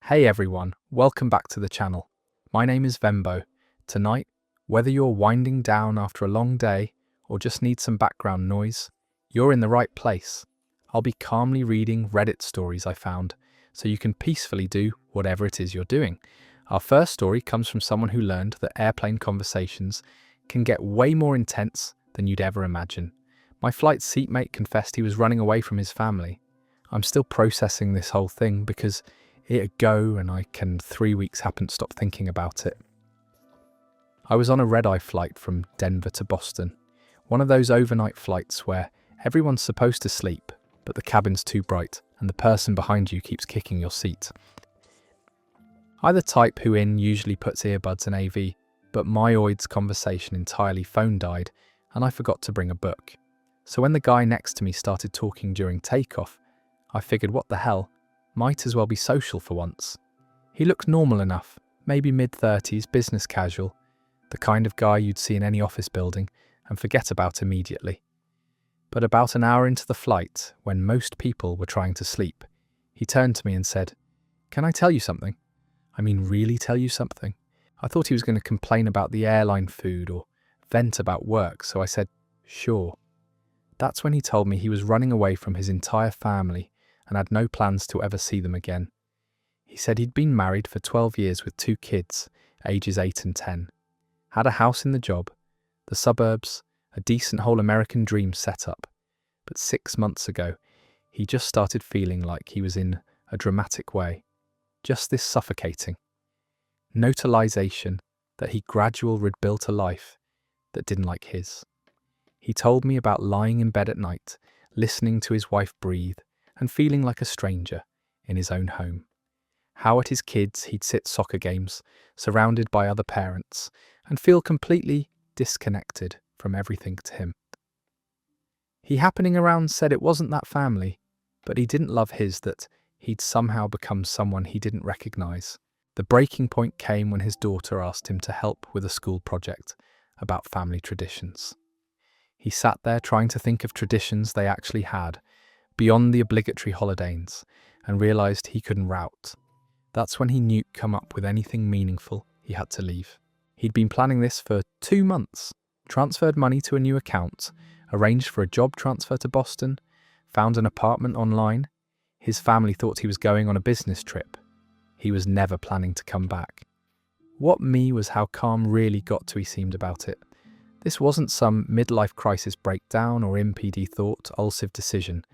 Hey everyone, welcome back to the channel. My name is Vembo. Tonight, whether you're winding down after a long day or just need some background noise, you're in the right place. I'll be calmly reading Reddit stories I found, so you can peacefully do whatever it is you're doing. Our first story comes from someone who learned that airplane conversations can get way more intense than you'd ever imagine. My flight seatmate confessed he was running away from his family. I'm still processing this whole thing because it ago and I can 3 weeks haven't stopped thinking about it. I was on a red-eye flight from Denver to Boston, one of those overnight flights where everyone's supposed to sleep, but the cabin's too bright and the person behind you keeps kicking your seat. I'm the type who usually puts earbuds and AV, but my OID's conversation entirely phone died and I forgot to bring a book. So when the guy next to me started talking during takeoff, I figured what the hell, might as well be social for once. He looked normal enough, maybe mid-30s, business casual, the kind of guy you'd see in any office building and forget about immediately. But about an hour into the flight, when most people were trying to sleep, he turned to me and said, "Can I tell you something? I mean really tell you something?" I thought he was going to complain about the airline food or vent about work, so I said, "Sure." That's when he told me he was running away from his entire family and had no plans to ever see them again. He said he'd been married for 12 years with 2 kids, ages 8 and 10, had a house in the job, the suburbs, a decent whole American dream set up. But 6 months ago, he just started feeling like he was in a dramatic way. Just this suffocating notarization that he gradually rebuilt a life that didn't like his. He told me about lying in bed at night, listening to his wife breathe, and feeling like a stranger in his own home. How at his kids he'd sit soccer games, surrounded by other parents, and feel completely disconnected from everything to him. He happening around said it wasn't that family, but he didn't love his that he'd somehow become someone he didn't recognize. The breaking point came when his daughter asked him to help with a school project about family traditions. He sat there trying to think of traditions they actually had, beyond the obligatory holidays, and realised he couldn't route. That's when he knew to come up with anything meaningful, he had to leave. He'd been planning this for 2 months, transferred money to a new account, arranged for a job transfer to Boston, found an apartment online. His family thought he was going on a business trip. He was never planning to come back. What was how calm really got to he seemed about it. This wasn't some midlife crisis breakdown or impd thought, ulcive decision.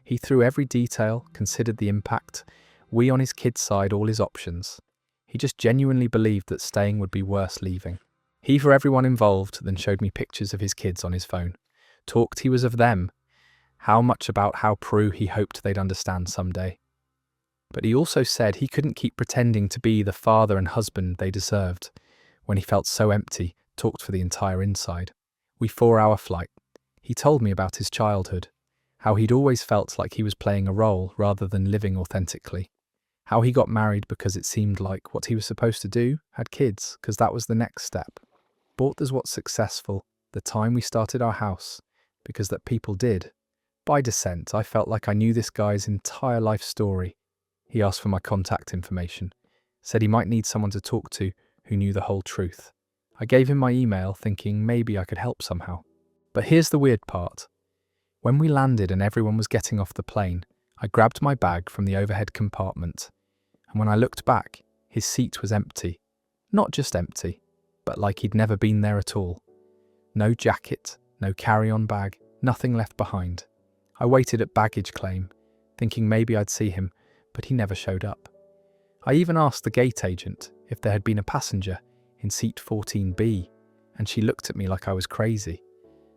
He threw every detail, considered the impact, we on his kid's side, all his options. He just genuinely believed that staying would be worse leaving. He for everyone involved, then showed me pictures of his kids on his phone. Talked he was of them. How much about how Peru he hoped they'd understand someday. But he also said he couldn't keep pretending to be the father and husband they deserved. When he felt so empty, talked for the entire inside. We 4-hour flight. He told me about his childhood. How he'd always felt like he was playing a role rather than living authentically. How he got married because it seemed like what he was supposed to do, had kids, because that was the next step. Bought as what's successful, the time we started our house, because that people did. By descent, I felt like I knew this guy's entire life story. He asked for my contact information, said he might need someone to talk to who knew the whole truth. I gave him my email thinking maybe I could help somehow. But here's the weird part. When we landed and everyone was getting off the plane, I grabbed my bag from the overhead compartment, and when I looked back, his seat was empty. Not just empty, but like he'd never been there at all. No jacket, no carry-on bag, nothing left behind. I waited at baggage claim, thinking maybe I'd see him, but he never showed up. I even asked the gate agent if there had been a passenger in seat 14B, and she looked at me like I was crazy.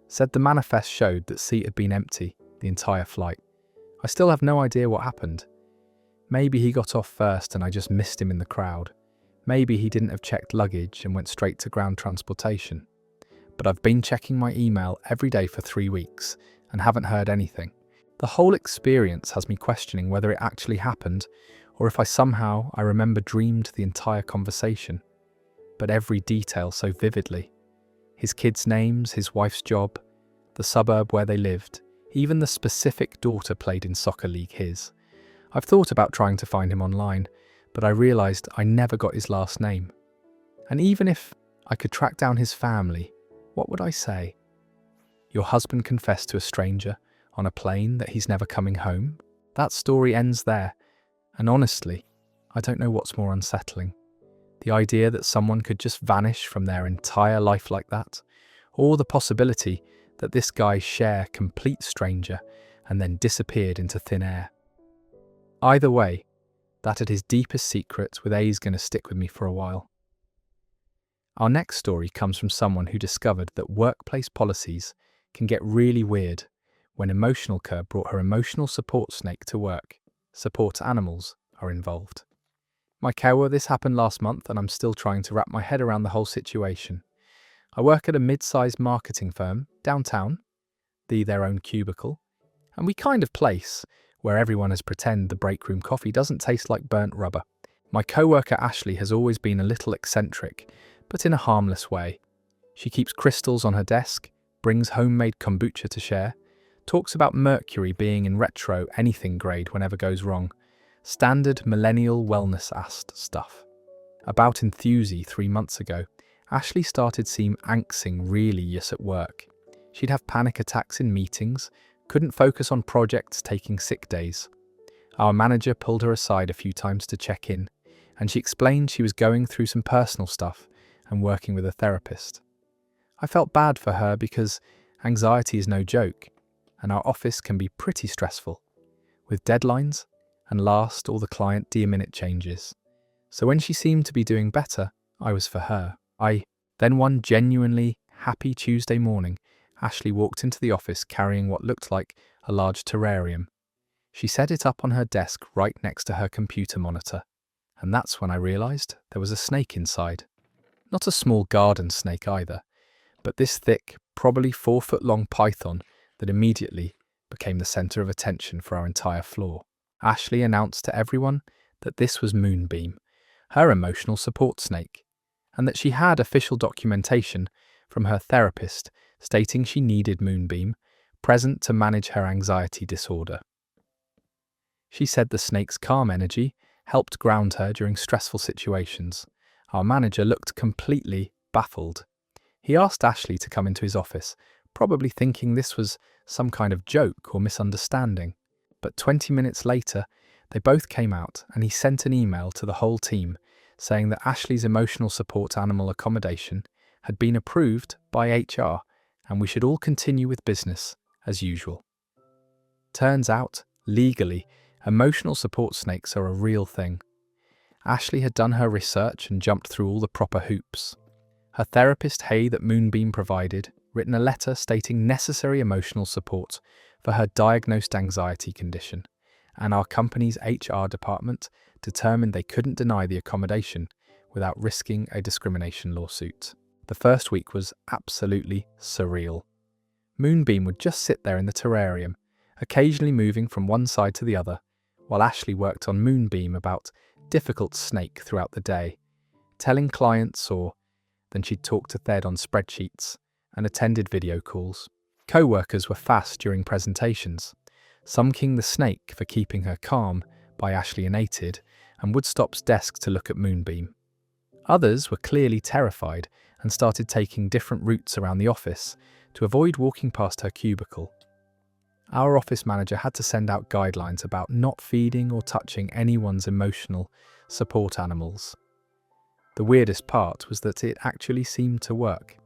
Said the manifest showed that seat had been empty the entire flight. I still have no idea what happened. Maybe he got off first and I just missed him in the crowd. Maybe he didn't have checked luggage and went straight to ground transportation. But I've been checking my email every day for 3 weeks and haven't heard anything. The whole experience has me questioning whether it actually happened or if I remember dreamed the entire conversation. But every detail so vividly. His kids' names, his wife's job, the suburb where they lived, even the specific daughter played in soccer league his. I've thought about trying to find him online, but I realised I never got his last name. And even if I could track down his family, what would I say? Your husband confessed to a stranger on a plane that he's never coming home? That story ends there, and honestly, I don't know what's more unsettling. The idea that someone could just vanish from their entire life like that, or the possibility that this guy shared complete stranger and then disappeared into thin air. Either way, that at his deepest secret with A is going to stick with me for a while. Our next story comes from someone who discovered that workplace policies can get really weird when Emotional Curb brought her emotional support snake to work. Support animals are involved. Mikawa, this happened last month and I'm still trying to wrap my head around the whole situation. I work at a mid-sized marketing firm downtown, their own cubicle, and we kind of place where everyone has pretend the break room coffee doesn't taste like burnt rubber. My co-worker Ashley has always been a little eccentric, but in a harmless way. She keeps crystals on her desk, brings homemade kombucha to share, talks about Mercury being in retro anything grade whenever goes wrong. Standard millennial wellness-assed stuff. About Enthusi 3 months ago, Ashley started seem anxious really yes at work. She'd have panic attacks in meetings, couldn't focus on projects, taking sick days. Our manager pulled her aside a few times to check in, and she explained she was going through some personal stuff and working with a therapist. I felt bad for her because anxiety is no joke, and our office can be pretty stressful, with deadlines and last all the client minute changes. So when she seemed to be doing better, I was for her. Then one genuinely happy Tuesday morning, Ashley walked into the office carrying what looked like a large terrarium. She set it up on her desk right next to her computer monitor, and that's when I realised there was a snake inside. Not a small garden snake either, but this thick, probably 4-foot-long python that immediately became the centre of attention for our entire floor. Ashley announced to everyone that this was Moonbeam, her emotional support snake, and that she had official documentation from her therapist stating she needed Moonbeam present to manage her anxiety disorder. She said the snake's calm energy helped ground her during stressful situations. Our manager looked completely baffled. He asked Ashley to come into his office, probably thinking this was some kind of joke or misunderstanding. But 20 minutes later, they both came out and he sent an email to the whole team saying that Ashley's emotional support animal accommodation had been approved by HR and we should all continue with business as usual. Turns out, legally, emotional support snakes are a real thing. Ashley had done her research and jumped through all the proper hoops. Her therapist Hay that Moonbeam provided written a letter stating necessary emotional support for her diagnosed anxiety condition, and our company's HR department determined they couldn't deny the accommodation without risking a discrimination lawsuit. The first week was absolutely surreal. Moonbeam would just sit there in the terrarium, occasionally moving from one side to the other, while Ashley worked on Moonbeam about difficult snake throughout the day, telling clients then she'd talk to Thed on spreadsheets and attended video calls. Co-workers were fast during presentations, some king the snake for keeping her calm by Ashley Unated and Woodstop's desk to look at Moonbeam. Others were clearly terrified and started taking different routes around the office to avoid walking past her cubicle. Our office manager had to send out guidelines about not feeding or touching anyone's emotional support animals. The weirdest part was that it actually seemed to work.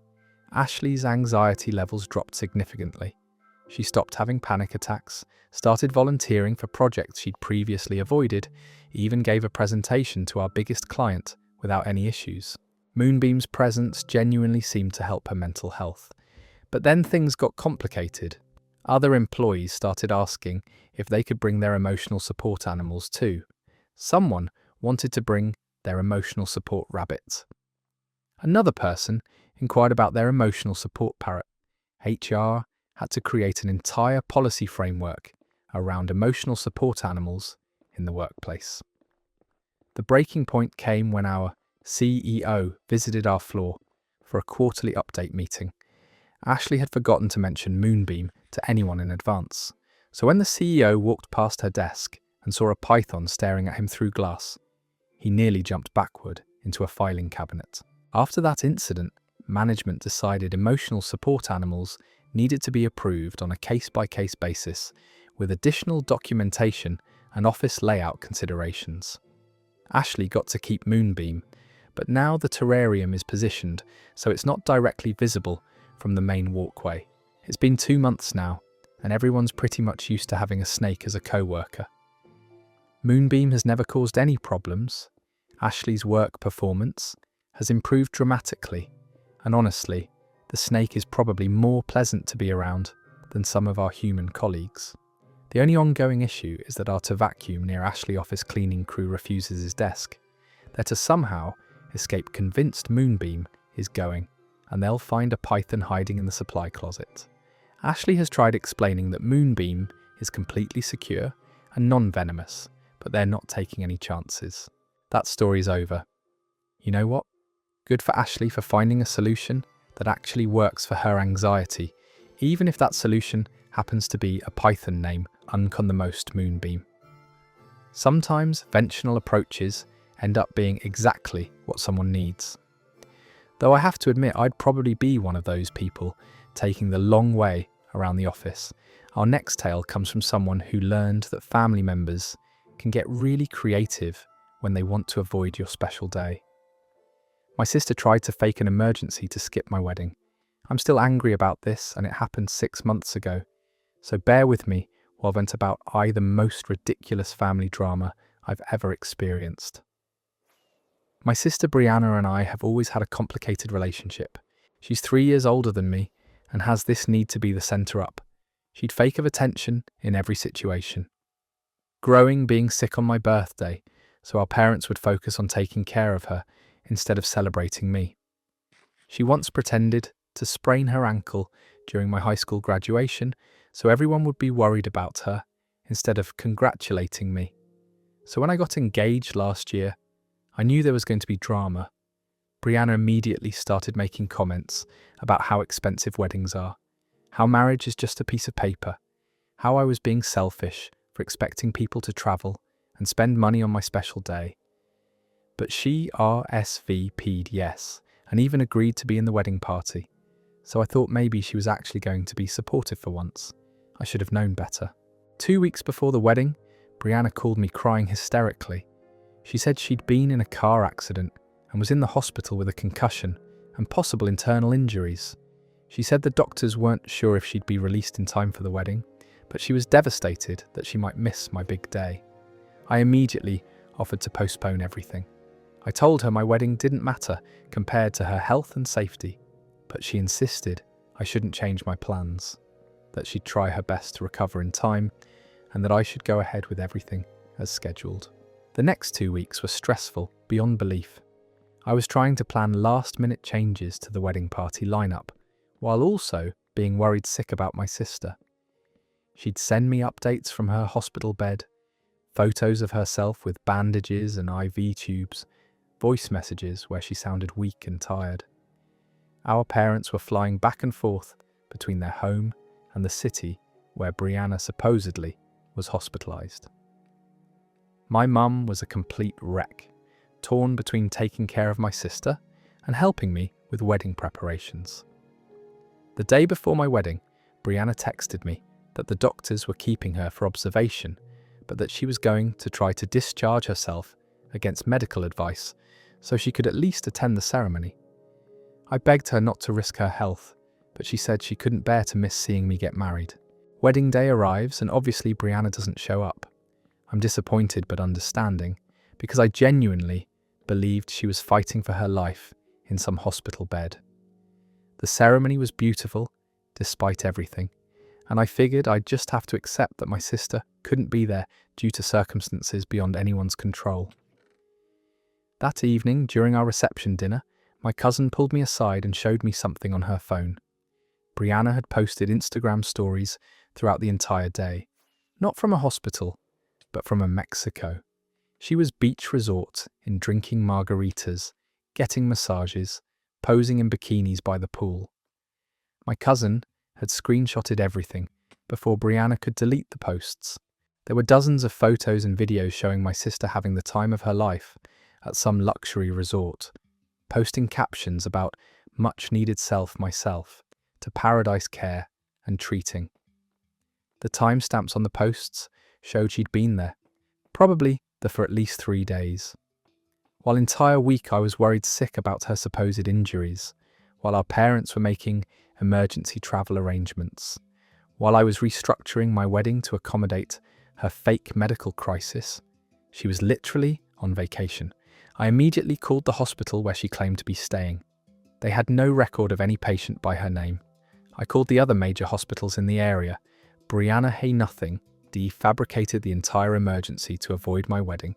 Ashley's anxiety levels dropped significantly. She stopped having panic attacks, started volunteering for projects she'd previously avoided, even gave a presentation to our biggest client without any issues. Moonbeam's presence genuinely seemed to help her mental health. But then things got complicated. Other employees started asking if they could bring their emotional support animals too. Someone wanted to bring their emotional support rabbits. Another person inquired about their emotional support parrot. HR had to create an entire policy framework around emotional support animals in the workplace. The breaking point came when our CEO visited our floor for a quarterly update meeting. Ashley had forgotten to mention Moonbeam to anyone in advance, so when the CEO walked past her desk and saw a python staring at him through glass, He nearly jumped backward into a filing cabinet. After that incident, management decided emotional support animals needed to be approved on a case-by-case basis with additional documentation and office layout considerations. Ashley got to keep Moonbeam, but now the terrarium is positioned so it's not directly visible from the main walkway. It's been 2 months now, and everyone's pretty much used to having a snake as a co-worker. Moonbeam has never caused any problems. Ashley's work performance has improved dramatically, and honestly, the snake is probably more pleasant to be around than some of our human colleagues. The only ongoing issue is that our to vacuum near Ashley office cleaning crew refuses his desk. They're to somehow escape convinced Moonbeam is going, and they'll find a python hiding in the supply closet. Ashley has tried explaining that Moonbeam is completely secure and non-venomous, but they're not taking any chances. That story's over. You know what? Good for Ashley for finding a solution that actually works for her anxiety, even if that solution happens to be a python name on the most Moonbeam. Sometimes conventional approaches end up being exactly what someone needs. Though I have to admit I'd probably be one of those people taking the long way around the office. Our next tale comes from someone who learned that family members can get really creative when they want to avoid your special day. My sister tried to fake an emergency to skip my wedding. I'm still angry about this, and it happened 6 months ago. So bear with me while I vent about the most ridiculous family drama I've ever experienced. My sister Brianna and I have always had a complicated relationship. She's 3 years older than me and has this need to be the centre up. She'd fake of attention in every situation. Growing being sick on my birthday, so our parents would focus on taking care of her instead of celebrating me. She once pretended to sprain her ankle during my high school graduation, so everyone would be worried about her instead of congratulating me. So when I got engaged last year, I knew there was going to be drama. Brianna immediately started making comments about how expensive weddings are, how marriage is just a piece of paper, how I was being selfish for expecting people to travel and spend money on my special day. But she RSVP'd yes, and even agreed to be in the wedding party. So I thought maybe she was actually going to be supportive for once. I should have known better. 2 weeks before the wedding, Brianna called me crying hysterically. She said she'd been in a car accident and was in the hospital with a concussion and possible internal injuries. She said the doctors weren't sure if she'd be released in time for the wedding, but she was devastated that she might miss my big day. I immediately offered to postpone everything. I told her my wedding didn't matter compared to her health and safety, but she insisted I shouldn't change my plans, that she'd try her best to recover in time, and that I should go ahead with everything as scheduled. The next 2 weeks were stressful beyond belief. I was trying to plan last-minute changes to the wedding party lineup, while also being worried sick about my sister. She'd send me updates from her hospital bed, photos of herself with bandages and IV tubes, voice messages where she sounded weak and tired. Our parents were flying back and forth between their home and the city where Brianna supposedly was hospitalized. My mum was a complete wreck, torn between taking care of my sister and helping me with wedding preparations. The day before my wedding, Brianna texted me that the doctors were keeping her for observation, but that she was going to try to discharge herself against medical advice so she could at least attend the ceremony. I begged her not to risk her health, but she said she couldn't bear to miss seeing me get married. Wedding day arrives and obviously Brianna doesn't show up. I'm disappointed but understanding, because I genuinely believed she was fighting for her life in some hospital bed. The ceremony was beautiful, despite everything, and I figured I'd just have to accept that my sister couldn't be there due to circumstances beyond anyone's control. That evening, during our reception dinner, my cousin pulled me aside and showed me something on her phone. Brianna had posted Instagram stories throughout the entire day, not from a hospital, but from a Mexico. She was beach resort in drinking margaritas, getting massages, posing in bikinis by the pool. My cousin had screenshotted everything before Brianna could delete the posts. There were dozens of photos and videos showing my sister having the time of her life, at some luxury resort, posting captions about much needed self myself to paradise care and treating. The timestamps on the posts showed she'd been there, probably for at least 3 days. While entire week I was worried sick about her supposed injuries, while our parents were making emergency travel arrangements, while I was restructuring my wedding to accommodate her fake medical crisis, she was literally on vacation. I immediately called the hospital where she claimed to be staying. They had no record of any patient by her name. I called the other major hospitals in the area. Brianna Hay Nothing defabricated the entire emergency to avoid my wedding,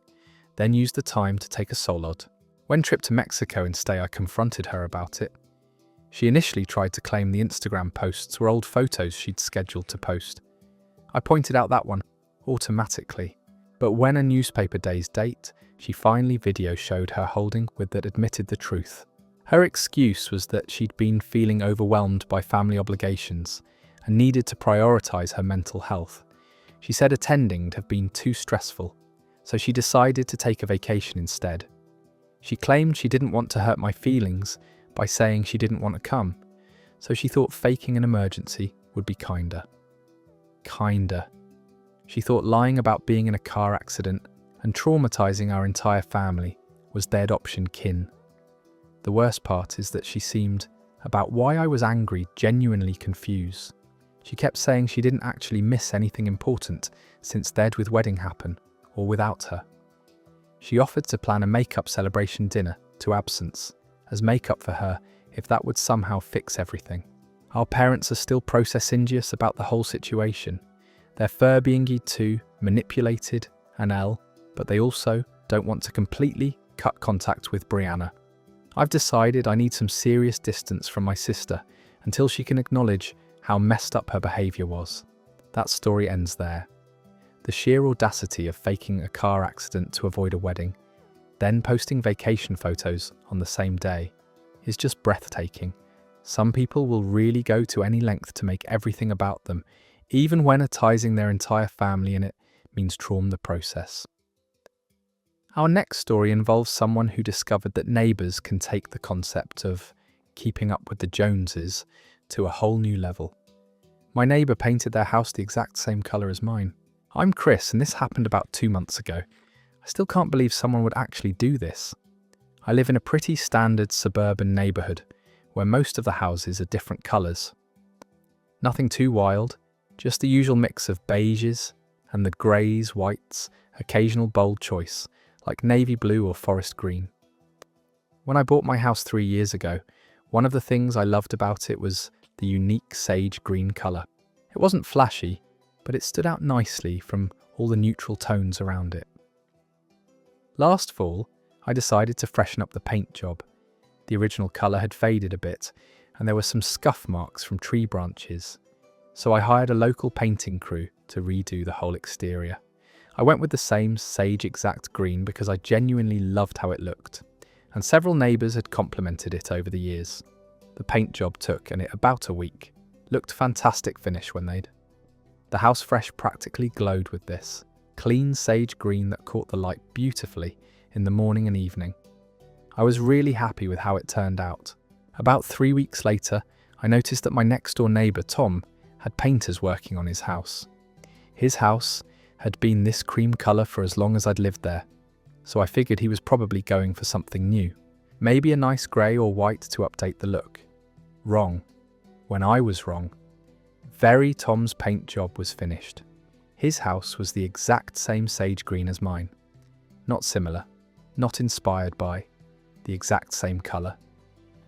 then used the time to take a solod. When trip to Mexico and stay, I confronted her about it. She initially tried to claim the Instagram posts were old photos she'd scheduled to post. I pointed out that one automatically, but when a newspaper day's date, she finally video showed her holding with that admitted the truth. Her excuse was that she'd been feeling overwhelmed by family obligations and needed to prioritize her mental health. She said attending had been too stressful, so she decided to take a vacation instead. She claimed she didn't want to hurt my feelings by saying she didn't want to come, so she thought faking an emergency would be kinder. Kinder. She thought lying about being in a car accident and traumatizing our entire family was their option kin. The worst part is that she seemed, about why I was angry, genuinely confused. She kept saying she didn't actually miss anything important since they'd with wedding happen, or without her. She offered to plan a makeup celebration dinner to absence, as makeup for her if that would somehow fix everything. Our parents are still process-ingeous about the whole situation. They're fur being too manipulated and but they also don't want to completely cut contact with Brianna. I've decided I need some serious distance from my sister until she can acknowledge how messed up her behaviour was. That story ends there. The sheer audacity of faking a car accident to avoid a wedding, then posting vacation photos on the same day, is just breathtaking. Some people will really go to any length to make everything about them, even when attizing their entire family in it means trauma the process. Our next story involves someone who discovered that neighbours can take the concept of keeping up with the Joneses to a whole new level. My neighbour painted their house the exact same colour as mine. I'm Chris, and this happened about 2 months ago. I still can't believe someone would actually do this. I live in a pretty standard suburban neighbourhood, where most of the houses are different colours. Nothing too wild, just the usual mix of beiges and the greys, whites, occasional bold choice, like navy blue or forest green. When I bought my house 3 years ago, one of the things I loved about it was the unique sage green colour. It wasn't flashy, but it stood out nicely from all the neutral tones around it. Last fall, I decided to freshen up the paint job. The original colour had faded a bit, and there were some scuff marks from tree branches, so I hired a local painting crew to redo the whole exterior. I went with the same sage exact green because I genuinely loved how it looked, and several neighbours had complimented it over the years. The paint job took about a week. Looked fantastic finish when they'd. The house fresh practically glowed with this clean sage green that caught the light beautifully in the morning and evening. I was really happy with how it turned out. About 3 weeks later, I noticed that my next door neighbour Tom had painters working on his house. His house had been this cream colour for as long as I'd lived there, so I figured he was probably going for something new. Maybe a nice grey or white to update the look. Wrong. When I was wrong. Tom's paint job was finished. His house was the exact same sage green as mine. Not similar, not inspired by, the exact same colour.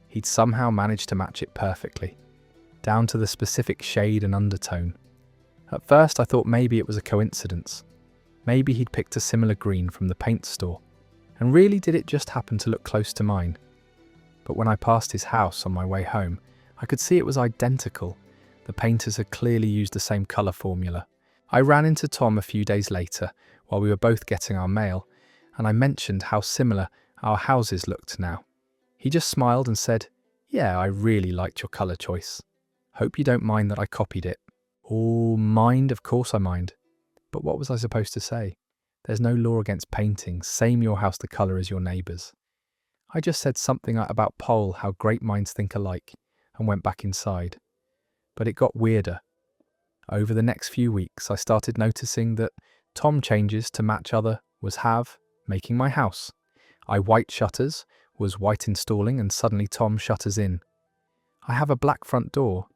He'd somehow managed to match it perfectly, down to the specific shade and undertone. At first I thought maybe it was a coincidence. Maybe he'd picked a similar green from the paint store, and really did it just happen to look close to mine. But when I passed his house on my way home, I could see it was identical. The painters had clearly used the same colour formula. I ran into Tom a few days later while we were both getting our mail, and I mentioned how similar our houses looked now. He just smiled and said, "Yeah, I really liked your colour choice. Hope you don't mind that I copied it." Oh, mind, of course I mind. But what was I supposed to say? There's no law against painting, same your house the colour as your neighbour's. I just said something about Pole, how great minds think alike, and went back inside. But it got weirder. Over the next few weeks, I started noticing that Tom changes to match other was have, making my house. I white shutters, was white installing, and suddenly Tom shutters in. I have a black front door.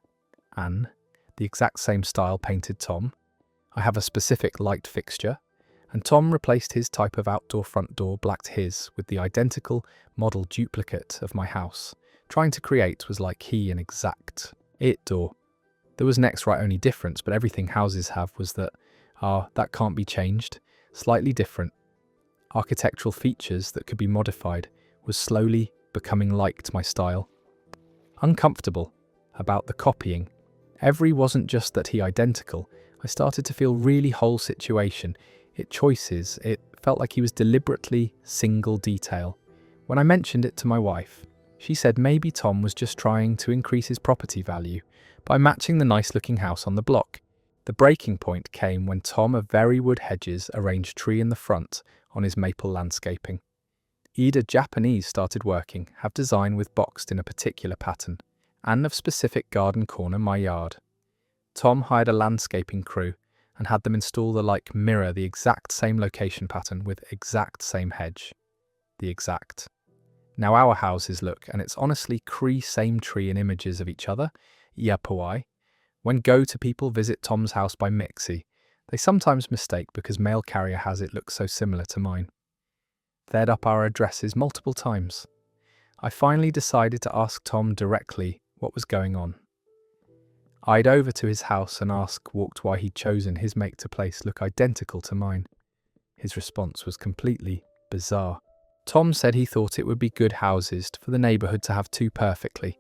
Anne, the exact same style painted Tom. I have a specific light fixture, and Tom replaced his type of outdoor front door, blacked his, with the identical model duplicate of my house. Trying to create was like he an exact it door. There was next right only difference, but everything houses have was that, that can't be changed, slightly different. Architectural features that could be modified was slowly becoming liked my style. Uncomfortable about the copying. Every wasn't just that he identical. I started to feel really whole situation. It choices. It felt like he was deliberately single detail. When I mentioned it to my wife, she said maybe Tom was just trying to increase his property value by matching the nice looking house on the block. The breaking point came when Tom of very wood hedges arranged tree in the front on his maple landscaping. Ida Japanese started working, have design with boxed in a particular pattern, and of specific garden corner my yard. Tom hired a landscaping crew and had them install the mirror the exact same location pattern with exact same hedge. The exact. Now our houses look, and it's honestly same tree in images of each other, yapawai. When go-to people visit Tom's house by Mixi, they sometimes mistake because mail carrier has it look so similar to mine. They'd up our addresses multiple times. I finally decided to ask Tom directly what was going on. I'd over to his house and walked why he'd chosen his make to place look identical to mine. His response was completely bizarre. Tom said he thought it would be good houses for the neighbourhood to have two perfectly.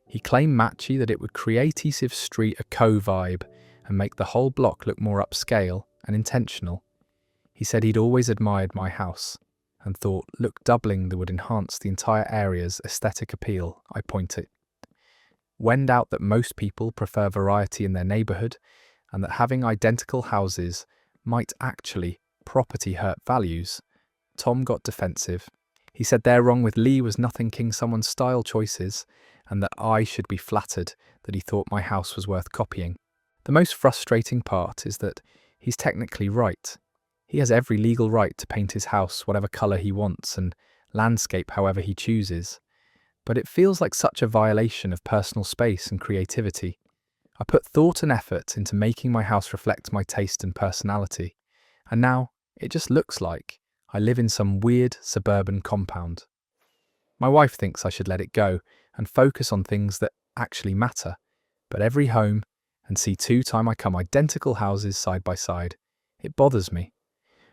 He claimed matchy that it would create cohesive street a co-vibe and make the whole block look more upscale and intentional. He said he'd always admired my house and thought look doubling that would enhance the entire area's aesthetic appeal. I pointed. When out that most people prefer variety in their neighbourhood and that having identical houses might actually property hurt values, Tom got defensive. He said they're wrong with Lee was nothing king someone's style choices and that I should be flattered that he thought my house was worth copying. The most frustrating part is that he's technically right. He has every legal right to paint his house whatever colour he wants and landscape however he chooses. But it feels like such a violation of personal space and creativity. I put thought and effort into making my house reflect my taste and personality, and now it just looks like I live in some weird suburban compound. My wife thinks I should let it go and focus on things that actually matter, but every home and see 2 times I come identical houses side by side, it bothers me.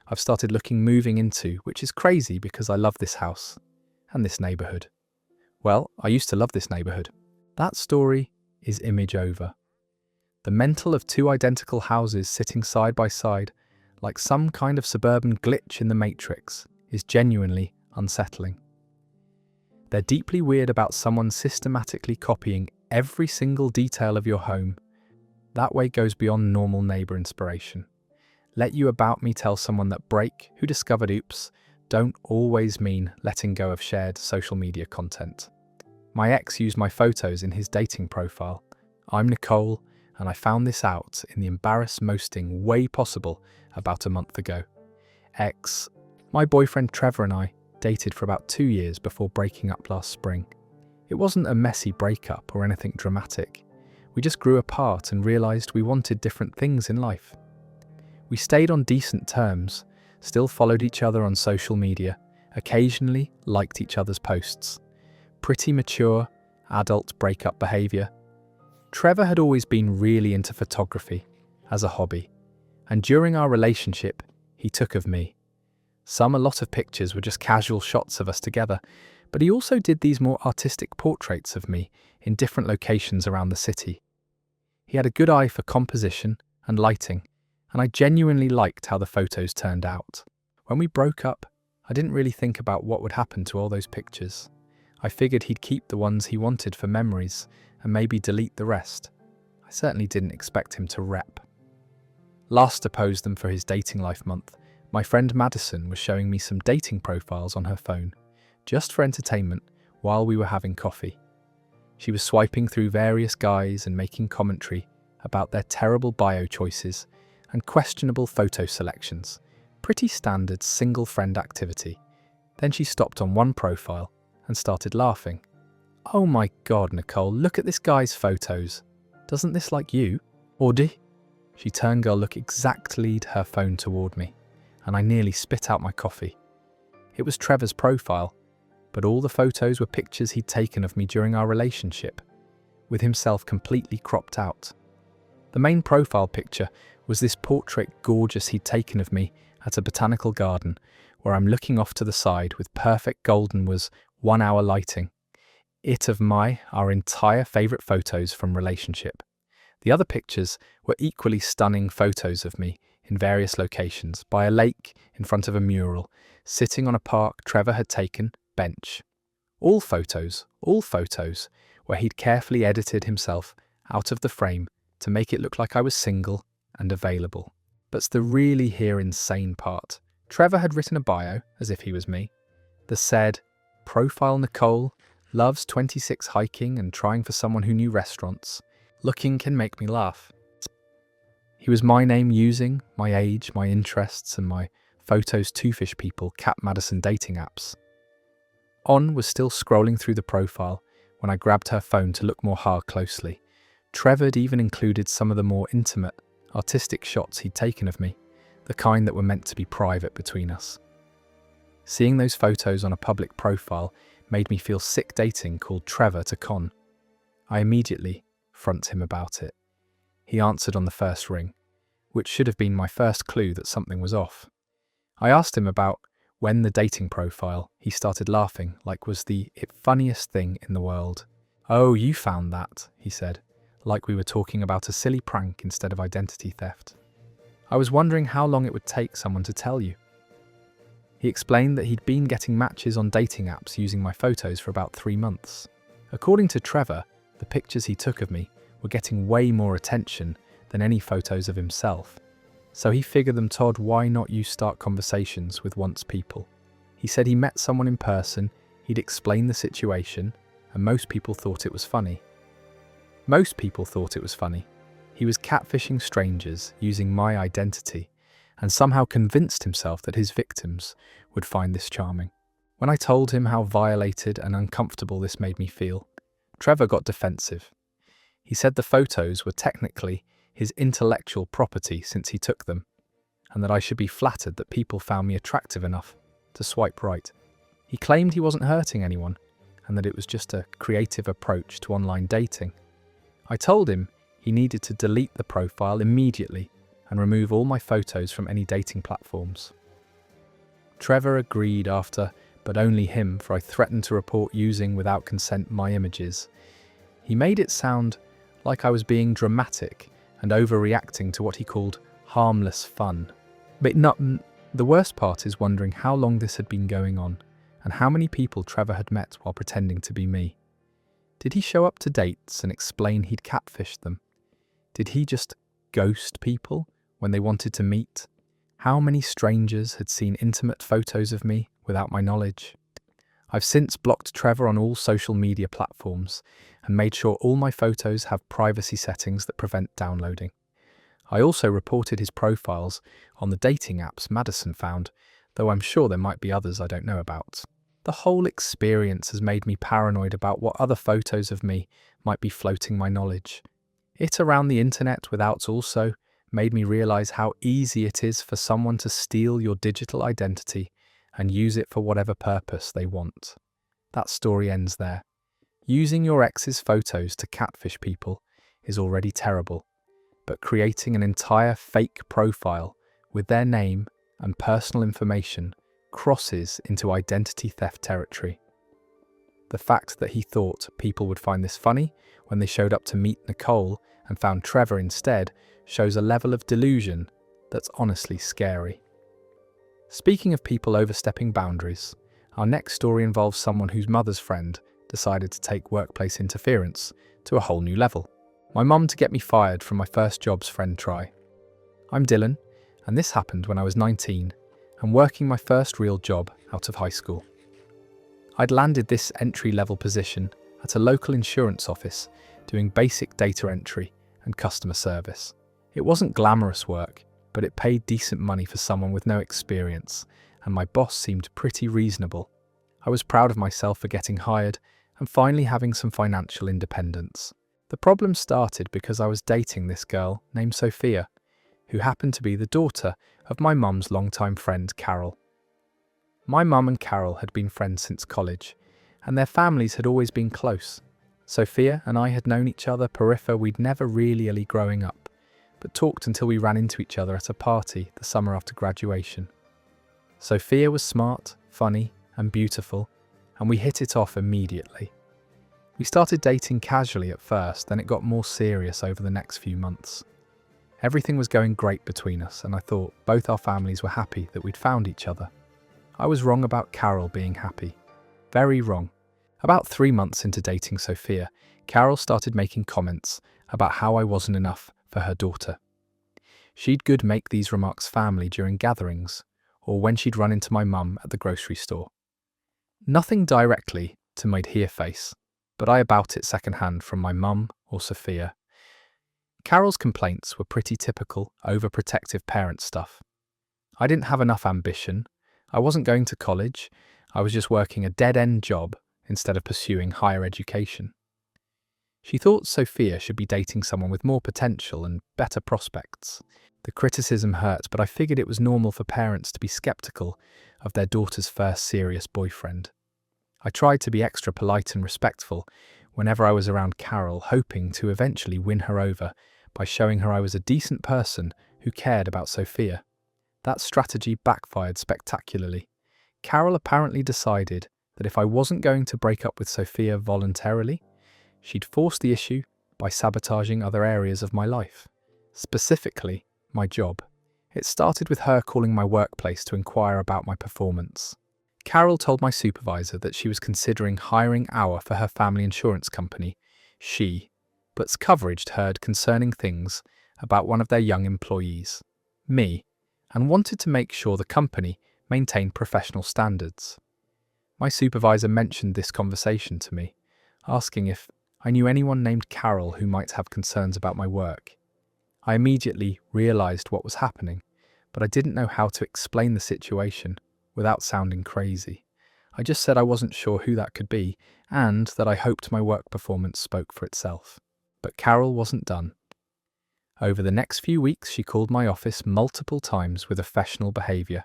I've started moving into, which is crazy because I love this house and this neighbourhood. Well, I used to love this neighbourhood. That story is image over. The mental of 2 identical houses sitting side by side, like some kind of suburban glitch in the Matrix, is genuinely unsettling. They're deeply weird about someone systematically copying every single detail of your home. That way goes beyond normal neighbour inspiration. Let you about me tell someone that break, who discovered oops, don't always mean letting go of shared social media content. My ex used my photos in his dating profile. I'm Nicole, and I found this out in the embarrass-mosting way possible about a month ago. Ex, my boyfriend Trevor and I dated for about 2 years before breaking up last spring. It wasn't a messy breakup or anything dramatic. We just grew apart and realised we wanted different things in life. We stayed on decent terms, still followed each other on social media, occasionally liked each other's posts. Pretty mature, adult breakup behaviour. Trevor had always been really into photography as a hobby, and during our relationship, he took of me. A lot of pictures were just casual shots of us together, but he also did these more artistic portraits of me in different locations around the city. He had a good eye for composition and lighting, and I genuinely liked how the photos turned out. When we broke up, I didn't really think about what would happen to all those pictures. I figured he'd keep the ones he wanted for memories and maybe delete the rest. I certainly didn't expect him to rep. Last posed them for his dating life month, My friend Madison was showing me some dating profiles on her phone, just for entertainment while we were having coffee. She was swiping through various guys and making commentary about their terrible bio choices and questionable photo selections. Pretty standard single friend activity. Then she stopped on one profile and started laughing. "Oh my God, Nicole, look at this guy's photos. Doesn't this like you? Audie?" She turned to look exactly her phone toward me, and I nearly spit out my coffee. It was Trevor's profile, but all the photos were pictures he'd taken of me during our relationship, with himself completely cropped out. The main profile picture was this portrait gorgeous he'd taken of me at a botanical garden where I'm looking off to the side with perfect golden was 1 hour lighting. It of our entire favourite photos from relationship. The other pictures were equally stunning photos of me in various locations, by a lake, in front of a mural, sitting on a park Trevor had taken, bench. All photos, where he'd carefully edited himself out of the frame to make it look like I was single and available. But the really here insane part, Trevor had written a bio, as if he was me, that said, "Profile Nicole, loves 26 hiking and trying for someone who knew restaurants. Looking can make me laugh." He was my name using my age, my interests, and my photos two-fish people Cat Madison dating apps. On was still scrolling through the profile when I grabbed her phone to look more hard closely. Trevor had even included some of the more intimate, artistic shots he'd taken of me, the kind that were meant to be private between us. Seeing those photos on a public profile made me feel sick. Dating called Trevor to con. I immediately front him about it. He answered on the first ring, which should have been my first clue that something was off. I asked him about when the dating profile. He started laughing like was the funniest thing in the world. "Oh, you found that," he said, like we were talking about a silly prank instead of identity theft. I was wondering how long it would take someone to tell you. He explained that he'd been getting matches on dating apps using my photos for about 3 months. According to Trevor, the pictures he took of me were getting way more attention than any photos of himself. So he figured them, Todd, why not you start conversations with once people? He said he met someone in person, he'd explained the situation, and most people thought it was funny. He was catfishing strangers using my identity, and somehow convinced himself that his victims would find this charming. When I told him how violated and uncomfortable this made me feel, Trevor got defensive. He said the photos were technically his intellectual property since he took them, and that I should be flattered that people found me attractive enough to swipe right. He claimed he wasn't hurting anyone, and that it was just a creative approach to online dating. I told him he needed to delete the profile immediately and remove all my photos from any dating platforms. Trevor agreed after, but only him, for I threatened to report using without consent my images. He made it sound like I was being dramatic and overreacting to what he called harmless fun. But the worst part is wondering how long this had been going on and how many people Trevor had met while pretending to be me. Did he show up to dates and explain he'd catfished them? Did he just ghost people when they wanted to meet? How many strangers had seen intimate photos of me without my knowledge? I've since blocked Trevor on all social media platforms and made sure all my photos have privacy settings that prevent downloading. I also reported his profiles on the dating apps Madison found, though I'm sure there might be others I don't know about. The whole experience has made me paranoid about what other photos of me might be floating my knowledge. It around the internet without also made me realise how easy it is for someone to steal your digital identity and use it for whatever purpose they want. That story ends there. Using your ex's photos to catfish people is already terrible, but creating an entire fake profile with their name and personal information crosses into identity theft territory. The fact that he thought people would find this funny when they showed up to meet Nicole and found Trevor instead shows a level of delusion that's honestly scary. Speaking of people overstepping boundaries, our next story involves someone whose mother's friend decided to take workplace interference to a whole new level. My mum to get me fired from my first job's friend try. I'm Dylan, and this happened when I was 19 and working my first real job out of high school. I'd landed this entry-level position at a local insurance office doing basic data entry and customer service. It wasn't glamorous work, but it paid decent money for someone with no experience, and my boss seemed pretty reasonable. I was proud of myself for getting hired and finally having some financial independence. The problem started because I was dating this girl named Sophia, who happened to be the daughter of my mum's longtime friend Carol. My mum and Carol had been friends since college, and their families had always been close. Sophia and I had known each other we'd never really growing up, but talked until we ran into each other at a party the summer after graduation. Sophia was smart, funny, and beautiful, and we hit it off immediately. We started dating casually at first, then it got more serious over the next few months. Everything was going great between us, and I thought both our families were happy that we'd found each other. I was wrong about Carol being happy. Very wrong. About 3 months into dating Sophia, Carol started making comments about how I wasn't enough for her daughter. She'd good make these remarks family during gatherings, or when she'd run into my mum at the grocery store. Nothing directly to my dear face, but I about it secondhand from my mum or Sophia. Carol's complaints were pretty typical, overprotective parent stuff. I didn't have enough ambition, I wasn't going to college, I was just working a dead-end job instead of pursuing higher education. She thought Sophia should be dating someone with more potential and better prospects. The criticism hurt, but I figured it was normal for parents to be skeptical of their daughter's first serious boyfriend. I tried to be extra polite and respectful whenever I was around Carol, hoping to eventually win her over by showing her I was a decent person who cared about Sophia. That strategy backfired spectacularly. Carol apparently decided that if I wasn't going to break up with Sophia voluntarily, she'd force the issue by sabotaging other areas of my life, specifically my job. It started with her calling my workplace to inquire about my performance. Carol told my supervisor that she was considering hiring Hour for her family insurance company. But's coverage heard concerning things about one of their young employees, me, and wanted to make sure the company maintained professional standards. My supervisor mentioned this conversation to me, asking if I knew anyone named Carol who might have concerns about my work. I immediately realized what was happening, but I didn't know how to explain the situation without sounding crazy. I just said I wasn't sure who that could be and that I hoped my work performance spoke for itself. But Carol wasn't done. Over the next few weeks, she called my office multiple times with professional behavior.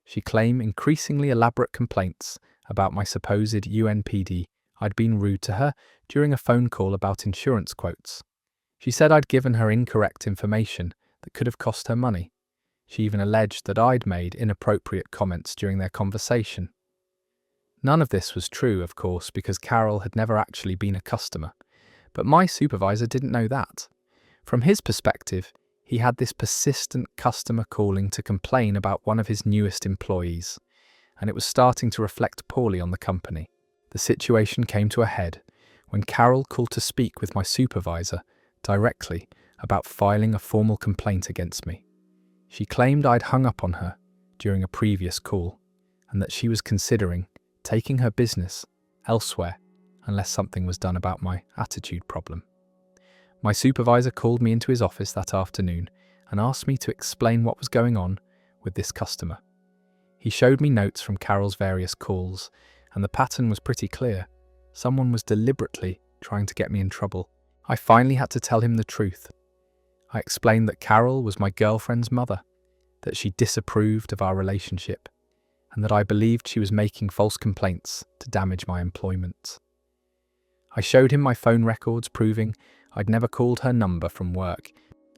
She claimed increasingly elaborate complaints about my supposed UNPD. I'd been rude to her during a phone call about insurance quotes. She said I'd given her incorrect information that could have cost her money. She even alleged that I'd made inappropriate comments during their conversation. None of this was true, of course, because Carol had never actually been a customer. But my supervisor didn't know that. From his perspective, he had this persistent customer calling to complain about one of his newest employees, and it was starting to reflect poorly on the company. The situation came to a head when Carol called to speak with my supervisor directly about filing a formal complaint against me. She claimed I'd hung up on her during a previous call and that she was considering taking her business elsewhere unless something was done about my attitude problem. My supervisor called me into his office that afternoon and asked me to explain what was going on with this customer. He showed me notes from Carol's various calls, and the pattern was pretty clear. Someone was deliberately trying to get me in trouble. I finally had to tell him the truth. I explained that Carol was my girlfriend's mother, that she disapproved of our relationship, and that I believed she was making false complaints to damage my employment. I showed him my phone records proving I'd never called her number from work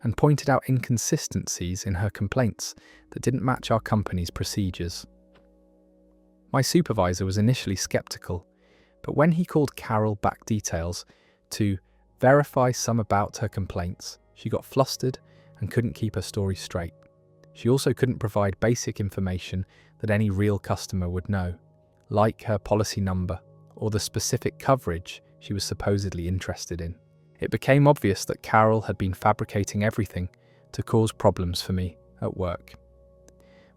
and pointed out inconsistencies in her complaints that didn't match our company's procedures. My supervisor was initially skeptical, but when he called Carol back details to verify some about her complaints, she got flustered and couldn't keep her story straight. She also couldn't provide basic information that any real customer would know, like her policy number or the specific coverage she was supposedly interested in. It became obvious that Carol had been fabricating everything to cause problems for me at work.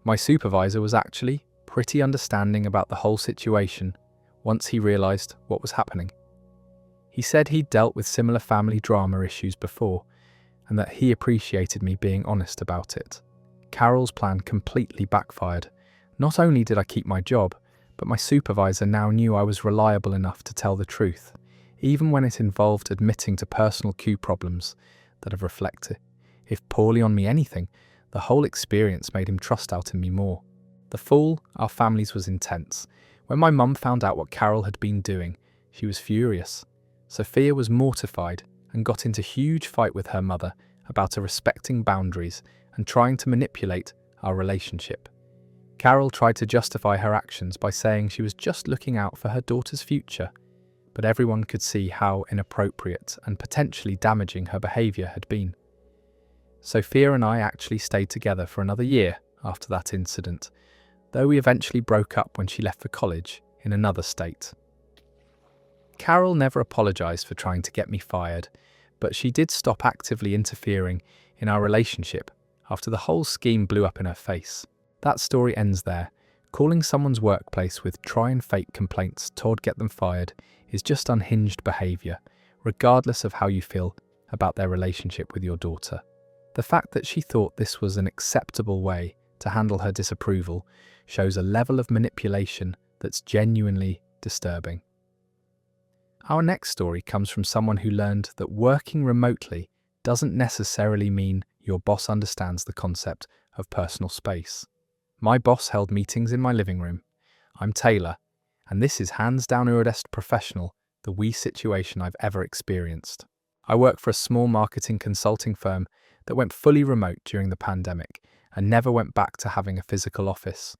My supervisor was actually pretty understanding about the whole situation once he realised what was happening. He said he'd dealt with similar family drama issues before and that he appreciated me being honest about it. Carol's plan completely backfired. Not only did I keep my job, but my supervisor now knew I was reliable enough to tell the truth, even when it involved admitting to personal Q problems that have reflected, if poorly on me anything, the whole experience made him trust out in me more. The fall our families was intense. When my mum found out what Carol had been doing, she was furious. Sophia was mortified and got into huge fight with her mother about her respecting boundaries and trying to manipulate our relationship. Carol tried to justify her actions by saying she was just looking out for her daughter's future, but everyone could see how inappropriate and potentially damaging her behaviour had been. Sophia and I actually stayed together for another year after that incident, though we eventually broke up when she left for college in another state. Carol never apologised for trying to get me fired, but she did stop actively interfering in our relationship after the whole scheme blew up in her face. That story ends there. Calling someone's workplace with try and fake complaints toward get them fired is just unhinged behaviour, regardless of how you feel about their relationship with your daughter. The fact that she thought this was an acceptable way to handle her disapproval shows a level of manipulation that's genuinely disturbing. Our next story comes from someone who learned that working remotely doesn't necessarily mean your boss understands the concept of personal space. My boss held meetings in my living room. I'm Taylor, and this is hands down Uredest professional, the we situation I've ever experienced. I work for a small marketing consulting firm that went fully remote during the pandemic and never went back to having a physical office.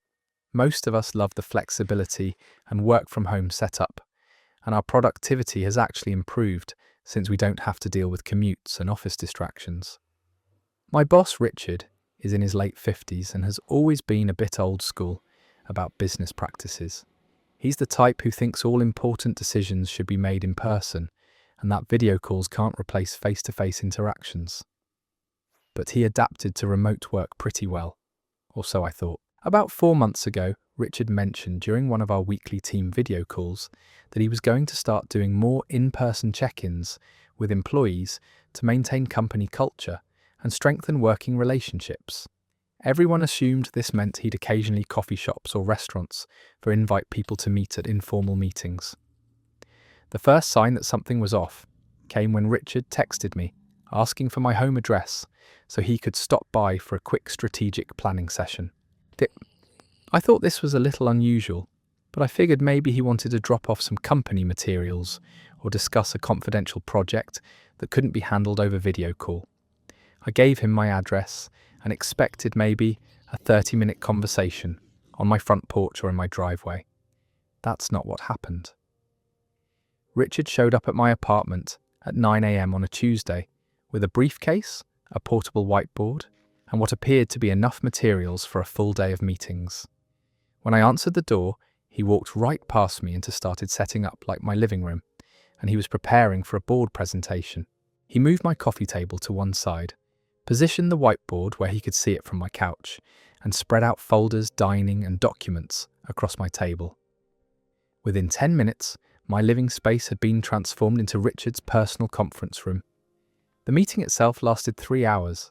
Most of us love the flexibility and work from home setup, and our productivity has actually improved since we don't have to deal with commutes and office distractions. My boss, Richard, is in his late 50s and has always been a bit old school about business practices. He's the type who thinks all important decisions should be made in person and that video calls can't replace face-to-face interactions. But he adapted to remote work pretty well, or so I thought. About 4 months ago, Richard mentioned during one of our weekly team video calls that he was going to start doing more in-person check-ins with employees to maintain company culture and strengthen working relationships. Everyone assumed this meant he'd occasionally coffee shops or restaurants for invite people to meet at informal meetings. The first sign that something was off came when Richard texted me asking for my home address so he could stop by for a quick strategic planning session. I thought this was a little unusual, but I figured maybe he wanted to drop off some company materials or discuss a confidential project that couldn't be handled over video call. I gave him my address and expected maybe a 30-minute conversation on my front porch or in my driveway. That's not what happened. Richard showed up at my apartment at 9 a.m. on a Tuesday with a briefcase, a portable whiteboard, and what appeared to be enough materials for a full day of meetings. When I answered the door, he walked right past me and started setting up like my living room, and he was preparing for a board presentation. He moved my coffee table to one side, positioned the whiteboard where he could see it from my couch, and spread out folders, dining, and documents across my table. Within 10 minutes, my living space had been transformed into Richard's personal conference room. The meeting itself lasted 3 hours.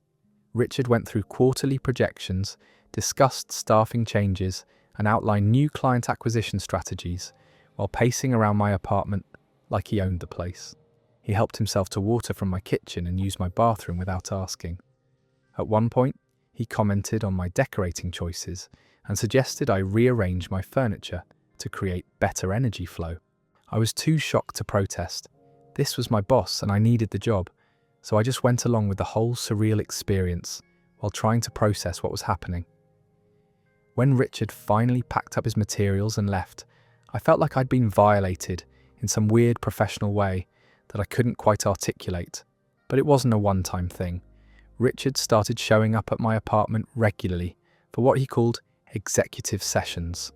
Richard went through quarterly projections, discussed staffing changes, and outlined new client acquisition strategies while pacing around my apartment like he owned the place. He helped himself to water from my kitchen and used my bathroom without asking. At one point, he commented on my decorating choices and suggested I rearrange my furniture to create better energy flow. I was too shocked to protest. This was my boss and I needed the job, so I just went along with the whole surreal experience while trying to process what was happening. When Richard finally packed up his materials and left, I felt like I'd been violated in some weird professional way that I couldn't quite articulate, but it wasn't a one-time thing. Richard started showing up at my apartment regularly for what he called executive sessions.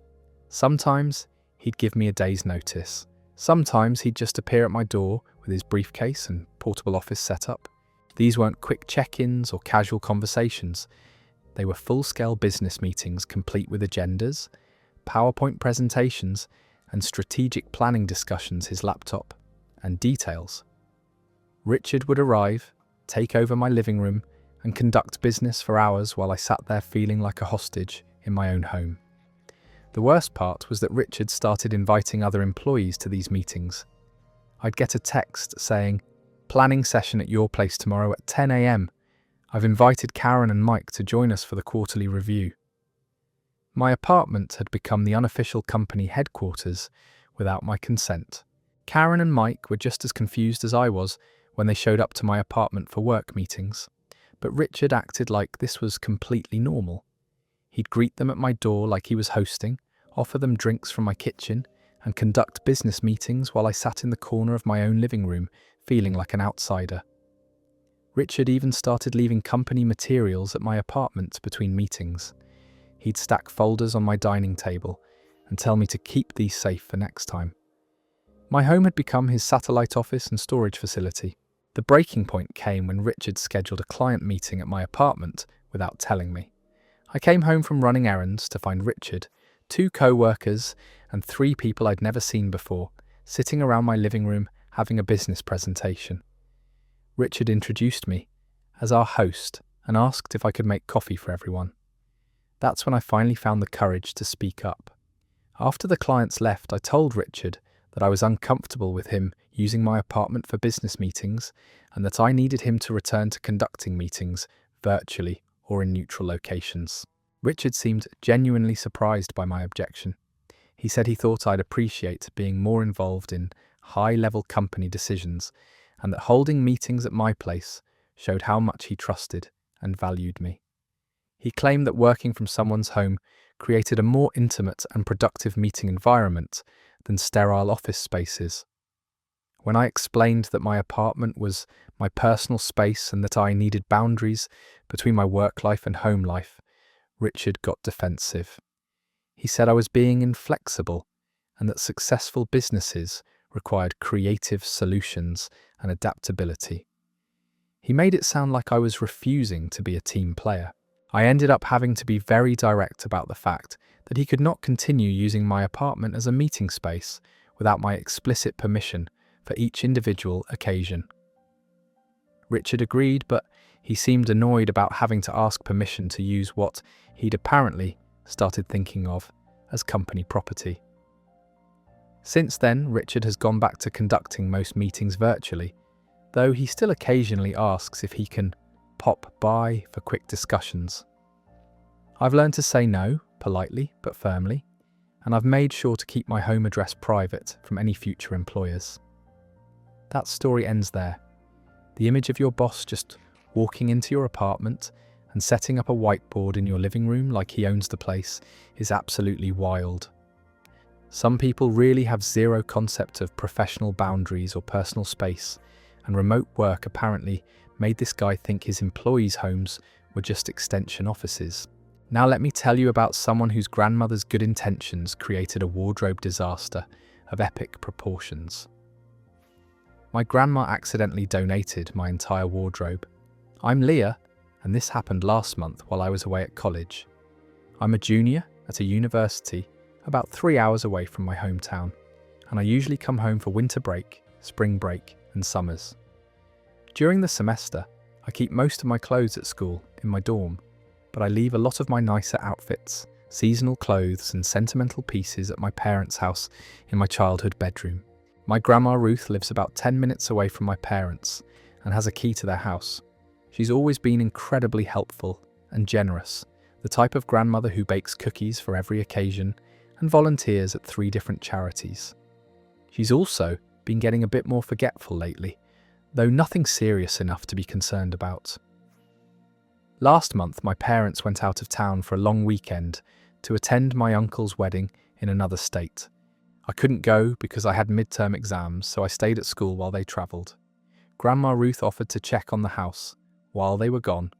Sometimes he'd give me a day's notice. Sometimes he'd just appear at my door with his briefcase and portable office setup. These weren't quick check-ins or casual conversations. They were full-scale business meetings complete with agendas, PowerPoint presentations, and strategic planning discussions, his laptop, and details. Richard would arrive, take over my living room, and conduct business for hours while I sat there feeling like a hostage in my own home. The worst part was that Richard started inviting other employees to these meetings. I'd get a text saying, "Planning session at your place tomorrow at 10 a.m. I've invited Karen and Mike to join us for the quarterly review." My apartment had become the unofficial company headquarters without my consent. Karen and Mike were just as confused as I was when they showed up to my apartment for work meetings, but Richard acted like this was completely normal. He'd greet them at my door like he was hosting, offer them drinks from my kitchen, and conduct business meetings while I sat in the corner of my own living room, feeling like an outsider. Richard even started leaving company materials at my apartment between meetings. He'd stack folders on my dining table and tell me to keep these safe for next time. My home had become his satellite office and storage facility. The breaking point came when Richard scheduled a client meeting at my apartment without telling me. I came home from running errands to find Richard, 2 co-workers, and 3 people I'd never seen before, sitting around my living room having a business presentation. Richard introduced me as our host and asked if I could make coffee for everyone. That's when I finally found the courage to speak up. After the clients left, I told Richard that I was uncomfortable with him using my apartment for business meetings and that I needed him to return to conducting meetings virtually or in neutral locations. Richard seemed genuinely surprised by my objection. He said he thought I'd appreciate being more involved in high-level company decisions and that holding meetings at my place showed how much he trusted and valued me. He claimed that working from someone's home created a more intimate and productive meeting environment than sterile office spaces. When I explained that my apartment was my personal space and that I needed boundaries between my work life and home life, Richard got defensive. He said I was being inflexible and that successful businesses required creative solutions and adaptability. He made it sound like I was refusing to be a team player. I ended up having to be very direct about the fact that he could not continue using my apartment as a meeting space without my explicit permission for each individual occasion. Richard agreed, but he seemed annoyed about having to ask permission to use what he'd apparently started thinking of as company property. Since then, Richard has gone back to conducting most meetings virtually, though he still occasionally asks if he can pop by for quick discussions. I've learned to say no, politely but firmly, and I've made sure to keep my home address private from any future employers. That story ends there. The image of your boss just walking into your apartment and setting up a whiteboard in your living room like he owns the place is absolutely wild. Some people really have zero concept of professional boundaries or personal space, and remote work apparently made this guy think his employees' homes were just extension offices. Now let me tell you about someone whose grandmother's good intentions created a wardrobe disaster of epic proportions. My grandma accidentally donated my entire wardrobe. I'm Leah, and this happened last month while I was away at college. I'm a junior at a university about 3 hours away from my hometown, and I usually come home for winter break, spring break, and summers. During the semester, I keep most of my clothes at school in my dorm, but I leave a lot of my nicer outfits, seasonal clothes, and sentimental pieces at my parents' house in my childhood bedroom. My grandma Ruth lives about 10 minutes away from my parents and has a key to their house. She's always been incredibly helpful and generous, the type of grandmother who bakes cookies for every occasion and volunteers at 3 different charities. She's also been getting a bit more forgetful lately, though nothing serious enough to be concerned about. Last month, my parents went out of town for a long weekend to attend my uncle's wedding in another state. I couldn't go because I had midterm exams, so I stayed at school while they travelled. Grandma Ruth offered to check on the house while they were gone,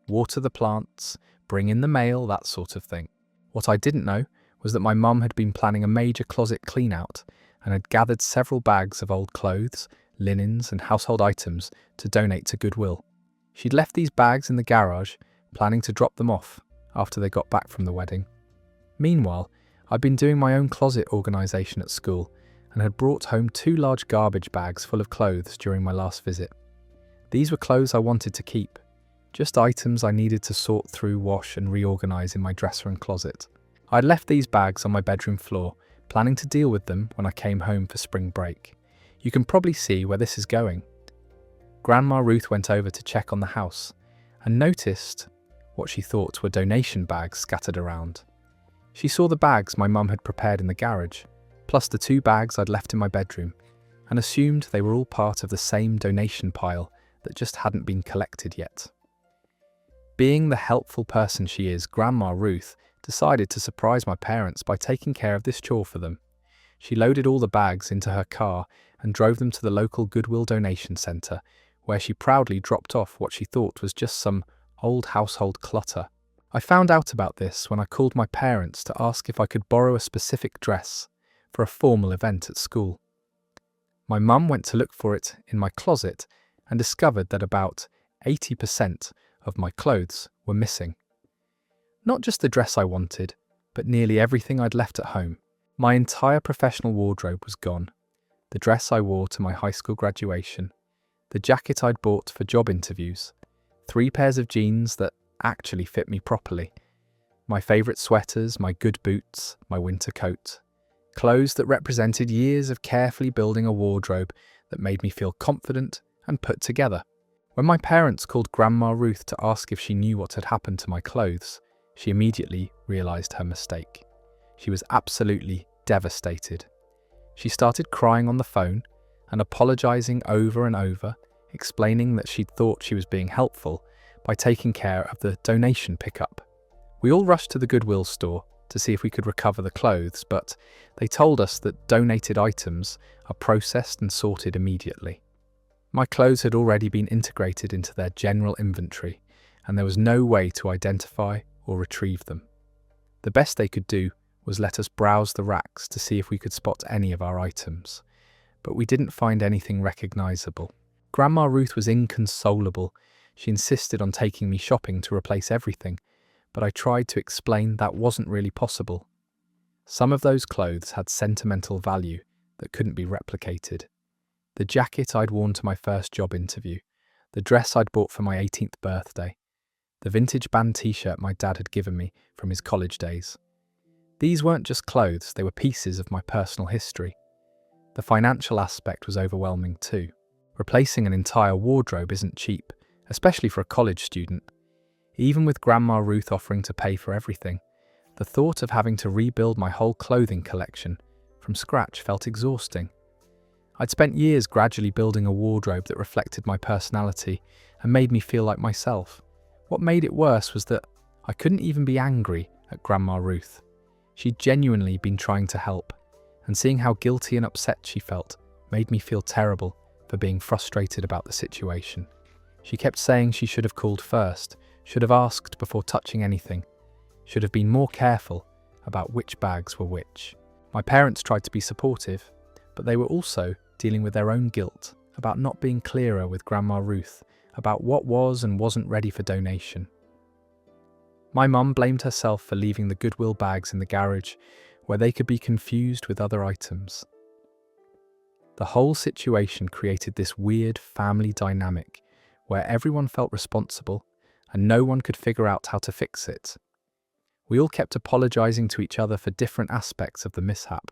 water the plants, bring in the mail, that sort of thing. What I didn't know was that my mum had been planning a major closet clean-out and had gathered several bags of old clothes, linens and household items to donate to Goodwill. She'd left these bags in the garage, planning to drop them off after they got back from the wedding. Meanwhile, I'd been doing my own closet organisation at school and had brought home 2 large garbage bags full of clothes during my last visit. These were clothes I wanted to keep, just items I needed to sort through, wash and reorganise in my dresser and closet. I'd left these bags on my bedroom floor, planning to deal with them when I came home for spring break. You can probably see where this is going. Grandma Ruth went over to check on the house and noticed what she thought were donation bags scattered around. She saw the bags my mum had prepared in the garage, plus the 2 bags I'd left in my bedroom, and assumed they were all part of the same donation pile that just hadn't been collected yet. Being the helpful person she is, Grandma Ruth decided to surprise my parents by taking care of this chore for them. She loaded all the bags into her car and drove them to the local Goodwill donation centre, where she proudly dropped off what she thought was just some old household clutter. I found out about this when I called my parents to ask if I could borrow a specific dress for a formal event at school. My mum went to look for it in my closet and discovered that about 80% of my clothes were missing. Not just the dress I wanted, but nearly everything I'd left at home. My entire professional wardrobe was gone. The dress I wore to my high school graduation, the jacket I'd bought for job interviews, 3 pairs of jeans that actually fit me properly, my favourite sweaters, my good boots, my winter coat, clothes that represented years of carefully building a wardrobe that made me feel confident and put together. When my parents called Grandma Ruth to ask if she knew what had happened to my clothes, she immediately realised her mistake. She was absolutely devastated. She started crying on the phone and apologising over and over, explaining that she'd thought she was being helpful by taking care of the donation pickup. We all rushed to the Goodwill store to see if we could recover the clothes, but they told us that donated items are processed and sorted immediately. My clothes had already been integrated into their general inventory, and there was no way to identify or retrieve them. The best they could do was let us browse the racks to see if we could spot any of our items, but we didn't find anything recognisable. Grandma Ruth was inconsolable. She insisted on taking me shopping to replace everything, but I tried to explain that wasn't really possible. Some of those clothes had sentimental value that couldn't be replicated. The jacket I'd worn to my first job interview, the dress I'd bought for my 18th birthday, the vintage band t-shirt my dad had given me from his college days. These weren't just clothes, they were pieces of my personal history. The financial aspect was overwhelming too. Replacing an entire wardrobe isn't cheap, especially for a college student. Even with Grandma Ruth offering to pay for everything, the thought of having to rebuild my whole clothing collection from scratch felt exhausting. I'd spent years gradually building a wardrobe that reflected my personality and made me feel like myself. What made it worse was that I couldn't even be angry at Grandma Ruth. She'd genuinely been trying to help, and seeing how guilty and upset she felt made me feel terrible for being frustrated about the situation. She kept saying she should have called first, should have asked before touching anything, should have been more careful about which bags were which. My parents tried to be supportive, but they were also dealing with their own guilt about not being clearer with Grandma Ruth about what was and wasn't ready for donation. My mum blamed herself for leaving the Goodwill bags in the garage where they could be confused with other items. The whole situation created this weird family dynamic where everyone felt responsible and no one could figure out how to fix it. We all kept apologising to each other for different aspects of the mishap,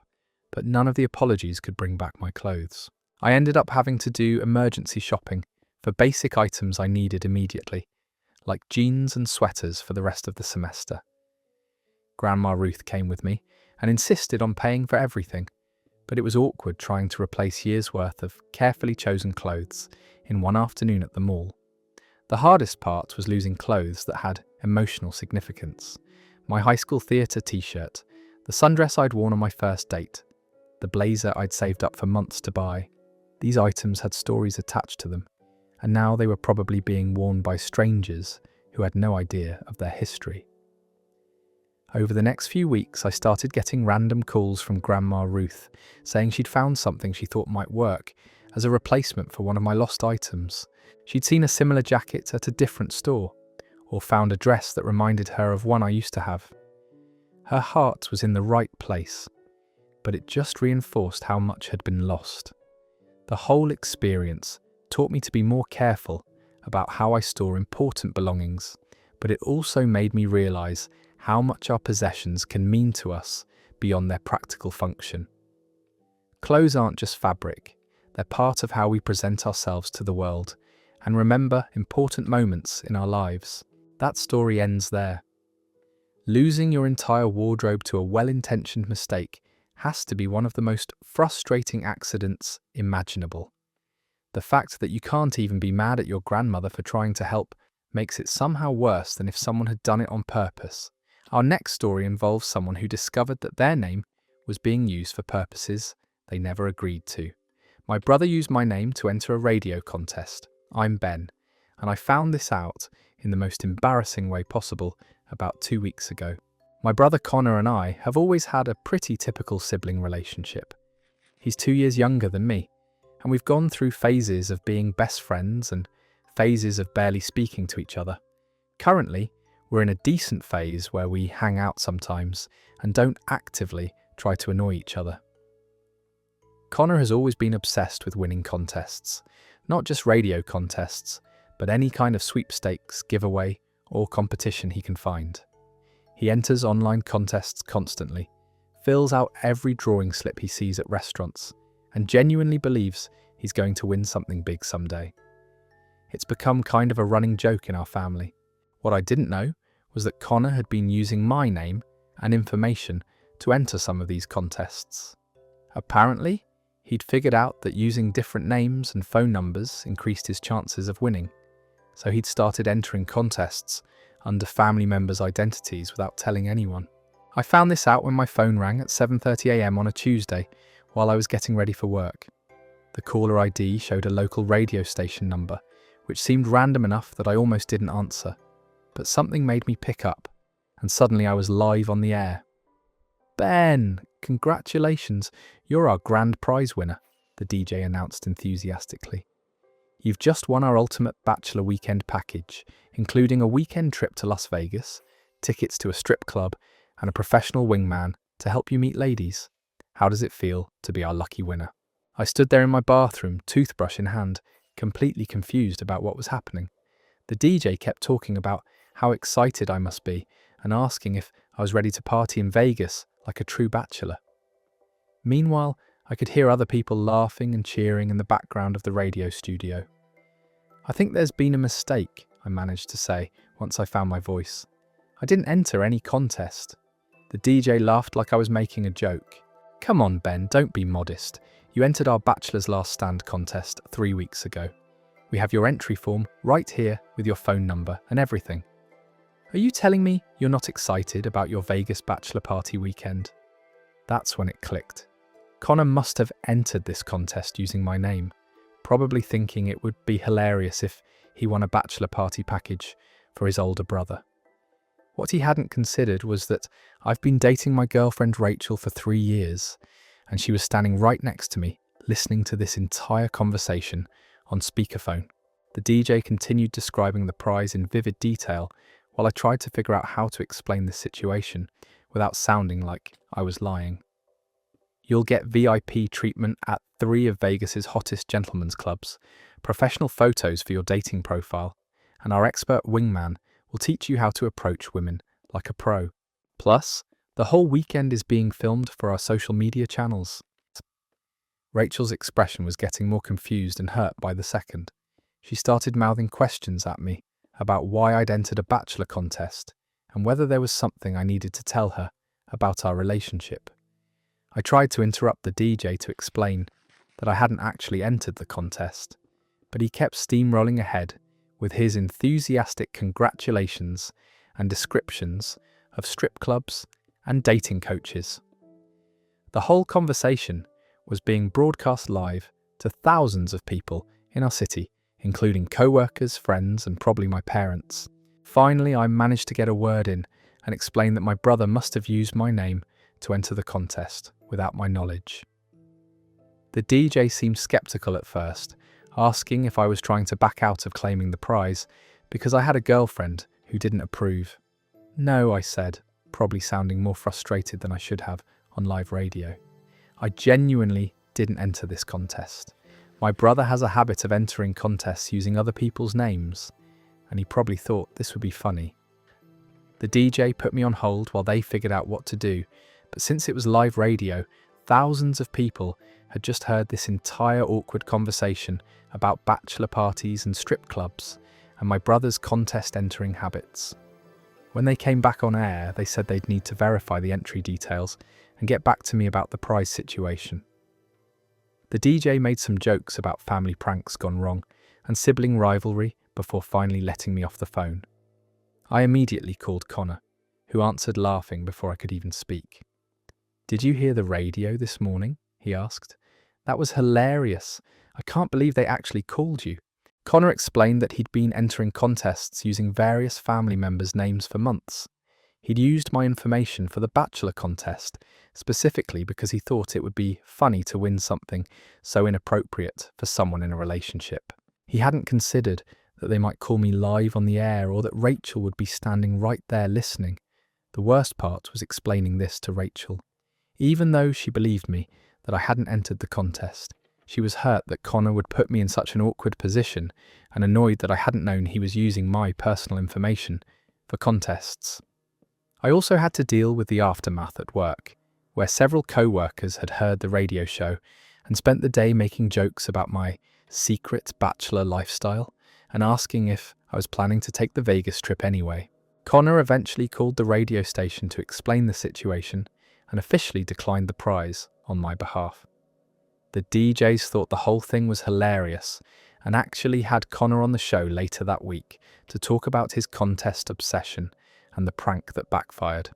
but none of the apologies could bring back my clothes. I ended up having to do emergency shopping for basic items I needed immediately, like jeans and sweaters for the rest of the semester. Grandma Ruth came with me and insisted on paying for everything, but it was awkward trying to replace years' worth of carefully chosen clothes in one afternoon at the mall. The hardest part was losing clothes that had emotional significance. My high school theatre t-shirt, the sundress I'd worn on my first date, the blazer I'd saved up for months to buy. These items had stories attached to them, and now they were probably being worn by strangers who had no idea of their history. Over the next few weeks, I started getting random calls from Grandma Ruth saying she'd found something she thought might work as a replacement for one of my lost items. She'd seen a similar jacket at a different store, or found a dress that reminded her of one I used to have. Her heart was in the right place, but it just reinforced how much had been lost. The whole experience taught me to be more careful about how I store important belongings, but it also made me realise how much our possessions can mean to us beyond their practical function. Clothes aren't just fabric, they're part of how we present ourselves to the world and remember important moments in our lives. That story ends there. Losing your entire wardrobe to a well-intentioned mistake has to be one of the most frustrating accidents imaginable. The fact that you can't even be mad at your grandmother for trying to help makes it somehow worse than if someone had done it on purpose. Our next story involves someone who discovered that their name was being used for purposes they never agreed to. My brother used my name to enter a radio contest. I'm Ben, and I found this out in the most embarrassing way possible about 2 weeks ago. My brother Connor and I have always had a pretty typical sibling relationship. He's 2 years younger than me, and we've gone through phases of being best friends and phases of barely speaking to each other. Currently, we're in a decent phase where we hang out sometimes and don't actively try to annoy each other. Connor has always been obsessed with winning contests, not just radio contests, but any kind of sweepstakes, giveaway, or competition he can find. He enters online contests constantly, fills out every drawing slip he sees at restaurants, and genuinely believes he's going to win something big someday. It's become kind of a running joke in our family. What I didn't know was that Connor had been using my name and information to enter some of these contests. Apparently, he'd figured out that using different names and phone numbers increased his chances of winning, so he'd started entering contests under family members' identities without telling anyone. I found this out when my phone rang at 7:30 a.m. on a Tuesday while I was getting ready for work. The caller ID showed a local radio station number, which seemed random enough that I almost didn't answer. But something made me pick up, and suddenly I was live on the air. "Ben, congratulations, you're our grand prize winner," the DJ announced enthusiastically. "You've just won our ultimate bachelor weekend package, including a weekend trip to Las Vegas, tickets to a strip club, and a professional wingman to help you meet ladies. How does it feel to be our lucky winner?" I stood there in my bathroom, toothbrush in hand, completely confused about what was happening. The DJ kept talking about how excited I must be and asking if I was ready to party in Vegas like a true bachelor. Meanwhile, I could hear other people laughing and cheering in the background of the radio studio. "I think there's been a mistake," I managed to say once I found my voice. "I didn't enter any contest." The DJ laughed like I was making a joke. "Come on, Ben, don't be modest. You entered our Bachelor's Last Stand contest 3 weeks ago. We have your entry form right here with your phone number and everything. Are you telling me you're not excited about your Vegas bachelor party weekend?" That's when it clicked. Connor must have entered this contest using my name, probably thinking it would be hilarious if he won a bachelor party package for his older brother. What he hadn't considered was that I've been dating my girlfriend Rachel for 3 years, and she was standing right next to me, listening to this entire conversation on speakerphone. The DJ continued describing the prize in vivid detail while I tried to figure out how to explain this situation without sounding like I was lying. "You'll get VIP treatment at 3 of Vegas's hottest gentlemen's clubs, professional photos for your dating profile, and our expert wingman will teach you how to approach women like a pro. Plus, the whole weekend is being filmed for our social media channels." Rachel's expression was getting more confused and hurt by the second. She started mouthing questions at me about why I'd entered a bachelor contest and whether there was something I needed to tell her about our relationship. I tried to interrupt the DJ to explain that I hadn't actually entered the contest, but he kept steamrolling ahead with his enthusiastic congratulations and descriptions of strip clubs and dating coaches. The whole conversation was being broadcast live to thousands of people in our city, including co-workers, friends, and probably my parents. Finally, I managed to get a word in and explain that my brother must have used my name to enter the contest without my knowledge. The DJ seemed skeptical at first, asking if I was trying to back out of claiming the prize because I had a girlfriend who didn't approve. No, I said, probably sounding more frustrated than I should have on live radio. I genuinely didn't enter this contest. My brother has a habit of entering contests using other people's names, and he probably thought this would be funny. The DJ put me on hold while they figured out what to do, but since it was live radio, thousands of people had just heard this entire awkward conversation about bachelor parties and strip clubs, and my brother's contest entering habits. When they came back on air, they said they'd need to verify the entry details and get back to me about the prize situation. The DJ made some jokes about family pranks gone wrong and sibling rivalry before finally letting me off the phone. I immediately called Connor, who answered laughing before I could even speak. "Did you hear the radio this morning?" he asked. "That was hilarious. I can't believe they actually called you." Connor explained that he'd been entering contests using various family members' names for months. He'd used my information for the Bachelor contest, specifically because he thought it would be funny to win something so inappropriate for someone in a relationship. He hadn't considered that they might call me live on the air or that Rachel would be standing right there listening. The worst part was explaining this to Rachel. Even though she believed me that I hadn't entered the contest, she was hurt that Connor would put me in such an awkward position and annoyed that I hadn't known he was using my personal information for contests. I also had to deal with the aftermath at work, where several co-workers had heard the radio show and spent the day making jokes about my secret bachelor lifestyle and asking if I was planning to take the Vegas trip anyway. Connor eventually called the radio station to explain the situation and officially declined the prize on my behalf. The DJs thought the whole thing was hilarious and actually had Connor on the show later that week to talk about his contest obsession and the prank that backfired.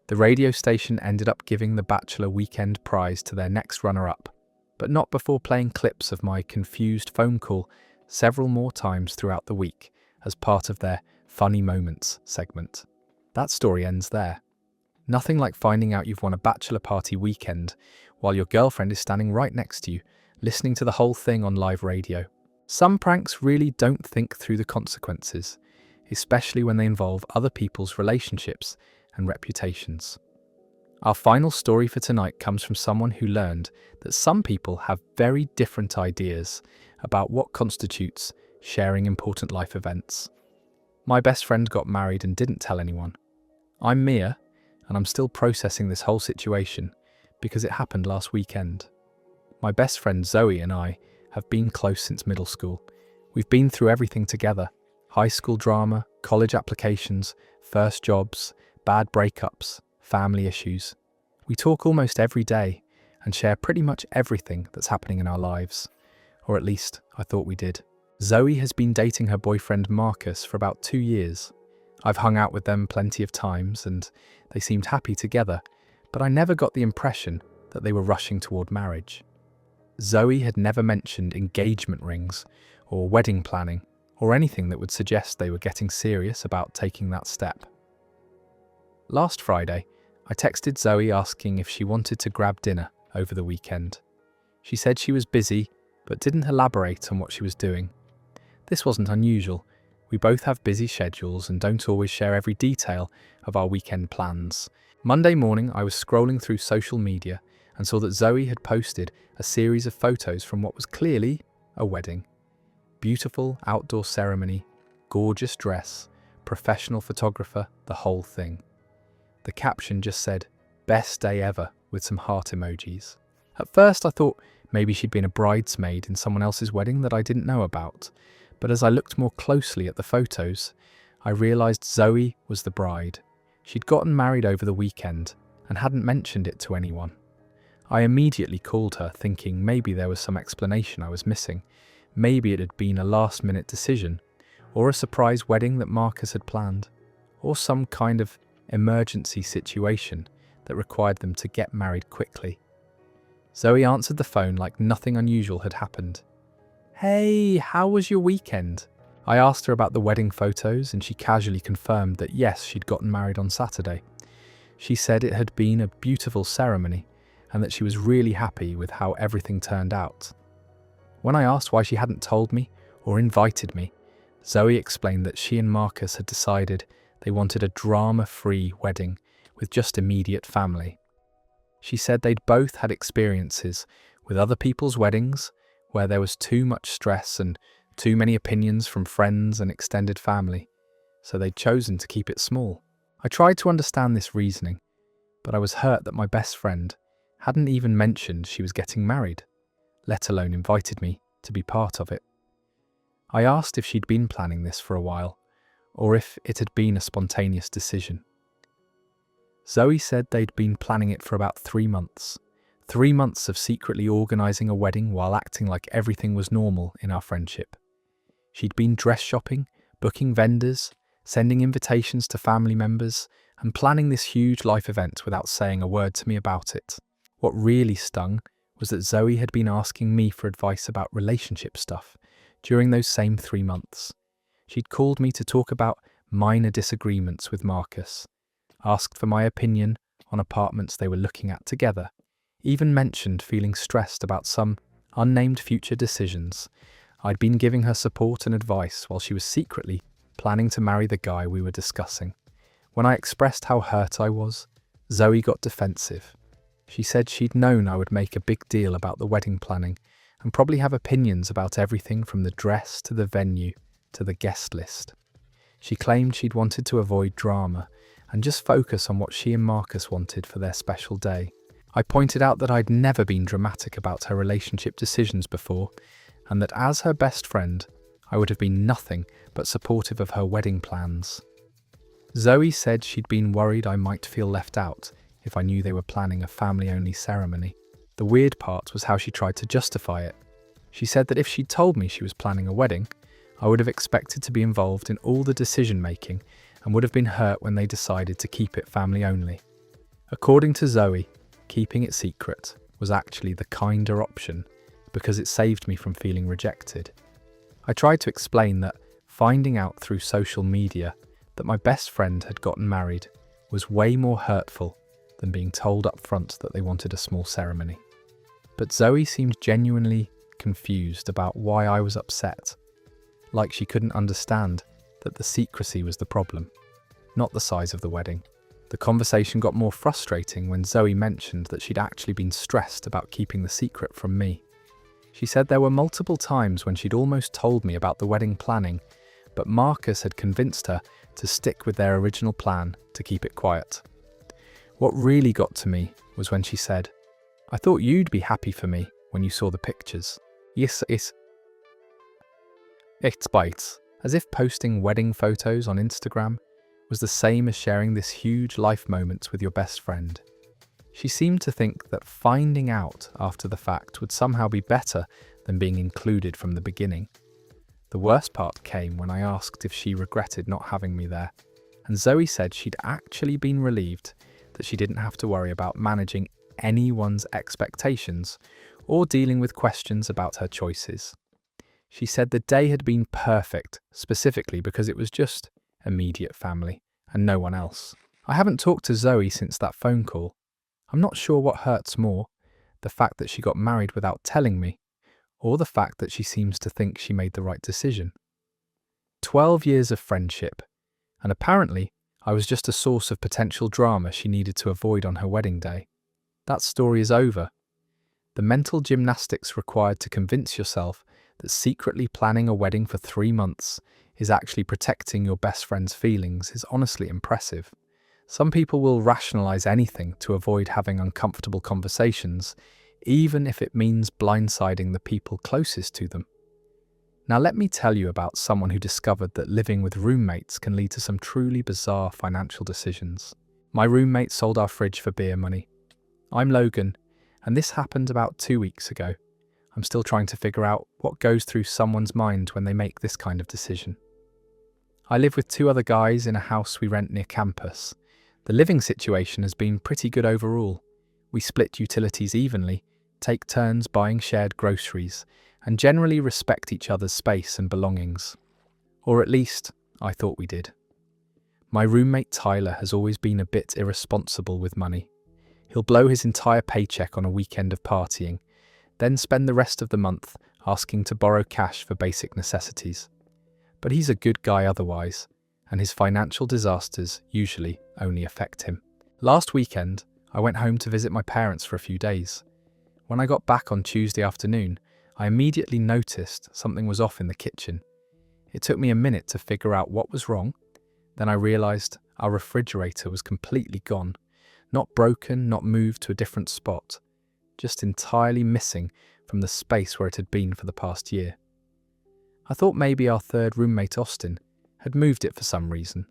The radio station ended up giving the Bachelor Weekend prize to their next runner-up, but not before playing clips of my confused phone call several more times throughout the week as part of their Funny Moments segment. That story ends there. Nothing like finding out you've won a bachelor party weekend while your girlfriend is standing right next to you, listening to the whole thing on live radio. Some pranks really don't think through the consequences, especially when they involve other people's relationships and reputations. Our final story for tonight comes from someone who learned that some people have very different ideas about what constitutes sharing important life events. My best friend got married and didn't tell anyone. I'm Mia, and I'm still processing this whole situation because it happened last weekend. My best friend Zoe and I have been close since middle school. We've been through everything together: high school drama, college applications, first jobs, bad breakups, family issues. We talk almost every day and share pretty much everything that's happening in our lives. Or at least, I thought we did. Zoe has been dating her boyfriend Marcus for about 2 years. I've hung out with them plenty of times and they seemed happy together, but I never got the impression that they were rushing toward marriage. Zoe had never mentioned engagement rings or wedding planning or anything that would suggest they were getting serious about taking that step. Last Friday, I texted Zoe asking if she wanted to grab dinner over the weekend. She said she was busy, but didn't elaborate on what she was doing. This wasn't unusual. We both have busy schedules and don't always share every detail of our weekend plans. Monday morning, I was scrolling through social media and saw that Zoe had posted a series of photos from what was clearly a wedding. Beautiful outdoor ceremony, gorgeous dress, professional photographer, the whole thing. The caption just said, "Best day ever," with some heart emojis. At first I thought maybe she'd been a bridesmaid in someone else's wedding that I didn't know about, but as I looked more closely at the photos, I realised Zoe was the bride. She'd gotten married over the weekend and hadn't mentioned it to anyone. I immediately called her, thinking maybe there was some explanation I was missing. Maybe it had been a last-minute decision, or a surprise wedding that Marcus had planned, or some kind of emergency situation that required them to get married quickly. Zoe answered the phone like nothing unusual had happened. "Hey, how was your weekend?" I asked her about the wedding photos and she casually confirmed that yes, she'd gotten married on Saturday. She said it had been a beautiful ceremony and that she was really happy with how everything turned out. When I asked why she hadn't told me or invited me, Zoe explained that she and Marcus had decided they wanted a drama-free wedding with just immediate family. She said they'd both had experiences with other people's weddings where there was too much stress and too many opinions from friends and extended family, so they'd chosen to keep it small. I tried to understand this reasoning, but I was hurt that my best friend hadn't even mentioned she was getting married, let alone invited me to be part of it. I asked if she'd been planning this for a while, or if it had been a spontaneous decision. Zoe said they'd been planning it for about 3 months. 3 months of secretly organising a wedding while acting like everything was normal in our friendship. She'd been dress shopping, booking vendors, sending invitations to family members, and planning this huge life event without saying a word to me about it. What really stung was that Zoe had been asking me for advice about relationship stuff during those same 3 months. She'd called me to talk about minor disagreements with Marcus, asked for my opinion on apartments they were looking at together, even mentioned feeling stressed about some unnamed future decisions. I'd been giving her support and advice while she was secretly planning to marry the guy we were discussing. When I expressed how hurt I was, Zoe got defensive. She said she'd known I would make a big deal about the wedding planning and probably have opinions about everything from the dress to the venue to the guest list. She claimed she'd wanted to avoid drama and just focus on what she and Marcus wanted for their special day. I pointed out that I'd never been dramatic about her relationship decisions before, and that as her best friend, I would have been nothing but supportive of her wedding plans. Zoe said she'd been worried I might feel left out if I knew they were planning a family-only ceremony. The weird part was how she tried to justify it. She said that if she'd told me she was planning a wedding, I would have expected to be involved in all the decision-making and would have been hurt when they decided to keep it family-only. According to Zoe, keeping it secret was actually the kinder option because it saved me from feeling rejected. I tried to explain that finding out through social media that my best friend had gotten married was way more hurtful than being told up front that they wanted a small ceremony. But Zoe seemed genuinely confused about why I was upset, like she couldn't understand that the secrecy was the problem, not the size of the wedding. The conversation got more frustrating when Zoe mentioned that she'd actually been stressed about keeping the secret from me. She said there were multiple times when she'd almost told me about the wedding planning, but Marcus had convinced her to stick with their original plan to keep it quiet. What really got to me was when she said, "I thought you'd be happy for me when you saw the pictures." Yes, it's bites, as if posting wedding photos on Instagram was the same as sharing this huge life moment with your best friend. She seemed to think that finding out after the fact would somehow be better than being included from the beginning. The worst part came when I asked if she regretted not having me there, and Zoe said she'd actually been relieved that she didn't have to worry about managing anyone's expectations or dealing with questions about her choices. She said the day had been perfect, specifically because it was just immediate family and no one else. I haven't talked to Zoe since that phone call. I'm not sure what hurts more, the fact that she got married without telling me, or the fact that she seems to think she made the right decision. 12 years of friendship, and apparently I was just a source of potential drama she needed to avoid on her wedding day. That story is over. The mental gymnastics required to convince yourself that secretly planning a wedding for 3 months is actually protecting your best friend's feelings is honestly impressive. Some people will rationalize anything to avoid having uncomfortable conversations, even if it means blindsiding the people closest to them. Now let me tell you about someone who discovered that living with roommates can lead to some truly bizarre financial decisions. My roommate sold our fridge for beer money. I'm Logan, and this happened about 2 weeks ago. I'm still trying to figure out what goes through someone's mind when they make this kind of decision. I live with 2 other guys in a house we rent near campus. The living situation has been pretty good overall. We split utilities evenly, take turns buying shared groceries, and generally respect each other's space and belongings. Or at least, I thought we did. My roommate Tyler has always been a bit irresponsible with money. He'll blow his entire paycheck on a weekend of partying, then spend the rest of the month asking to borrow cash for basic necessities. but he's a good guy otherwise, and his financial disasters usually only affect him. Last weekend, I went home to visit my parents for a few days. When I got back on Tuesday afternoon, I immediately noticed something was off in the kitchen. It took me a minute to figure out what was wrong. Then I realised our refrigerator was completely gone. Not broken, not moved to a different spot, just entirely missing from the space where it had been for the past year. I thought maybe our third roommate, Austin, had moved it for some reason,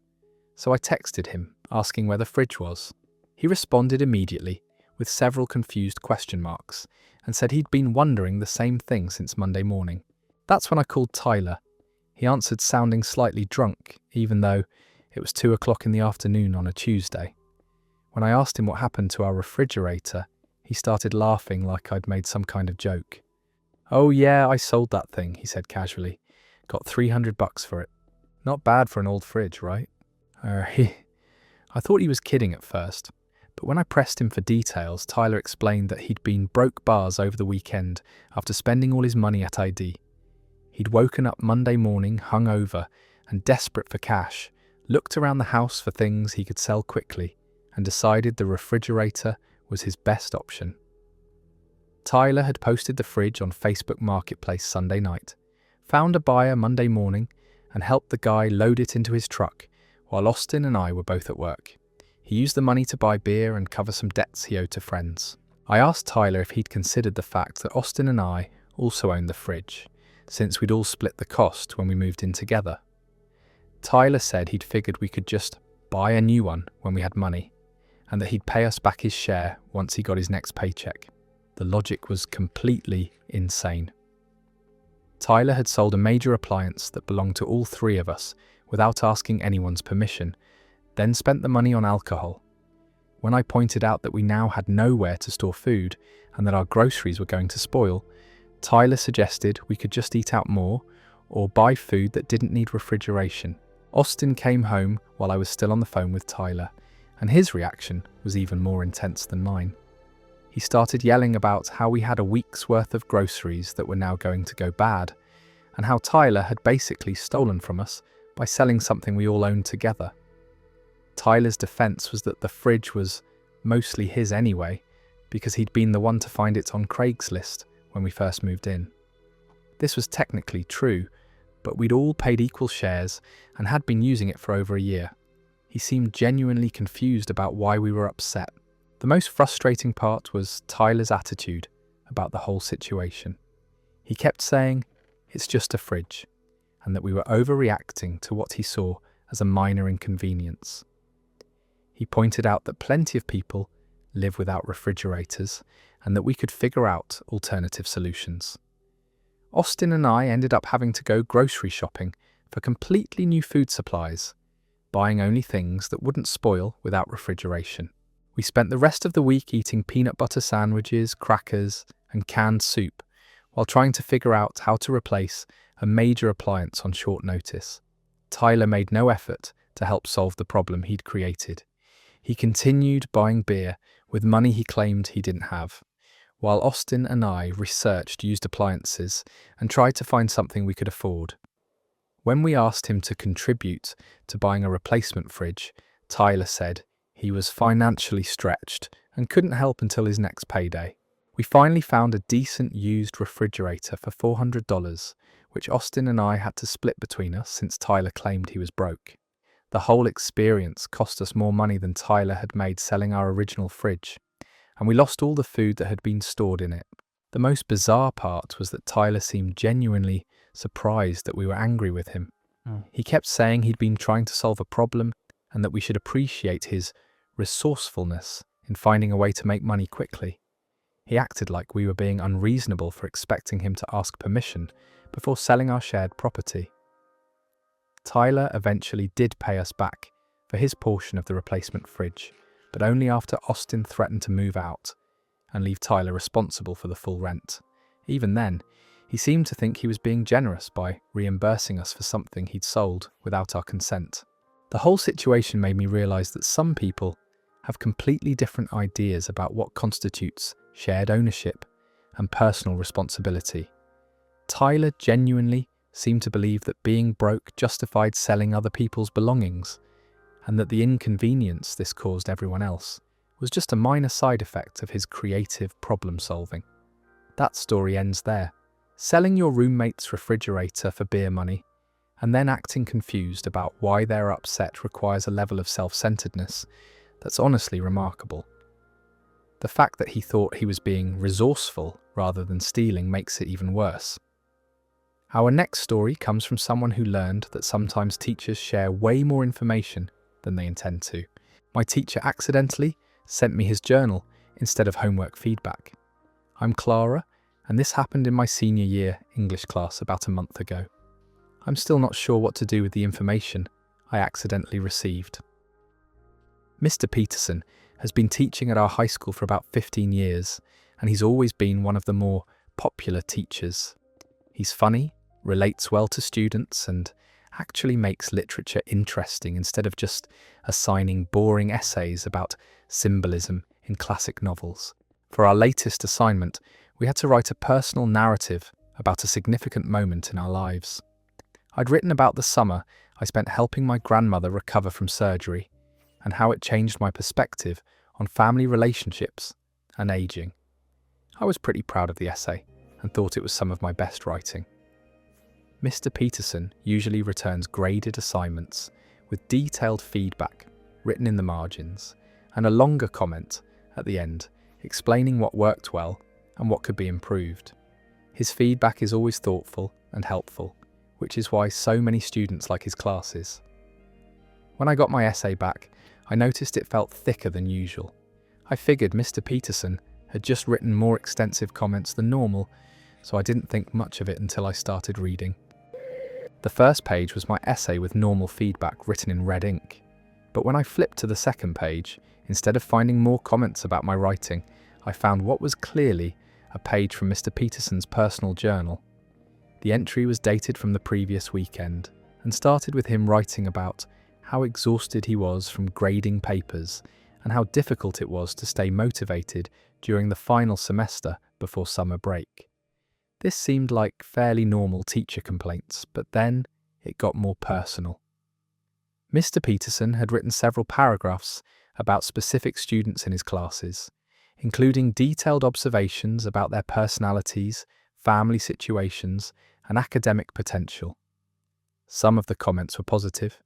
so I texted him asking where the fridge was. He responded immediately with several confused question marks and said he'd been wondering the same thing since Monday morning. That's when I called Tyler. He answered sounding slightly drunk, even though it was 2 o'clock in the afternoon on a Tuesday. When I asked him what happened to our refrigerator, he started laughing like I'd made some kind of joke. "Oh yeah, I sold that thing," he said casually. "Got $300 for it. Not bad for an old fridge, right?" I thought he was kidding at first, but when I pressed him for details, Tyler explained that he'd been broke bars over the weekend after spending all his money at ID. He'd woken up Monday morning hungover and desperate for cash, looked around the house for things he could sell quickly, and decided the refrigerator was his best option. Tyler had posted the fridge on Facebook Marketplace Sunday night, found a buyer Monday morning, and helped the guy load it into his truck while Austin and I were both at work. He used the money to buy beer and cover some debts he owed to friends. I asked Tyler if he'd considered the fact that Austin and I also owned the fridge, since we'd all split the cost when we moved in together. Tyler said he'd figured we could just buy a new one when we had money, and that he'd pay us back his share once he got his next paycheck. The logic was completely insane. Tyler had sold a major appliance that belonged to all three of us without asking anyone's permission, then spent the money on alcohol. When I pointed out that we now had nowhere to store food and that our groceries were going to spoil, Tyler suggested we could just eat out more or buy food that didn't need refrigeration. Austin came home while I was still on the phone with Tyler, and his reaction was even more intense than mine. He started yelling about how we had a week's worth of groceries that were now going to go bad, and how Tyler had basically stolen from us by selling something we all owned together. Tyler's defense was that the fridge was mostly his anyway, because he'd been the one to find it on Craigslist when we first moved in. This was technically true, but we'd all paid equal shares and had been using it for over a year. He seemed genuinely confused about why we were upset. The most frustrating part was Tyler's attitude about the whole situation. He kept saying, "It's just a fridge," and that we were overreacting to what he saw as a minor inconvenience. He pointed out that plenty of people live without refrigerators and that we could figure out alternative solutions. Austin and I ended up having to go grocery shopping for completely new food supplies, buying only things that wouldn't spoil without refrigeration. We spent the rest of the week eating peanut butter sandwiches, crackers, and canned soup, while trying to figure out how to replace a major appliance on short notice. Tyler made no effort to help solve the problem he'd created. He continued buying beer with money he claimed he didn't have, while Austin and I researched used appliances and tried to find something we could afford. When we asked him to contribute to buying a replacement fridge, Tyler said he was financially stretched and couldn't help until his next payday. We finally found a decent used refrigerator for $400, which Austin and I had to split between us since Tyler claimed he was broke. The whole experience cost us more money than Tyler had made selling our original fridge, and we lost all the food that had been stored in it. The most bizarre part was that Tyler seemed genuinely surprised that we were angry with him. He kept saying he'd been trying to solve a problem and that we should appreciate his resourcefulness in finding a way to make money quickly. He acted like we were being unreasonable for expecting him to ask permission before selling our shared property. Tyler eventually did pay us back for his portion of the replacement fridge, but only after Austin threatened to move out and leave Tyler responsible for the full rent. Even then, he seemed to think he was being generous by reimbursing us for something he'd sold without our consent. The whole situation made me realize that some people have completely different ideas about what constitutes shared ownership and personal responsibility. Tyler genuinely seemed to believe that being broke justified selling other people's belongings, and that the inconvenience this caused everyone else was just a minor side effect of his creative problem solving. That story ends there. Selling your roommate's refrigerator for beer money, and then acting confused about why they're upset requires a level of self-centeredness that's honestly remarkable. The fact that he thought he was being resourceful rather than stealing makes it even worse. Our next story comes from someone who learned that sometimes teachers share way more information than they intend to. My teacher accidentally sent me his journal instead of homework feedback. I'm Clara, and this happened in my senior year English class about a month ago. I'm still not sure what to do with the information I accidentally received. Mr. Peterson has been teaching at our high school for about 15 years, and he's always been one of the more popular teachers. He's funny, relates well to students, and actually makes literature interesting instead of just assigning boring essays about symbolism in classic novels. For our latest assignment, we had to write a personal narrative about a significant moment in our lives. I'd written about the summer I spent helping my grandmother recover from surgery, and how it changed my perspective on family relationships and aging. I was pretty proud of the essay and thought it was some of my best writing. Mr. Peterson usually returns graded assignments with detailed feedback written in the margins and a longer comment at the end explaining what worked well and what could be improved. His feedback is always thoughtful and helpful, which is why so many students like his classes. When I got my essay back, I noticed it felt thicker than usual. I figured Mr. Peterson had just written more extensive comments than normal, so I didn't think much of it until I started reading. The first page was my essay with normal feedback written in red ink, but when I flipped to the second page, instead of finding more comments about my writing, I found what was clearly a page from Mr. Peterson's personal journal. The entry was dated from the previous weekend and started with him writing about how exhausted he was from grading papers and how difficult it was to stay motivated during the final semester before summer break. This seemed like fairly normal teacher complaints, but then it got more personal. Mr. Peterson had written several paragraphs about specific students in his classes, including detailed observations about their personalities, family situations, and academic potential. Some of the comments were positive,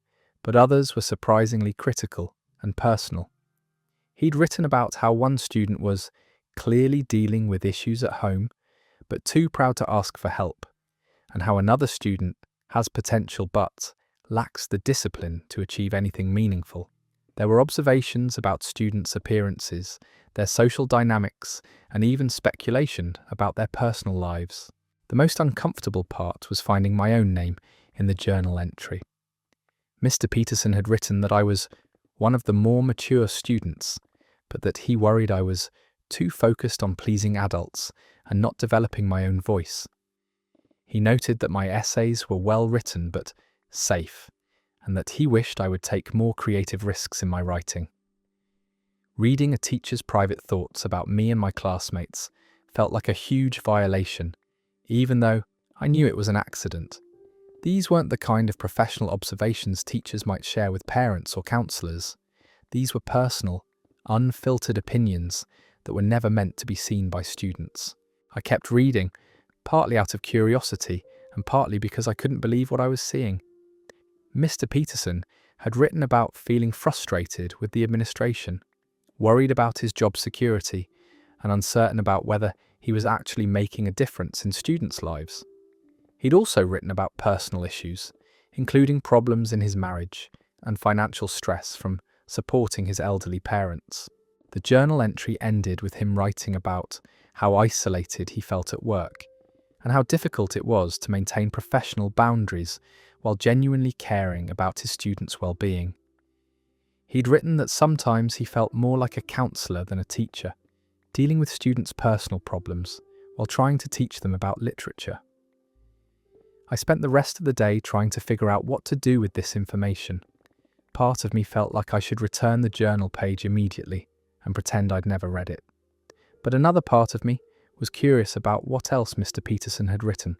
but others were surprisingly critical and personal. He'd written about how one student was clearly dealing with issues at home, but too proud to ask for help, and how another student has potential but lacks the discipline to achieve anything meaningful. There were observations about students' appearances, their social dynamics, and even speculation about their personal lives. The most uncomfortable part was finding my own name in the journal entry. Mr. Peterson had written that I was one of the more mature students, but that he worried I was too focused on pleasing adults and not developing my own voice. He noted that my essays were well written but safe, and that he wished I would take more creative risks in my writing. Reading a teacher's private thoughts about me and my classmates felt like a huge violation, even though I knew it was an accident. These weren't the kind of professional observations teachers might share with parents or counsellors. These were personal, unfiltered opinions that were never meant to be seen by students. I kept reading, partly out of curiosity and partly because I couldn't believe what I was seeing. Mr. Peterson had written about feeling frustrated with the administration, worried about his job security, and uncertain about whether he was actually making a difference in students' lives. He'd also written about personal issues, including problems in his marriage and financial stress from supporting his elderly parents. The journal entry ended with him writing about how isolated he felt at work and how difficult it was to maintain professional boundaries while genuinely caring about his students' well-being. He'd written that sometimes he felt more like a counsellor than a teacher, dealing with students' personal problems while trying to teach them about literature. I spent the rest of the day trying to figure out what to do with this information. Part of me felt like I should return the journal page immediately and pretend I'd never read it. But another part of me was curious about what else Mr. Peterson had written,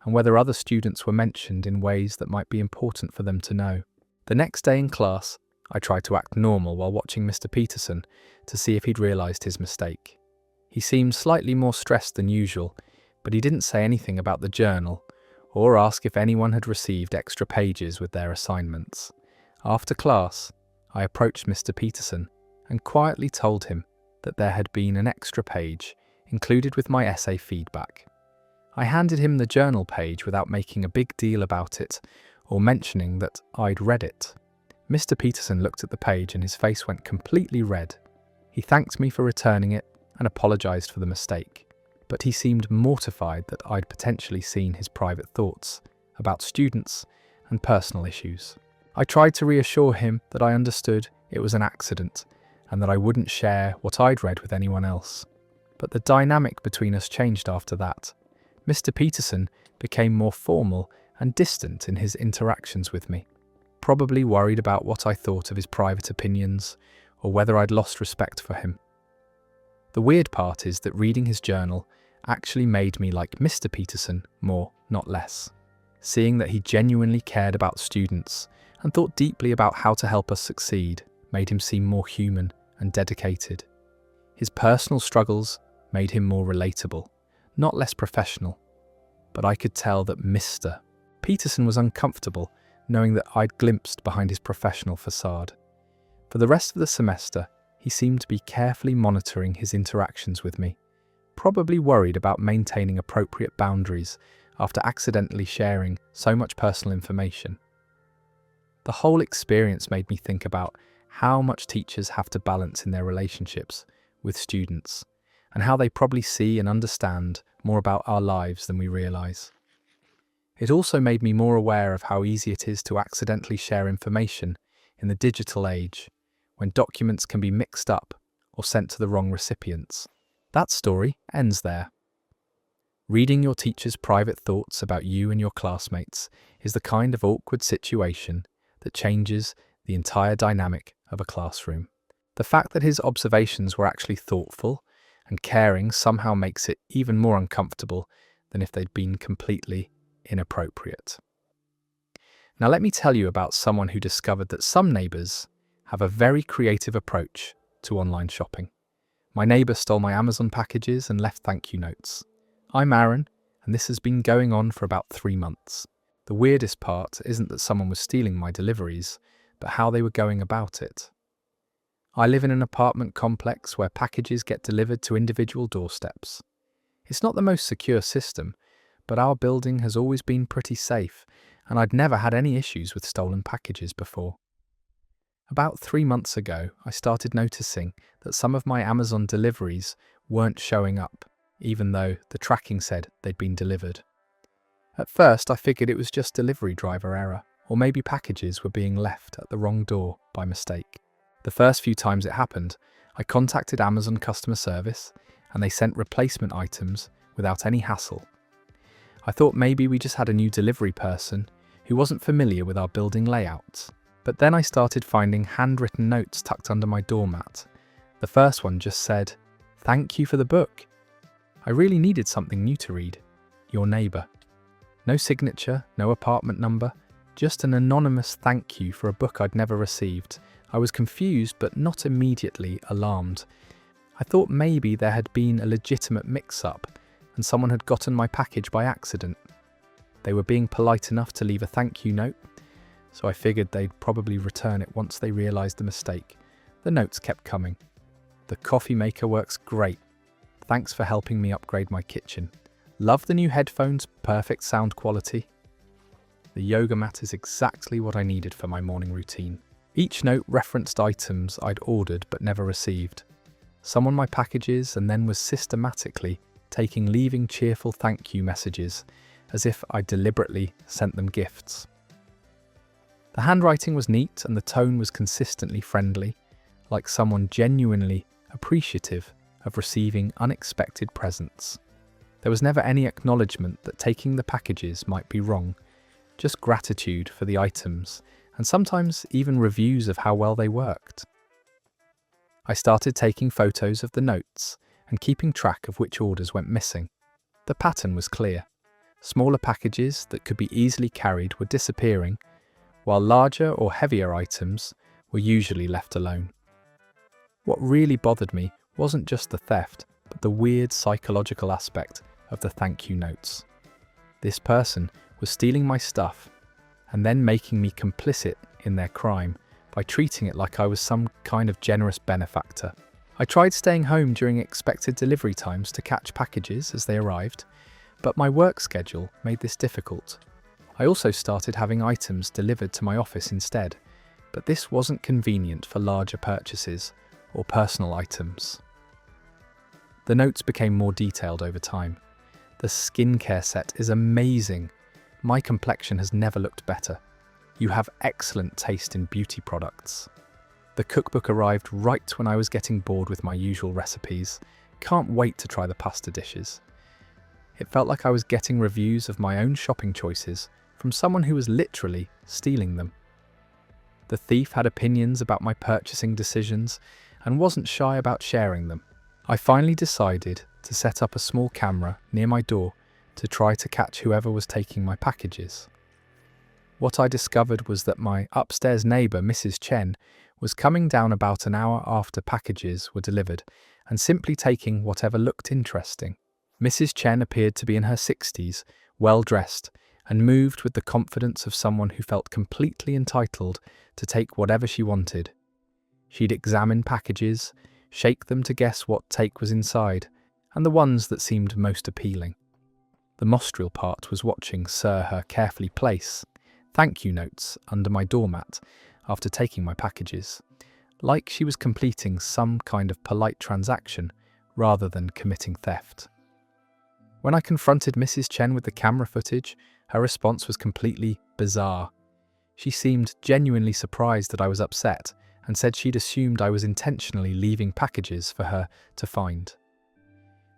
and whether other students were mentioned in ways that might be important for them to know. The next day in class, I tried to act normal while watching Mr. Peterson to see if he'd realised his mistake. He seemed slightly more stressed than usual, but he didn't say anything about the journal or ask if anyone had received extra pages with their assignments. After class, I approached Mr. Peterson and quietly told him that there had been an extra page included with my essay feedback. I handed him the journal page without making a big deal about it or mentioning that I'd read it. Mr. Peterson looked at the page and his face went completely red. He thanked me for returning it and apologised for the mistake, but he seemed mortified that I'd potentially seen his private thoughts about students and personal issues. I tried to reassure him that I understood it was an accident and that I wouldn't share what I'd read with anyone else. But the dynamic between us changed after that. Mr. Peterson became more formal and distant in his interactions with me, probably worried about what I thought of his private opinions or whether I'd lost respect for him. The weird part is that reading his journal actually made me like Mr. Peterson more, not less. Seeing that he genuinely cared about students and thought deeply about how to help us succeed made him seem more human and dedicated. His personal struggles made him more relatable, not less professional. But I could tell that Mr. Peterson was uncomfortable knowing that I'd glimpsed behind his professional facade. For the rest of the semester, he seemed to be carefully monitoring his interactions with me, probably worried about maintaining appropriate boundaries after accidentally sharing so much personal information. The whole experience made me think about how much teachers have to balance in their relationships with students, and how they probably see and understand more about our lives than we realise. It also made me more aware of how easy it is to accidentally share information in the digital age, when documents can be mixed up or sent to the wrong recipients. That story ends there. Reading your teacher's private thoughts about you and your classmates is the kind of awkward situation that changes the entire dynamic of a classroom. The fact that his observations were actually thoughtful and caring somehow makes it even more uncomfortable than if they'd been completely inappropriate. Now let me tell you about someone who discovered that some neighbours have a very creative approach to online shopping. My neighbour stole my Amazon packages and left thank you notes. I'm Aaron, and this has been going on for about 3 months. The weirdest part isn't that someone was stealing my deliveries, but how they were going about it. I live in an apartment complex where packages get delivered to individual doorsteps. It's not the most secure system, but our building has always been pretty safe, and I'd never had any issues with stolen packages before. About 3 months ago, I started noticing that some of my Amazon deliveries weren't showing up, even though the tracking said they'd been delivered. At first, I figured it was just delivery driver error, or maybe packages were being left at the wrong door by mistake. The first few times it happened, I contacted Amazon customer service, and they sent replacement items without any hassle. I thought maybe we just had a new delivery person who wasn't familiar with our building layout. But then I started finding handwritten notes tucked under my doormat. The first one just said, "Thank you for the book. I really needed something new to read. Your neighbour." No signature, no apartment number, just an anonymous thank you for a book I'd never received. I was confused but not immediately alarmed. I thought maybe there had been a legitimate mix-up and someone had gotten my package by accident. They were being polite enough to leave a thank you note, so I figured they'd probably return it once they realised the mistake. The notes kept coming. "The coffee maker works great. Thanks for helping me upgrade my kitchen. Love the new headphones, perfect sound quality. The yoga mat is exactly what I needed for my morning routine." Each note referenced items I'd ordered but never received. Some on my packages, and then was systematically leaving cheerful thank you messages, as if I deliberately sent them gifts. The handwriting was neat and the tone was consistently friendly, like someone genuinely appreciative of receiving unexpected presents. There was never any acknowledgement that taking the packages might be wrong, just gratitude for the items, and sometimes even reviews of how well they worked. I started taking photos of the notes and keeping track of which orders went missing. The pattern was clear. Smaller packages that could be easily carried were disappearing, while larger or heavier items were usually left alone. What really bothered me wasn't just the theft, but the weird psychological aspect of the thank you notes. This person was stealing my stuff and then making me complicit in their crime by treating it like I was some kind of generous benefactor. I tried staying home during expected delivery times to catch packages as they arrived, but my work schedule made this difficult. I also started having items delivered to my office instead, but this wasn't convenient for larger purchases or personal items. The notes became more detailed over time. The skincare set is amazing. My complexion has never looked better. You have excellent taste in beauty products. The cookbook arrived right when I was getting bored with my usual recipes. Can't wait to try the pasta dishes. It felt like I was getting reviews of my own shopping choices from someone who was literally stealing them. The thief had opinions about my purchasing decisions and wasn't shy about sharing them. I finally decided to set up a small camera near my door to try to catch whoever was taking my packages. What I discovered was that my upstairs neighbour, Mrs. Chen, was coming down about an hour after packages were delivered and simply taking whatever looked interesting. Mrs. Chen appeared to be in her 60s, well-dressed, and moved with the confidence of someone who felt completely entitled to take whatever she wanted. She'd examine packages, shake them to guess what take was inside, and the ones that seemed most appealing. The Mostrial part was watching Sir her carefully place thank you notes under my doormat after taking my packages, like she was completing some kind of polite transaction rather than committing theft. When I confronted Mrs. Chen with the camera footage, her response was completely bizarre. She seemed genuinely surprised that I was upset and said she'd assumed I was intentionally leaving packages for her to find.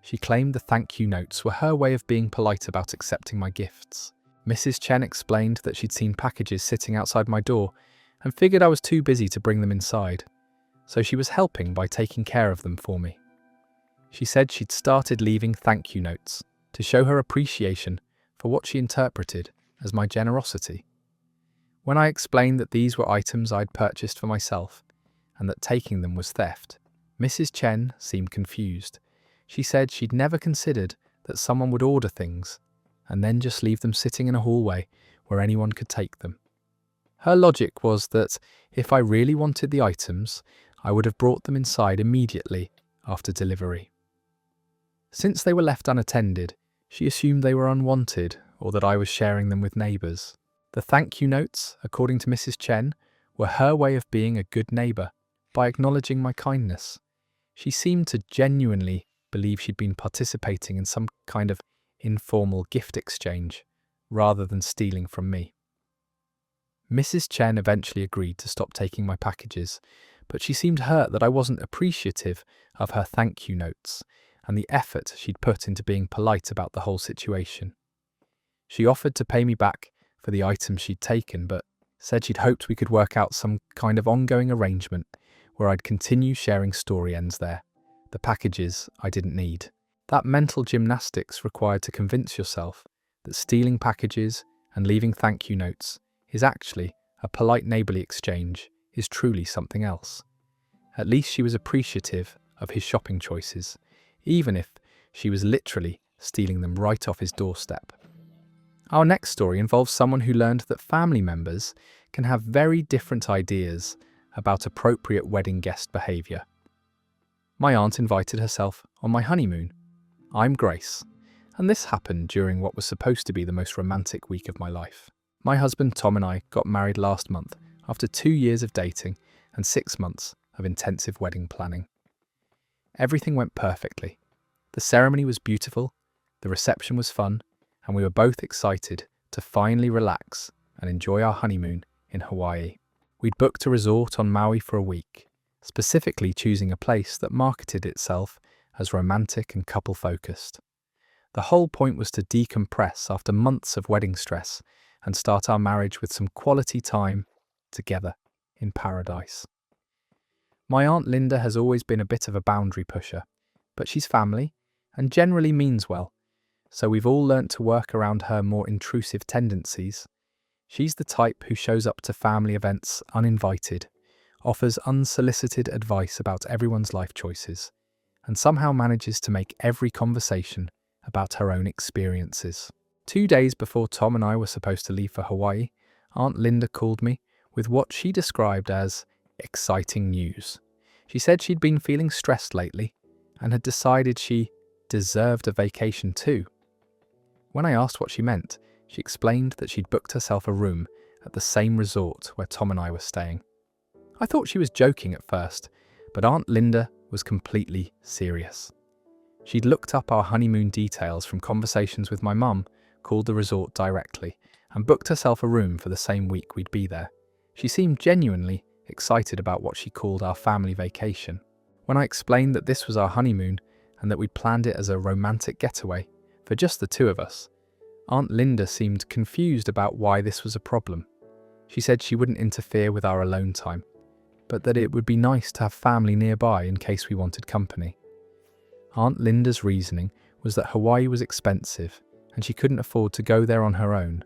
She claimed the thank you notes were her way of being polite about accepting my gifts. Mrs. Chen explained that she'd seen packages sitting outside my door and figured I was too busy to bring them inside, so she was helping by taking care of them for me. She said she'd started leaving thank you notes to show her appreciation for what she interpreted as my generosity. When I explained that these were items I'd purchased for myself and that taking them was theft, Mrs. Chen seemed confused. She said she'd never considered that someone would order things and then just leave them sitting in a hallway where anyone could take them. Her logic was that if I really wanted the items, I would have brought them inside immediately after delivery. Since they were left unattended, she assumed they were unwanted or that I was sharing them with neighbours. The thank you notes, according to Mrs. Chen, were her way of being a good neighbour by acknowledging my kindness. She seemed to genuinely believe she'd been participating in some kind of informal gift exchange rather than stealing from me. Mrs. Chen eventually agreed to stop taking my packages, but she seemed hurt that I wasn't appreciative of her thank you notes and the effort she'd put into being polite about the whole situation. She offered to pay me back for the items she'd taken, but said she'd hoped we could work out some kind of ongoing arrangement where I'd continue sharing story ends there, the packages I didn't need. That mental gymnastics required to convince yourself that stealing packages and leaving thank you notes is actually a polite neighbourly exchange is truly something else. At least she was appreciative of his shopping choices, even if she was literally stealing them right off his doorstep. Our next story involves someone who learned that family members can have very different ideas about appropriate wedding guest behaviour. My aunt invited herself on my honeymoon. I'm Grace, and this happened during what was supposed to be the most romantic week of my life. My husband Tom and I got married last month after 2 years of dating and 6 months of intensive wedding planning. Everything went perfectly. The ceremony was beautiful, the reception was fun, and we were both excited to finally relax and enjoy our honeymoon in Hawaii. We'd booked a resort on Maui for a week, specifically choosing a place that marketed itself as romantic and couple-focused. The whole point was to decompress after months of wedding stress and start our marriage with some quality time together in paradise. My Aunt Linda has always been a bit of a boundary pusher, but she's family and generally means well, so we've all learnt to work around her more intrusive tendencies. She's the type who shows up to family events uninvited, offers unsolicited advice about everyone's life choices, and somehow manages to make every conversation about her own experiences. 2 days before Tom and I were supposed to leave for Hawaii, Aunt Linda called me with what she described as exciting news. She said she'd been feeling stressed lately and had decided she deserved a vacation too. When I asked what she meant, she explained that she'd booked herself a room at the same resort where Tom and I were staying. I thought she was joking at first, but Aunt Linda was completely serious. She'd looked up our honeymoon details from conversations with my mum, called the resort directly, and booked herself a room for the same week we'd be there. She seemed genuinely excited about what she called our family vacation. When I explained that this was our honeymoon and that we'd planned it as a romantic getaway for just the two of us, Aunt Linda seemed confused about why this was a problem. She said she wouldn't interfere with our alone time, but that it would be nice to have family nearby in case we wanted company. Aunt Linda's reasoning was that Hawaii was expensive and she couldn't afford to go there on her own,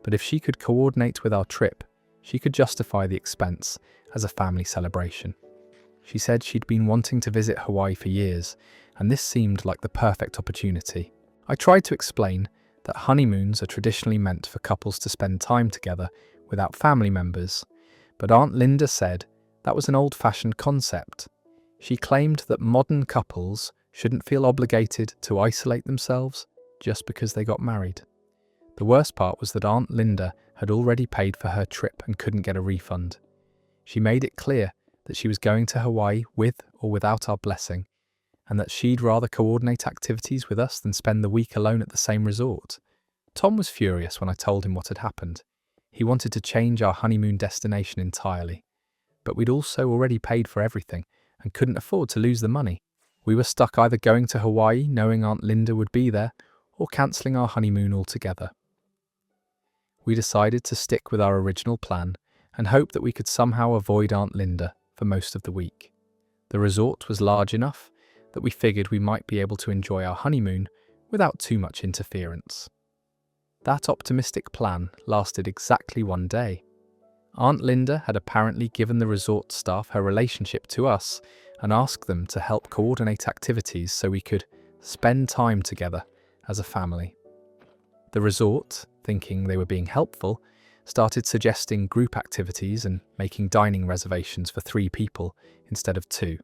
but if she could coordinate with our trip, she could justify the expense as a family celebration. She said she'd been wanting to visit Hawaii for years, and this seemed like the perfect opportunity. I tried to explain that honeymoons are traditionally meant for couples to spend time together without family members, but Aunt Linda said that was an old-fashioned concept. She claimed that modern couples shouldn't feel obligated to isolate themselves just because they got married. The worst part was that Aunt Linda had already paid for her trip and couldn't get a refund. She made it clear that she was going to Hawaii with or without our blessing, and that she'd rather coordinate activities with us than spend the week alone at the same resort. Tom was furious when I told him what had happened. He wanted to change our honeymoon destination entirely, but we'd also already paid for everything and couldn't afford to lose the money. We were stuck either going to Hawaii knowing Aunt Linda would be there or cancelling our honeymoon altogether. We decided to stick with our original plan and hope that we could somehow avoid Aunt Linda for most of the week. The resort was large enough that we figured we might be able to enjoy our honeymoon without too much interference. That optimistic plan lasted exactly 1 day. Aunt Linda had apparently given the resort staff her relationship to us and asked them to help coordinate activities so we could spend time together as a family. The resort, thinking they were being helpful, started suggesting group activities and making dining reservations for 3 people instead of 2.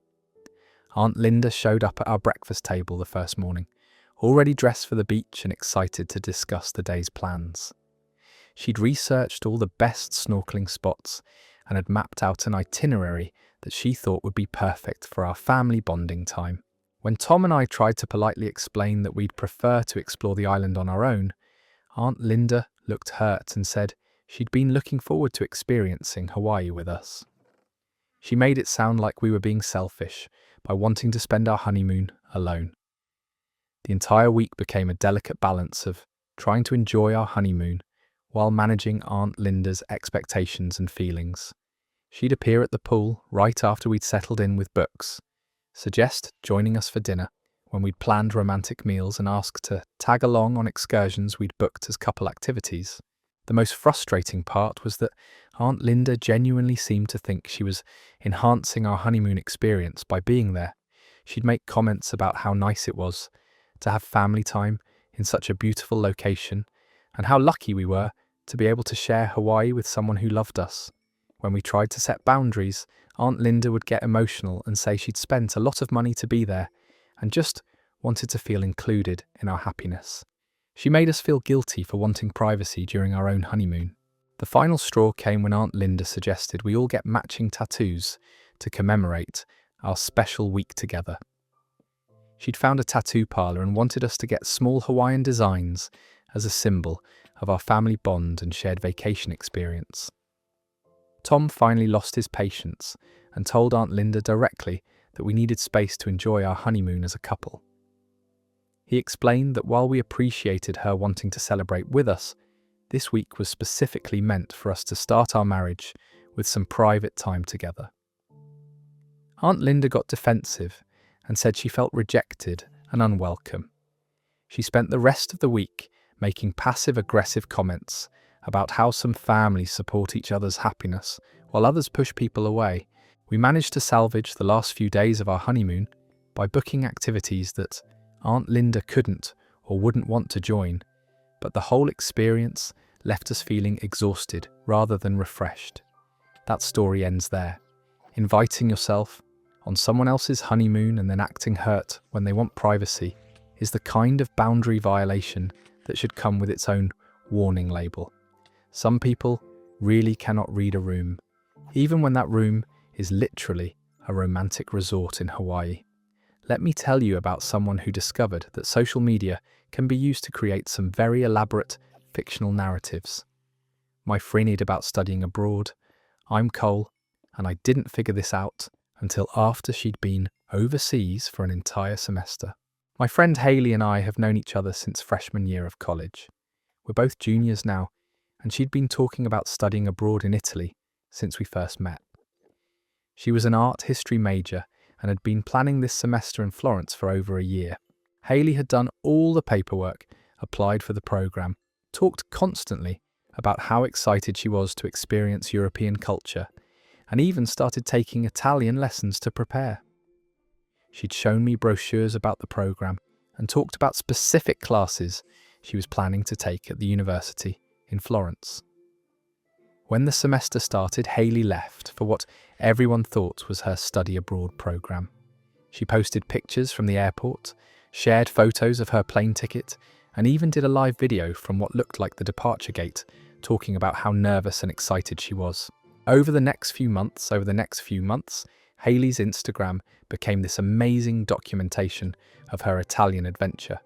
Aunt Linda showed up at our breakfast table the first morning, already dressed for the beach and excited to discuss the day's plans. She'd researched all the best snorkeling spots and had mapped out an itinerary that she thought would be perfect for our family bonding time. When Tom and I tried to politely explain that we'd prefer to explore the island on our own, Aunt Linda looked hurt and said she'd been looking forward to experiencing Hawaii with us. She made it sound like we were being selfish by wanting to spend our honeymoon alone. The entire week became a delicate balance of trying to enjoy our honeymoon while managing Aunt Linda's expectations and feelings. She'd appear at the pool right after we'd settled in with books, suggest joining us for dinner when we'd planned romantic meals, and ask to tag along on excursions we'd booked as couple activities. The most frustrating part was that Aunt Linda genuinely seemed to think she was enhancing our honeymoon experience by being there. She'd make comments about how nice it was to have family time in such a beautiful location and how lucky we were to be able to share Hawaii with someone who loved us. When we tried to set boundaries, Aunt Linda would get emotional and say she'd spent a lot of money to be there and just wanted to feel included in our happiness. She made us feel guilty for wanting privacy during our own honeymoon. The final straw came when Aunt Linda suggested we all get matching tattoos to commemorate our special week together. She'd found a tattoo parlor and wanted us to get small Hawaiian designs as a symbol of our family bond and shared vacation experience. Tom finally lost his patience and told Aunt Linda directly that we needed space to enjoy our honeymoon as a couple. He explained that while we appreciated her wanting to celebrate with us, this week was specifically meant for us to start our marriage with some private time together. Aunt Linda got defensive and said she felt rejected and unwelcome. She spent the rest of the week making passive-aggressive comments about how some families support each other's happiness while others push people away. We managed to salvage the last few days of our honeymoon by booking activities that Aunt Linda couldn't or wouldn't want to join, but the whole experience left us feeling exhausted rather than refreshed. That story ends there. Inviting yourself on someone else's honeymoon and then acting hurt when they want privacy is the kind of boundary violation that should come with its own warning label. Some people really cannot read a room, even when that room is literally a romantic resort in Hawaii. Let me tell you about someone who discovered that social media can be used to create some very elaborate fictional narratives. My friend about studying abroad. I'm Cole, and I didn't figure this out until after she'd been overseas for an entire semester. My friend Hayley and I have known each other since freshman year of college. We're both juniors now, and she'd been talking about studying abroad in Italy since we first met. She was an art history major and had been planning this semester in Florence for over a year. Hayley had done all the paperwork, applied for the program, talked constantly about how excited she was to experience European culture, and even started taking Italian lessons to prepare. She'd shown me brochures about the program and talked about specific classes she was planning to take at the university in Florence. When the semester started, Hayley left for what everyone thought was her study abroad program. She posted pictures from the airport, shared photos of her plane ticket, and even did a live video from what looked like the departure gate, talking about how nervous and excited she was. Over the next few months, Hayley's Instagram became this amazing documentation of her Italian adventure.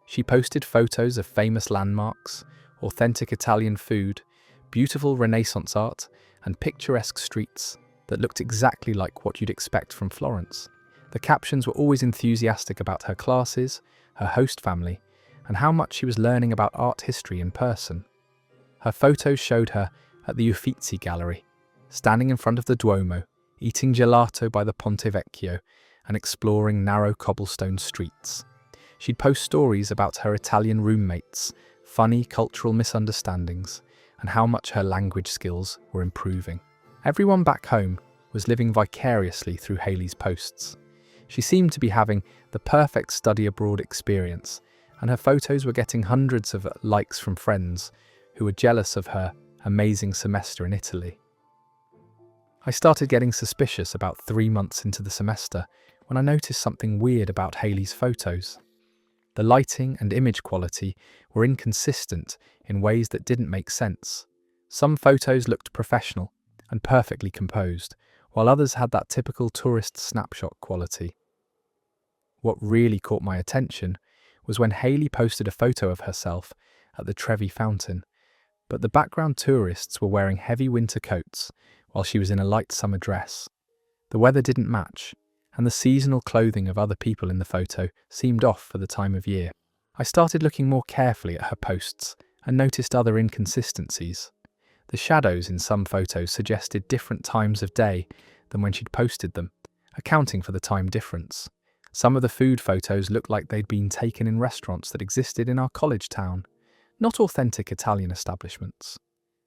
She posted photos of famous landmarks, authentic Italian food, beautiful Renaissance art, and picturesque streets that looked exactly like what you'd expect from Florence. The captions were always enthusiastic about her classes, her host family, and how much she was learning about art history in person. Her photos showed her at the Uffizi Gallery, standing in front of the Duomo, eating gelato by the Ponte Vecchio, and exploring narrow cobblestone streets. She'd post stories about her Italian roommates, funny cultural misunderstandings, and how much her language skills were improving. Everyone back home was living vicariously through Hayley's posts. She seemed to be having the perfect study abroad experience, and her photos were getting hundreds of likes from friends who were jealous of her amazing semester in Italy. I started getting suspicious about 3 months into the semester when I noticed something weird about Hayley's photos. The lighting and image quality were inconsistent in ways that didn't make sense. Some photos looked professional and perfectly composed, while others had that typical tourist snapshot quality. What really caught my attention was when Hayley posted a photo of herself at the Trevi Fountain, but the background tourists were wearing heavy winter coats while she was in a light summer dress. The weather didn't match, and the seasonal clothing of other people in the photo seemed off for the time of year. I started looking more carefully at her posts and noticed other inconsistencies. The shadows in some photos suggested different times of day than when she'd posted them, accounting for the time difference. Some of the food photos looked like they'd been taken in restaurants that existed in our college town, not authentic Italian establishments.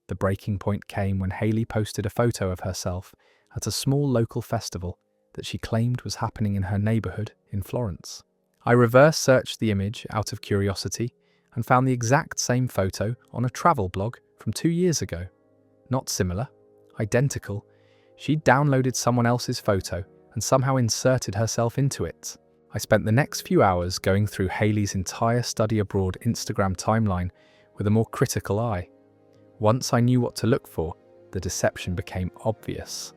The breaking point came when Hayley posted a photo of herself at a small local festival that she claimed was happening in her neighbourhood in Florence. I reverse searched the image out of curiosity and found the exact same photo on a travel blog from 2 years ago. Not similar, identical. She'd downloaded someone else's photo and somehow inserted herself into it. I spent the next few hours going through Hayley's entire study abroad Instagram timeline with a more critical eye. Once I knew what to look for, the deception became obvious.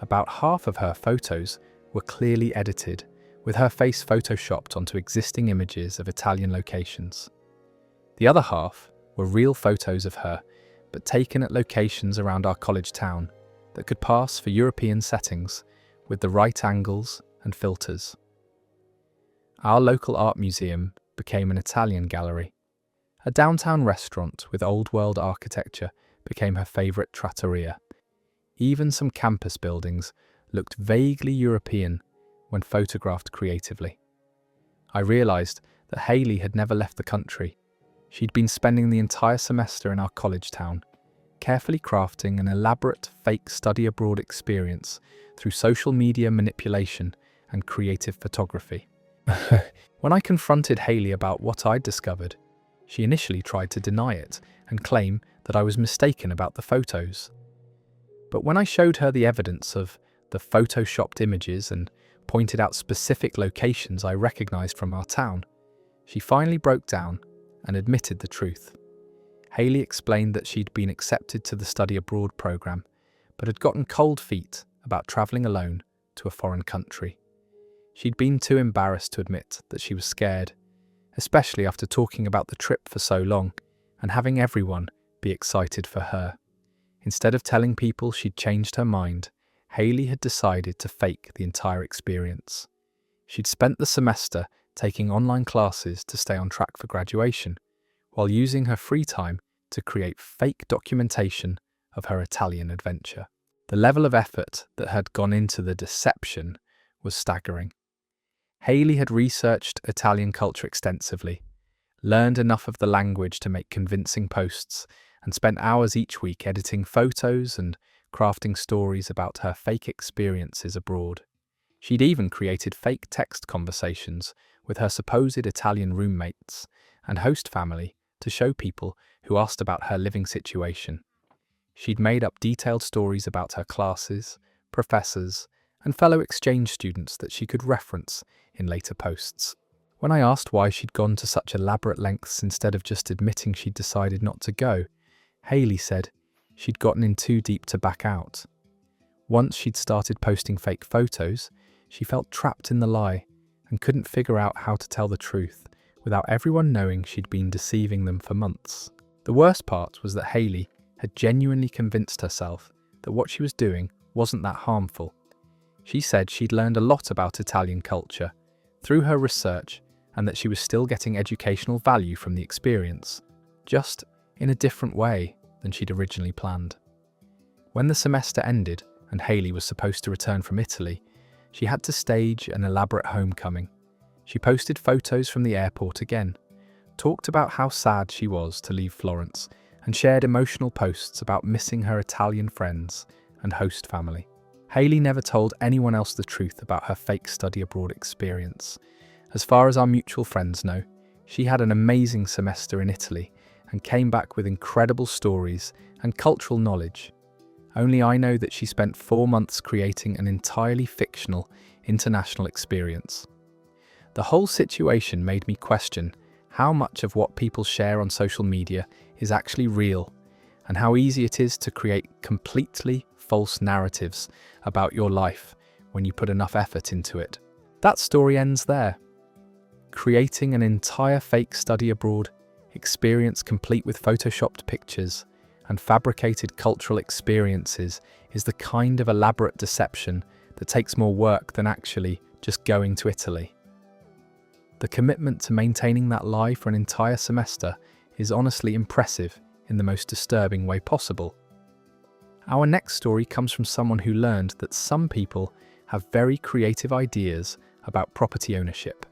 About half of her photos were clearly edited, with her face photoshopped onto existing images of Italian locations. The other half were real photos of her, but taken at locations around our college town that could pass for European settings with the right angles and filters. Our local art museum became an Italian gallery. A downtown restaurant with old-world architecture became her favourite trattoria. Even some campus buildings looked vaguely European when photographed creatively. I realised that Hayley had never left the country. She'd been spending the entire semester in our college town, carefully crafting an elaborate fake study abroad experience through social media manipulation and creative photography. When I confronted Hayley about what I'd discovered, she initially tried to deny it and claim that I was mistaken about the photos. But when I showed her the evidence of the photoshopped images and pointed out specific locations I recognized from our town, she finally broke down and admitted the truth. Hayley explained that she'd been accepted to the study abroad program, but had gotten cold feet about traveling alone to a foreign country. She'd been too embarrassed to admit that she was scared, especially after talking about the trip for so long and having everyone be excited for her. Instead of telling people she'd changed her mind, Hayley had decided to fake the entire experience. She'd spent the semester taking online classes to stay on track for graduation, while using her free time to create fake documentation of her Italian adventure. The level of effort that had gone into the deception was staggering. Hayley had researched Italian culture extensively, learned enough of the language to make convincing posts, and spent hours each week editing photos and crafting stories about her fake experiences abroad. She'd even created fake text conversations with her supposed Italian roommates and host family to show people who asked about her living situation. She'd made up detailed stories about her classes, professors, and fellow exchange students that she could reference in later posts. When I asked why she'd gone to such elaborate lengths instead of just admitting she'd decided not to go, Hayley said she'd gotten in too deep to back out. Once she'd started posting fake photos, she felt trapped in the lie and couldn't figure out how to tell the truth without everyone knowing she'd been deceiving them for months. The worst part was that Hayley had genuinely convinced herself that what she was doing wasn't that harmful. She said she'd learned a lot about Italian culture through her research and that she was still getting educational value from the experience, just in a different way than she'd originally planned. When the semester ended and Hayley was supposed to return from Italy, she had to stage an elaborate homecoming. She posted photos from the airport again, talked about how sad she was to leave Florence, and shared emotional posts about missing her Italian friends and host family. Hayley never told anyone else the truth about her fake study abroad experience. As far as our mutual friends know, she had an amazing semester in Italy and came back with incredible stories and cultural knowledge. Only I know that she spent 4 months creating an entirely fictional international experience. The whole situation made me question how much of what people share on social media is actually real, and how easy it is to create completely false narratives about your life when you put enough effort into it. That story ends there. Creating an entire fake study abroad experience complete with photoshopped pictures and fabricated cultural experiences is the kind of elaborate deception that takes more work than actually just going to Italy. The commitment to maintaining that lie for an entire semester is honestly impressive in the most disturbing way possible. Our next story comes from someone who learned that some people have very creative ideas about property ownership.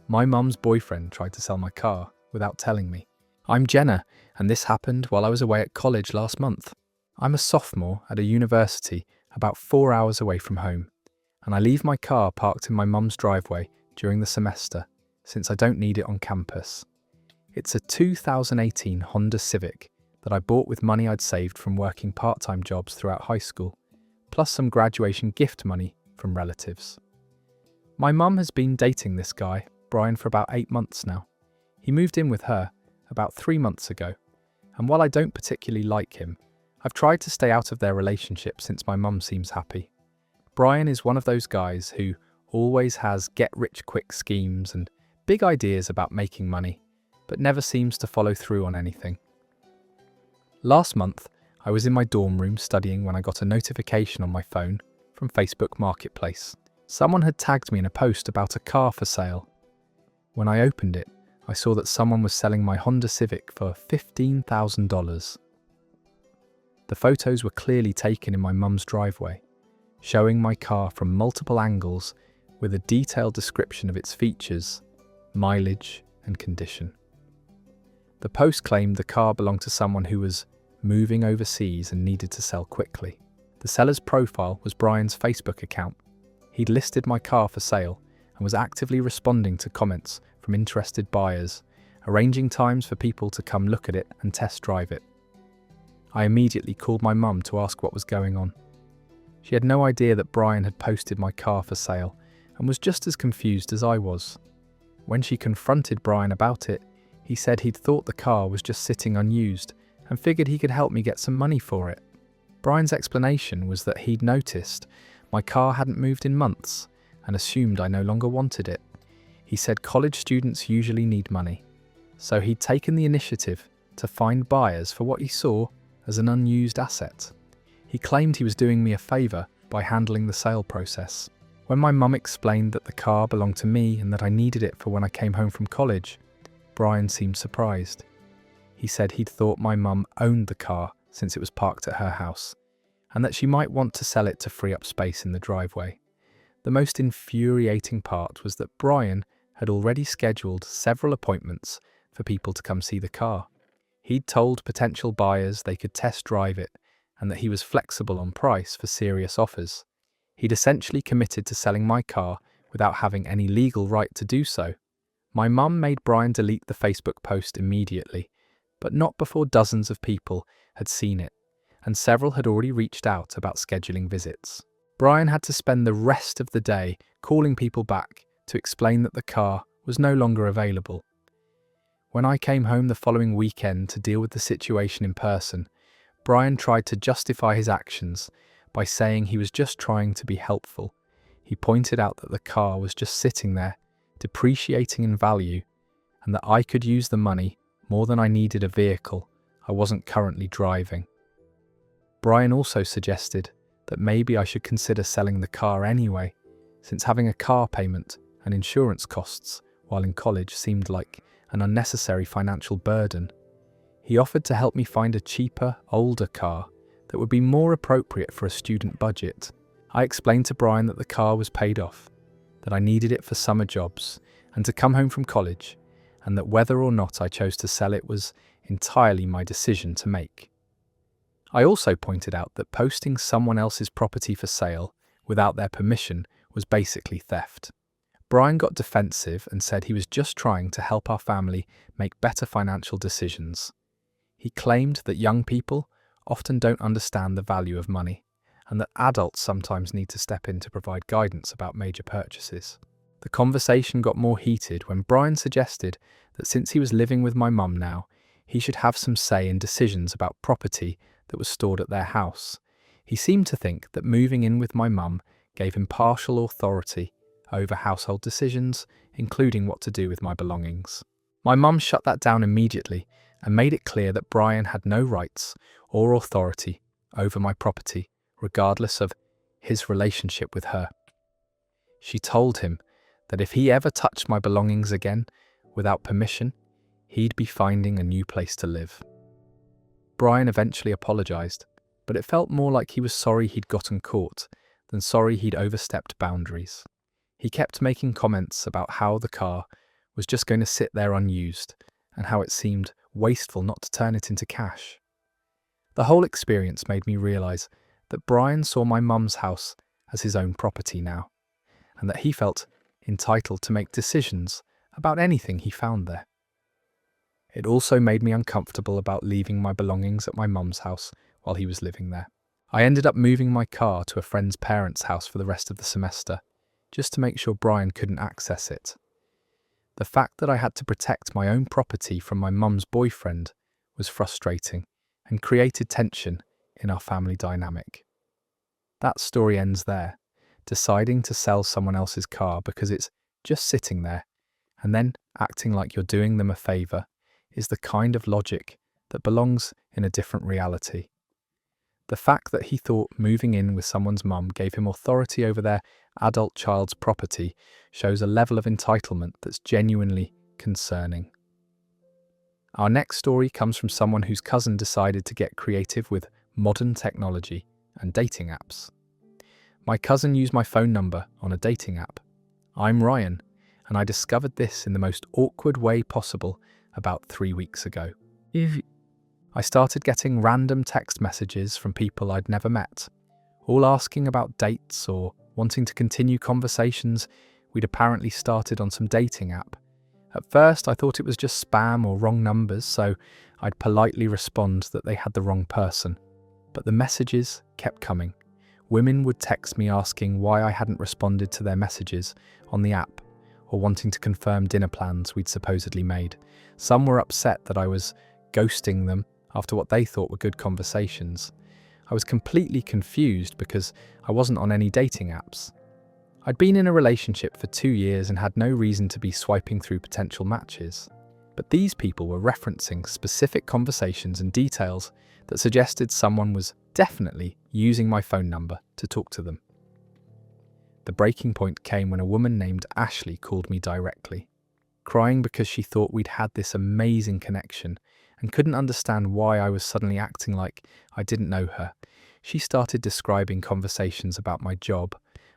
My mum's boyfriend tried to sell my car without telling me. I'm Jenna, and this happened while I was away at college last month. I'm a sophomore at a university about 4 hours away from home, and I leave my car parked in my mum's driveway during the semester since I don't need it on campus. It's a 2018 Honda Civic that I bought with money I'd saved from working part-time jobs throughout high school, plus some graduation gift money from relatives. My mum has been dating this guy, Brian, for about 8 months now. He moved in with her about 3 months ago, and while I don't particularly like him, I've tried to stay out of their relationship since my mum seems happy. Brian is one of those guys who always has get-rich-quick schemes and big ideas about making money, but never seems to follow through on anything. Last month, I was in my dorm room studying when I got a notification on my phone from Facebook Marketplace. Someone had tagged me in a post about a car for sale. When I opened it, I saw that someone was selling my Honda Civic for $15,000. The photos were clearly taken in my mum's driveway, showing my car from multiple angles with a detailed description of its features, mileage, and condition. The post claimed the car belonged to someone who was moving overseas and needed to sell quickly. The seller's profile was Brian's Facebook account. He'd listed my car for sale and was actively responding to comments from interested buyers, arranging times for people to come look at it and test drive it. I immediately called my mum to ask what was going on. She had no idea that Brian had posted my car for sale and was just as confused as I was. When she confronted Brian about it, he said he'd thought the car was just sitting unused and figured he could help me get some money for it. Brian's explanation was that he'd noticed my car hadn't moved in months and assumed I no longer wanted it. He said college students usually need money, so he'd taken the initiative to find buyers for what he saw as an unused asset. He claimed he was doing me a favour by handling the sale process. When my mum explained that the car belonged to me and that I needed it for when I came home from college, Brian seemed surprised. He said he'd thought my mum owned the car since it was parked at her house, and that she might want to sell it to free up space in the driveway. The most infuriating part was that Brian had already scheduled several appointments for people to come see the car. He'd told potential buyers they could test drive it and that he was flexible on price for serious offers. He'd essentially committed to selling my car without having any legal right to do so. My mum made Brian delete the Facebook post immediately, but not before dozens of people had seen it, and several had already reached out about scheduling visits. Brian had to spend the rest of the day calling people back to explain that the car was no longer available. When I came home the following weekend to deal with the situation in person, Brian tried to justify his actions by saying he was just trying to be helpful. He pointed out that the car was just sitting there, depreciating in value, and that I could use the money more than I needed a vehicle I wasn't currently driving. Brian also suggested that maybe I should consider selling the car anyway, since having a car payment and insurance costs while in college seemed like an unnecessary financial burden. He offered to help me find a cheaper, older car that would be more appropriate for a student budget. I explained to Brian that the car was paid off, that I needed it for summer jobs and to come home from college, and that whether or not I chose to sell it was entirely my decision to make. I also pointed out that posting someone else's property for sale without their permission was basically theft. Brian got defensive and said he was just trying to help our family make better financial decisions. He claimed that young people often don't understand the value of money, and that adults sometimes need to step in to provide guidance about major purchases. The conversation got more heated when Brian suggested that since he was living with my mum now, he should have some say in decisions about property that was stored at their house. He seemed to think that moving in with my mum gave him partial authority over household decisions, including what to do with my belongings. My mum shut that down immediately and made it clear that Brian had no rights or authority over my property, regardless of his relationship with her. She told him that if he ever touched my belongings again without permission, he'd be finding a new place to live. Brian eventually apologised, but it felt more like he was sorry he'd gotten caught than sorry he'd overstepped boundaries. He kept making comments about how the car was just going to sit there unused and how it seemed wasteful not to turn it into cash. The whole experience made me realise that Brian saw my mum's house as his own property now, and that he felt entitled to make decisions about anything he found there. It also made me uncomfortable about leaving my belongings at my mum's house while he was living there. I ended up moving my car to a friend's parents' house for the rest of the semester, just to make sure Brian couldn't access it. The fact that I had to protect my own property from my mum's boyfriend was frustrating and created tension in our family dynamic. That story ends there. Deciding to sell someone else's car because it's just sitting there and then acting like you're doing them a favour is the kind of logic that belongs in a different reality. The fact that he thought moving in with someone's mum gave him authority over their adult child's property shows a level of entitlement that's genuinely concerning. Our next story comes from someone whose cousin decided to get creative with modern technology and dating apps. My cousin used my phone number on a dating app. I'm Ryan, and I discovered this in the most awkward way possible about 3 weeks ago. I started getting random text messages from people I'd never met, all asking about dates or wanting to continue conversations we'd apparently started on some dating app. At first, I thought it was just spam or wrong numbers, so I'd politely respond that they had the wrong person. But the messages kept coming. Women would text me asking why I hadn't responded to their messages on the app, or wanting to confirm dinner plans we'd supposedly made. Some were upset that I was ghosting them after what they thought were good conversations. I was completely confused because I wasn't on any dating apps. I'd been in a relationship for 2 years and had no reason to be swiping through potential matches. But these people were referencing specific conversations and details that suggested someone was definitely using my phone number to talk to them. The breaking point came when a woman named Ashley called me directly, crying because she thought we'd had this amazing connection and couldn't understand why I was suddenly acting like I didn't know her. She started describing conversations about my job,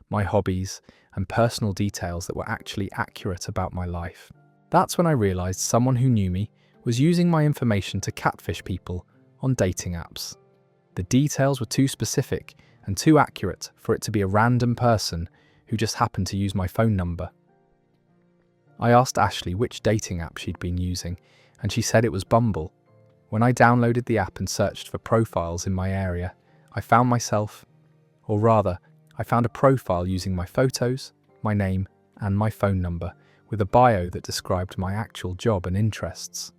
my hobbies, and personal details that were actually accurate about my life. That's when I realized someone who knew me was using my information to catfish people on dating apps. The details were too specific and too accurate for it to be a random person who just happened to use my phone number. I asked Ashley which dating app she'd been using, and she said it was Bumble. When I downloaded the app and searched for profiles in my area, I found a profile using my photos, my name, and my phone number, with a bio that described my actual job and interests.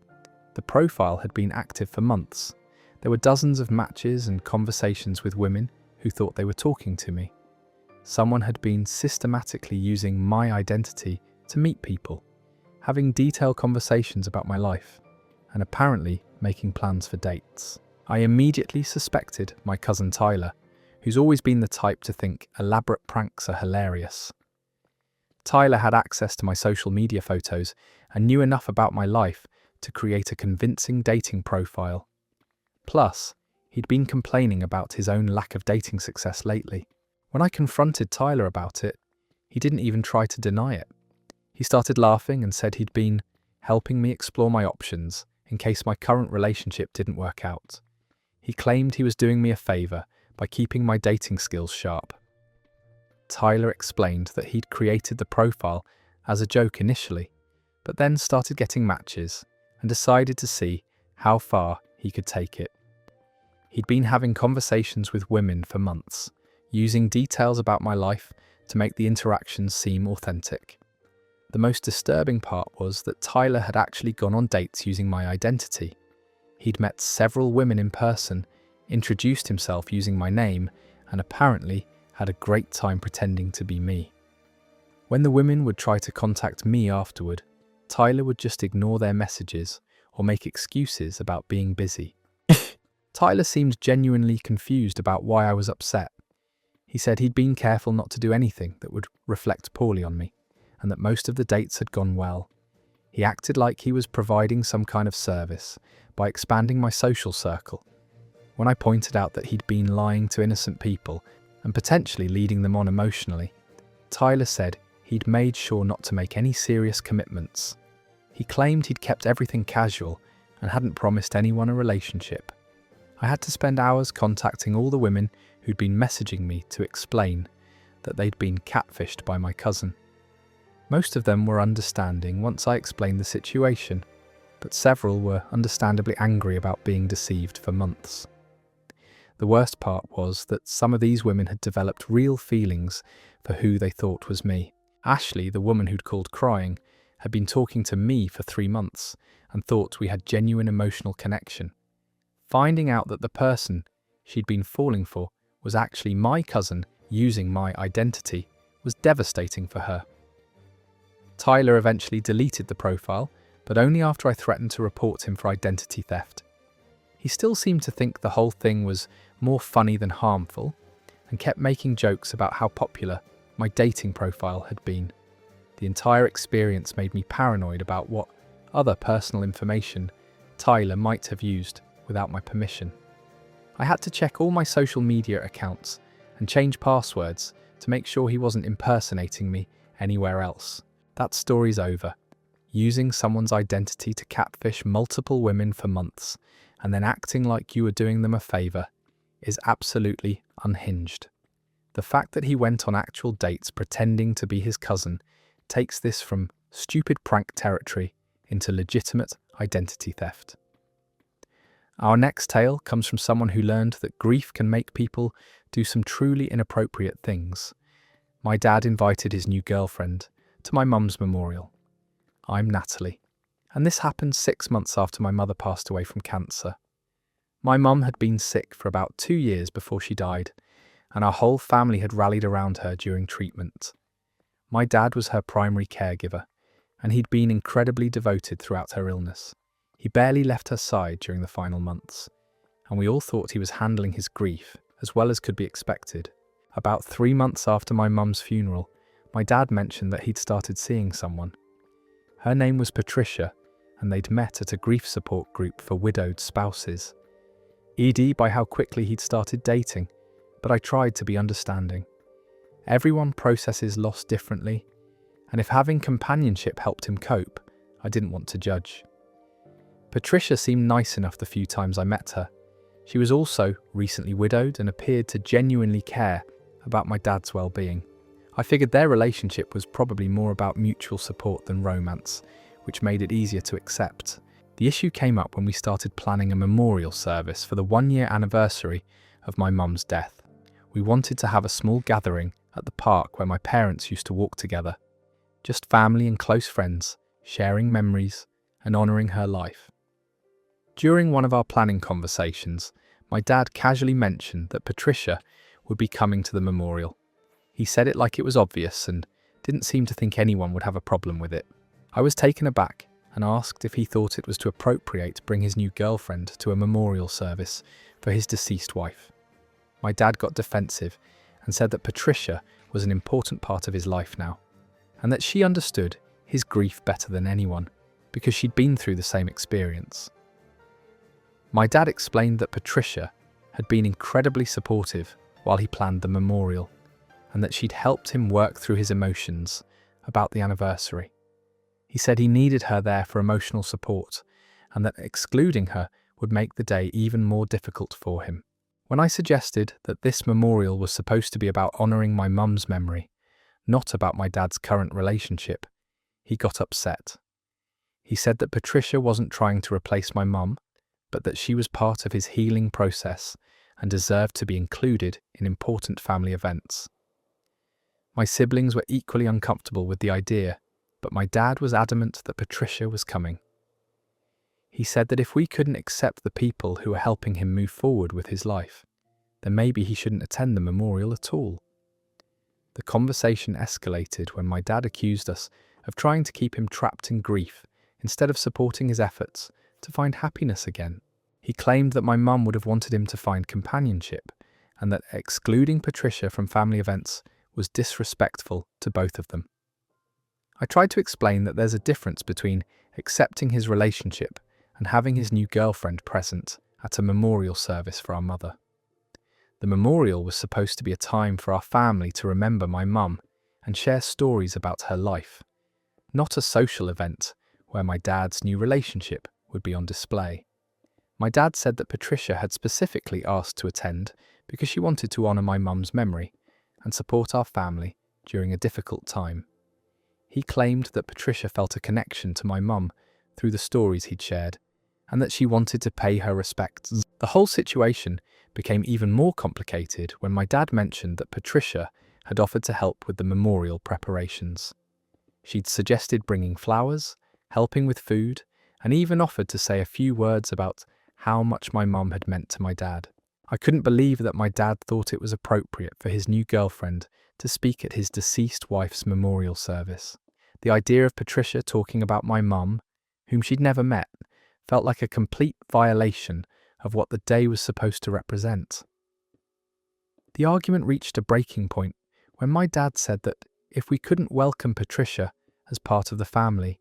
The profile had been active for months. There were dozens of matches and conversations with women who thought they were talking to me. Someone had been systematically using my identity to meet people, having detailed conversations about my life, and apparently making plans for dates. I immediately suspected my cousin Tyler, who's always been the type to think elaborate pranks are hilarious. Tyler had access to my social media photos and knew enough about my life to create a convincing dating profile. Plus, he'd been complaining about his own lack of dating success lately. When I confronted Tyler about it, he didn't even try to deny it. He started laughing and said he'd been helping me explore my options in case my current relationship didn't work out. He claimed he was doing me a favor by keeping my dating skills sharp. Tyler explained that he'd created the profile as a joke initially, but then started getting matches and decided to see how far he could take it. He'd been having conversations with women for months, using details about my life to make the interactions seem authentic. The most disturbing part was that Tyler had actually gone on dates using my identity. He'd met several women in person, introduced himself using my name, and apparently had a great time pretending to be me. When the women would try to contact me afterward, Tyler would just ignore their messages or make excuses about being busy. Tyler seemed genuinely confused about why I was upset. He said he'd been careful not to do anything that would reflect poorly on me, and that most of the dates had gone well. He acted like he was providing some kind of service by expanding my social circle. When I pointed out that he'd been lying to innocent people and potentially leading them on emotionally, Tyler said he'd made sure not to make any serious commitments. He claimed he'd kept everything casual and hadn't promised anyone a relationship. I had to spend hours contacting all the women who'd been messaging me to explain that they'd been catfished by my cousin. Most of them were understanding once I explained the situation, but several were understandably angry about being deceived for months. The worst part was that some of these women had developed real feelings for who they thought was me. Ashley, the woman who'd called crying, had been talking to me for 3 months and thought we had genuine emotional connection. Finding out that the person she'd been falling for was actually my cousin using my identity was devastating for her. Tyler eventually deleted the profile, but only after I threatened to report him for identity theft. He still seemed to think the whole thing was more funny than harmful, and kept making jokes about how popular my dating profile had been. The entire experience made me paranoid about what other personal information Tyler might have used without my permission. I had to check all my social media accounts and change passwords to make sure he wasn't impersonating me anywhere else. That story's over. Using someone's identity to catfish multiple women for months and then acting like you were doing them a favour is absolutely unhinged. The fact that he went on actual dates pretending to be his cousin takes this from stupid prank territory into legitimate identity theft. Our next tale comes from someone who learned that grief can make people do some truly inappropriate things. My dad invited his new girlfriend to my mum's memorial. I'm Natalie, and this happened 6 months after my mother passed away from cancer. My mum had been sick for about 2 years before she died, and our whole family had rallied around her during treatment. My dad was her primary caregiver, and he'd been incredibly devoted throughout her illness. He barely left her side during the final months, and we all thought he was handling his grief as well as could be expected. About 3 months after my mum's funeral, my dad mentioned that he'd started seeing someone. Her name was Patricia, and they'd met at a grief support group for widowed spouses. ED by how quickly he'd started dating, but I tried to be understanding. Everyone processes loss differently, and if having companionship helped him cope, I didn't want to judge. Patricia seemed nice enough the few times I met her. She was also recently widowed and appeared to genuinely care about my dad's well-being. I figured their relationship was probably more about mutual support than romance, which made it easier to accept. The issue came up when we started planning a memorial service for the 1-year anniversary of my mum's death. We wanted to have a small gathering at the park where my parents used to walk together. Just family and close friends, sharing memories and honouring her life. During one of our planning conversations, my dad casually mentioned that Patricia would be coming to the memorial. He said it like it was obvious and didn't seem to think anyone would have a problem with it. I was taken aback and asked if he thought it was too appropriate to bring his new girlfriend to a memorial service for his deceased wife. My dad got defensive and said that Patricia was an important part of his life now, and that she understood his grief better than anyone because she'd been through the same experience. My dad explained that Patricia had been incredibly supportive while he planned the memorial, and that she'd helped him work through his emotions about the anniversary. He said he needed her there for emotional support, and that excluding her would make the day even more difficult for him. When I suggested that this memorial was supposed to be about honouring my mum's memory, not about my dad's current relationship, he got upset. He said that Patricia wasn't trying to replace my mum, but that she was part of his healing process and deserved to be included in important family events. My siblings were equally uncomfortable with the idea, but my dad was adamant that Patricia was coming. He said that if we couldn't accept the people who were helping him move forward with his life, then maybe he shouldn't attend the memorial at all. The conversation escalated when my dad accused us of trying to keep him trapped in grief instead of supporting his efforts to find happiness again. He claimed that my mum would have wanted him to find companionship, and that excluding Patricia from family events was disrespectful to both of them. I tried to explain that there's a difference between accepting his relationship and having his new girlfriend present at a memorial service for our mother. The memorial was supposed to be a time for our family to remember my mum and share stories about her life, not a social event where my dad's new relationship would be on display. My dad said that Patricia had specifically asked to attend because she wanted to honour my mum's memory and support our family during a difficult time. He claimed that Patricia felt a connection to my mum through the stories he'd shared, and that she wanted to pay her respects. The whole situation became even more complicated when my dad mentioned that Patricia had offered to help with the memorial preparations. She'd suggested bringing flowers, helping with food, and even offered to say a few words about how much my mum had meant to my dad. I couldn't believe that my dad thought it was appropriate for his new girlfriend to speak at his deceased wife's memorial service. The idea of Patricia talking about my mum, whom she'd never met, felt like a complete violation of what the day was supposed to represent. The argument reached a breaking point when my dad said that if we couldn't welcome Patricia as part of the family,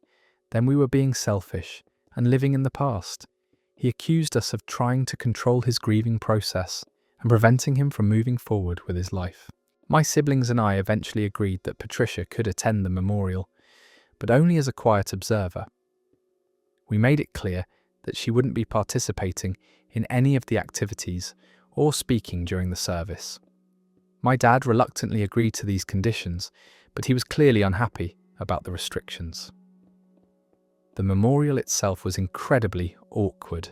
then we were being selfish and living in the past. He accused us of trying to control his grieving process and preventing him from moving forward with his life. My siblings and I eventually agreed that Patricia could attend the memorial, but only as a quiet observer. We made it clear that she wouldn't be participating in any of the activities or speaking during the service. My dad reluctantly agreed to these conditions, but he was clearly unhappy about the restrictions. The memorial itself was incredibly awkward.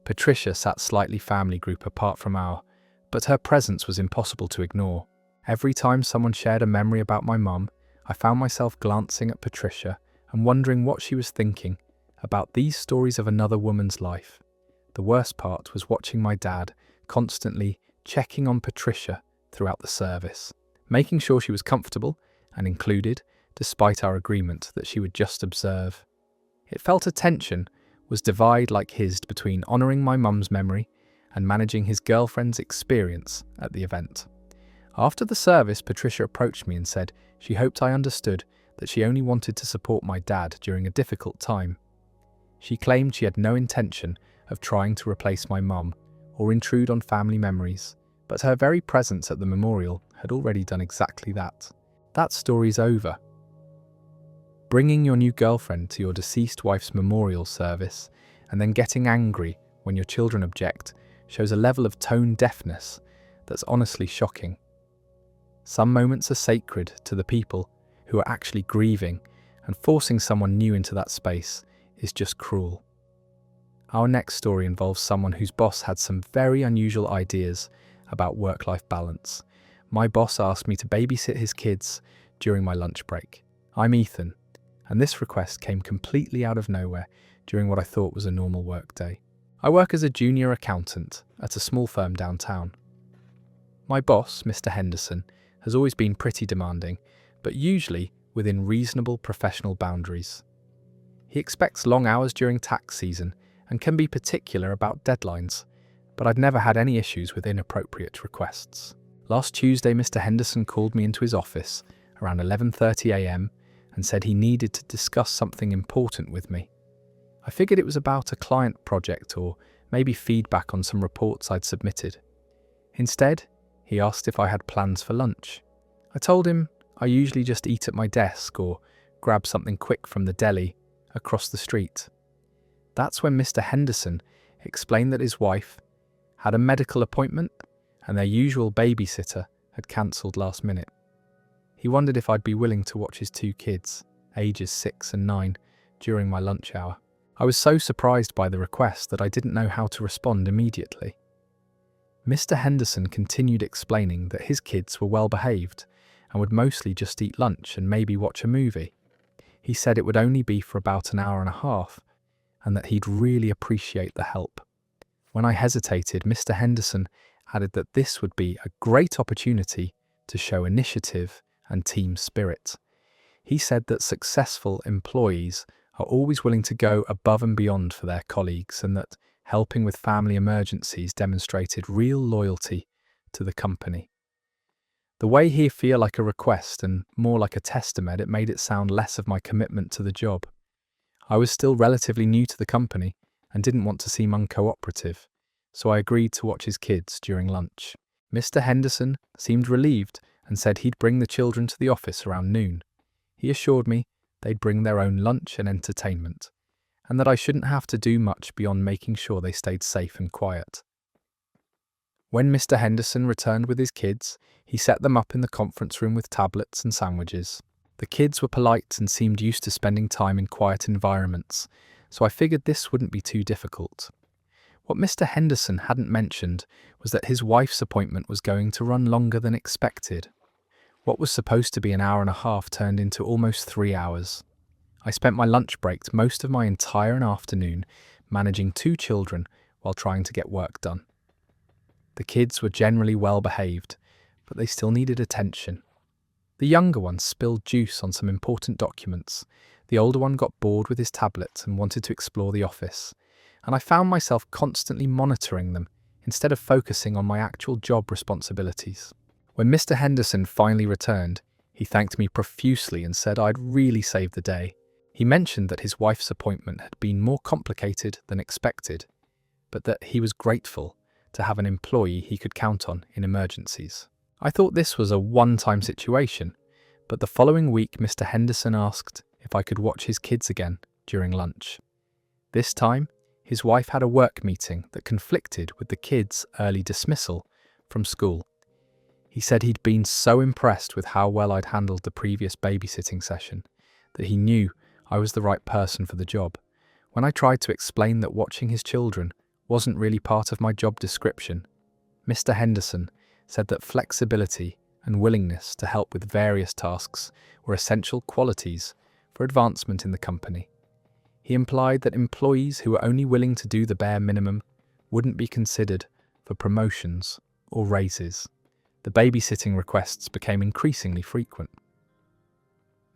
Patricia sat slightly family group apart from our, but her presence was impossible to ignore. Every time someone shared a memory about my mum, I found myself glancing at Patricia and wondering what she was thinking about these stories of another woman's life. The worst part was watching my dad constantly checking on Patricia throughout the service, making sure she was comfortable and included, despite our agreement that she would just observe. It felt a tension was divided like his between honouring my mum's memory and managing his girlfriend's experience at the event. After the service, Patricia approached me and said she hoped I understood that she only wanted to support my dad during a difficult time. She claimed she had no intention of trying to replace my mum or intrude on family memories, but her very presence at the memorial had already done exactly that. That story's over. Bringing your new girlfriend to your deceased wife's memorial service and then getting angry when your children object shows a level of tone deafness that's honestly shocking. Some moments are sacred to the people who are actually grieving, and forcing someone new into that space is just cruel. Our next story involves someone whose boss had some very unusual ideas about work-life balance. My boss asked me to babysit his kids during my lunch break. I'm Ethan, and this request came completely out of nowhere during what I thought was a normal work day. I work as a junior accountant at a small firm downtown. My boss, Mr. Henderson, has always been pretty demanding, but usually within reasonable professional boundaries. He expects long hours during tax season and can be particular about deadlines, but I've never had any issues with inappropriate requests. Last Tuesday, Mr. Henderson called me into his office around 11:30 a.m. and said he needed to discuss something important with me. I figured it was about a client project or maybe feedback on some reports I'd submitted. Instead, he asked if I had plans for lunch. I told him I usually just eat at my desk or grab something quick from the deli across the street. That's when Mr. Henderson explained that his wife had a medical appointment and their usual babysitter had cancelled last minute. He wondered if I'd be willing to watch his two kids, ages 6 and 9, during my lunch hour. I was so surprised by the request that I didn't know how to respond immediately. Mr. Henderson continued explaining that his kids were well behaved and would mostly just eat lunch and maybe watch a movie. He said it would only be for about an hour and a half and that he'd really appreciate the help. When I hesitated, Mr. Henderson added that this would be a great opportunity to show initiative and team spirit. He said that successful employees are always willing to go above and beyond for their colleagues and that helping with family emergencies demonstrated real loyalty to the company. The way he feel like a request and more like a testament, it made it sound less of my commitment to the job. I was still relatively new to the company and didn't want to seem uncooperative, so I agreed to watch his kids during lunch. Mr. Henderson seemed relieved and said he'd bring the children to the office around noon. He assured me they'd bring their own lunch and entertainment, and that I shouldn't have to do much beyond making sure they stayed safe and quiet. When Mr. Henderson returned with his kids, he set them up in the conference room with tablets and sandwiches. The kids were polite and seemed used to spending time in quiet environments, so I figured this wouldn't be too difficult. What Mr. Henderson hadn't mentioned was that his wife's appointment was going to run longer than expected. What was supposed to be an hour and a half turned into almost 3 hours. I spent my lunch break most of my entire afternoon managing 2 children while trying to get work done. The kids were generally well behaved, but they still needed attention. The younger one spilled juice on some important documents. The older one got bored with his tablet and wanted to explore the office, and I found myself constantly monitoring them instead of focusing on my actual job responsibilities. When Mr. Henderson finally returned, he thanked me profusely and said I'd really saved the day. He mentioned that his wife's appointment had been more complicated than expected, but that he was grateful to have an employee he could count on in emergencies. I thought this was a one-time situation, but the following week Mr. Henderson asked if I could watch his kids again during lunch. This time, his wife had a work meeting that conflicted with the kids' early dismissal from school. He said he'd been so impressed with how well I'd handled the previous babysitting session that he knew I was the right person for the job. When I tried to explain that watching his children wasn't really part of my job description, Mr. Henderson said that flexibility and willingness to help with various tasks were essential qualities for advancement in the company. He implied that employees who were only willing to do the bare minimum wouldn't be considered for promotions or raises. The babysitting requests became increasingly frequent.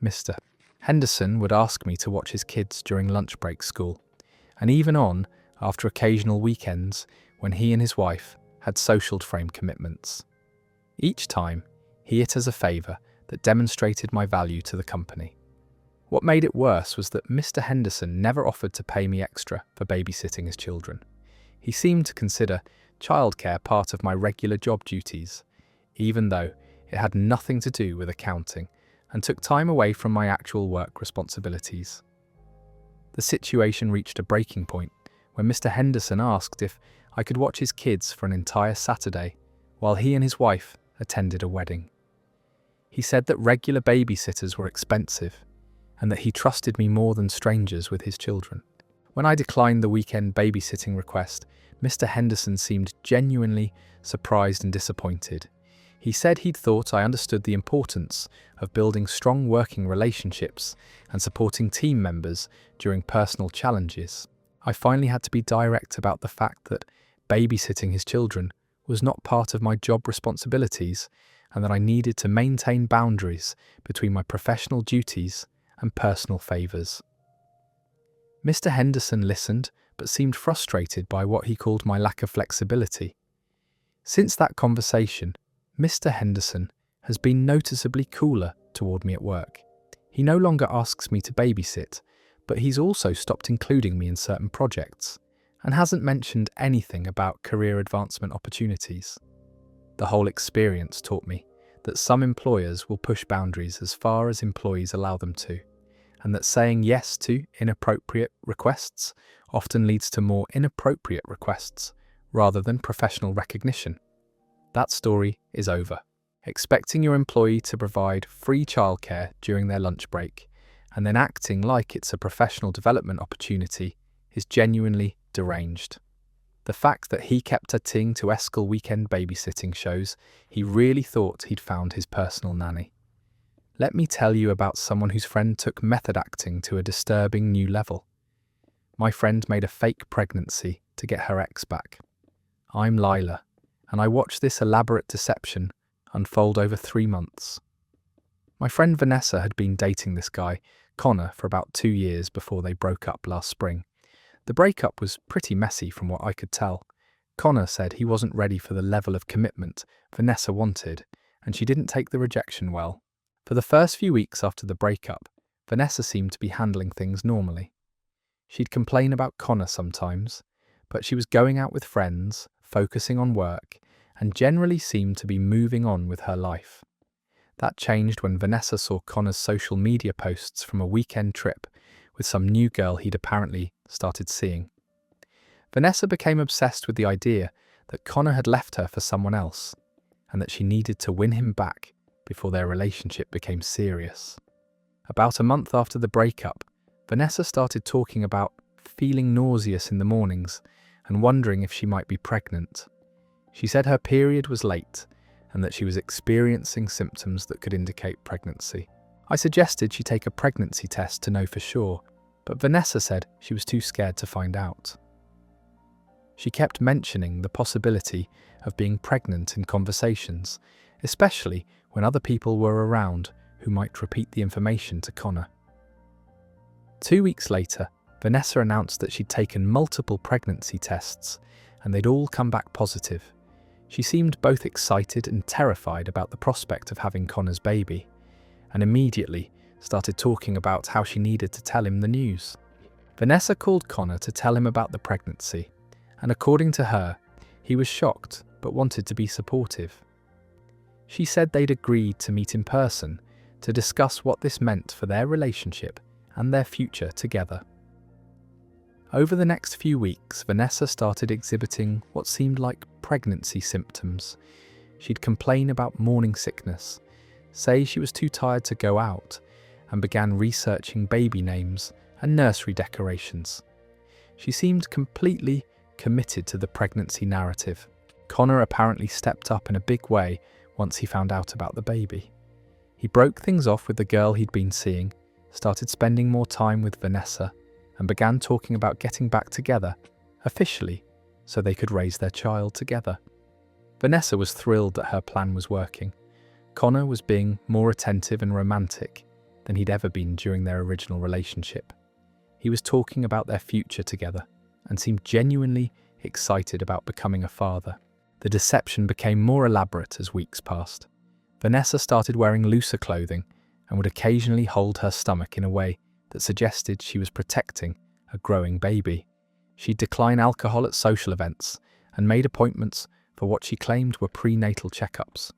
Mr. Henderson would ask me to watch his kids during lunch break school, and even on after occasional weekends when he and his wife had social frame commitments. Each time, he it as a favour that demonstrated my value to the company. What made it worse was that Mr. Henderson never offered to pay me extra for babysitting his children. He seemed to consider childcare part of my regular job duties, even though it had nothing to do with accounting and took time away from my actual work responsibilities. The situation reached a breaking point when Mr. Henderson asked if I could watch his kids for an entire Saturday while he and his wife attended a wedding. He said that regular babysitters were expensive and that he trusted me more than strangers with his children. When I declined the weekend babysitting request, Mr. Henderson seemed genuinely surprised and disappointed. He said he'd thought I understood the importance of building strong working relationships and supporting team members during personal challenges. I finally had to be direct about the fact that babysitting his children was not part of my job responsibilities and that I needed to maintain boundaries between my professional duties and personal favours. Mr. Henderson listened but seemed frustrated by what he called my lack of flexibility. Since that conversation, Mr. Henderson has been noticeably cooler toward me at work. He no longer asks me to babysit, but he's also stopped including me in certain projects and hasn't mentioned anything about career advancement opportunities. The whole experience taught me that some employers will push boundaries as far as employees allow them to, and that saying yes to inappropriate requests often leads to more inappropriate requests rather than professional recognition. That story is over. Expecting your employee to provide free childcare during their lunch break and then acting like it's a professional development opportunity is genuinely deranged. The fact that he kept attending to Escal weekend babysitting shows he really thought he'd found his personal nanny. Let me tell you about someone whose friend took method acting to a disturbing new level. My friend made a fake pregnancy to get her ex back. I'm Lila, and I watched this elaborate deception unfold over 3 months. My friend Vanessa had been dating this guy, Connor, for about 2 years before they broke up last spring. The breakup was pretty messy from what I could tell. Connor said he wasn't ready for the level of commitment Vanessa wanted, and she didn't take the rejection well. For the first few weeks after the breakup, Vanessa seemed to be handling things normally. She'd complain about Connor sometimes, but she was going out with friends, focusing on work, and generally seemed to be moving on with her life. That changed when Vanessa saw Connor's social media posts from a weekend trip with some new girl he'd apparently started seeing. Vanessa became obsessed with the idea that Connor had left her for someone else, and that she needed to win him back before their relationship became serious. About a month after the breakup, Vanessa started talking about feeling nauseous in the mornings and wondering if she might be pregnant. She said her period was late and that she was experiencing symptoms that could indicate pregnancy. I suggested she take a pregnancy test to know for sure, but Vanessa said she was too scared to find out. She kept mentioning the possibility of being pregnant in conversations, especially when other people were around who might repeat the information to Connor. 2 weeks later, Vanessa announced that she'd taken multiple pregnancy tests and they'd all come back positive. She seemed both excited and terrified about the prospect of having Connor's baby, and immediately started talking about how she needed to tell him the news. Vanessa called Connor to tell him about the pregnancy, and according to her, he was shocked but wanted to be supportive. She said they'd agreed to meet in person to discuss what this meant for their relationship and their future together. Over the next few weeks, Vanessa started exhibiting what seemed like pregnancy symptoms. She'd complain about morning sickness, say she was too tired to go out, and began researching baby names and nursery decorations. She seemed completely committed to the pregnancy narrative. Connor apparently stepped up in a big way once he found out about the baby. He broke things off with the girl he'd been seeing, started spending more time with Vanessa, and began talking about getting back together, officially, so they could raise their child together. Vanessa was thrilled that her plan was working. Connor was being more attentive and romantic than he'd ever been during their original relationship. He was talking about their future together and seemed genuinely excited about becoming a father. The deception became more elaborate as weeks passed. Vanessa started wearing looser clothing and would occasionally hold her stomach in a way that suggested she was protecting a growing baby. She'd decline alcohol at social events and made appointments for what she claimed were prenatal checkups.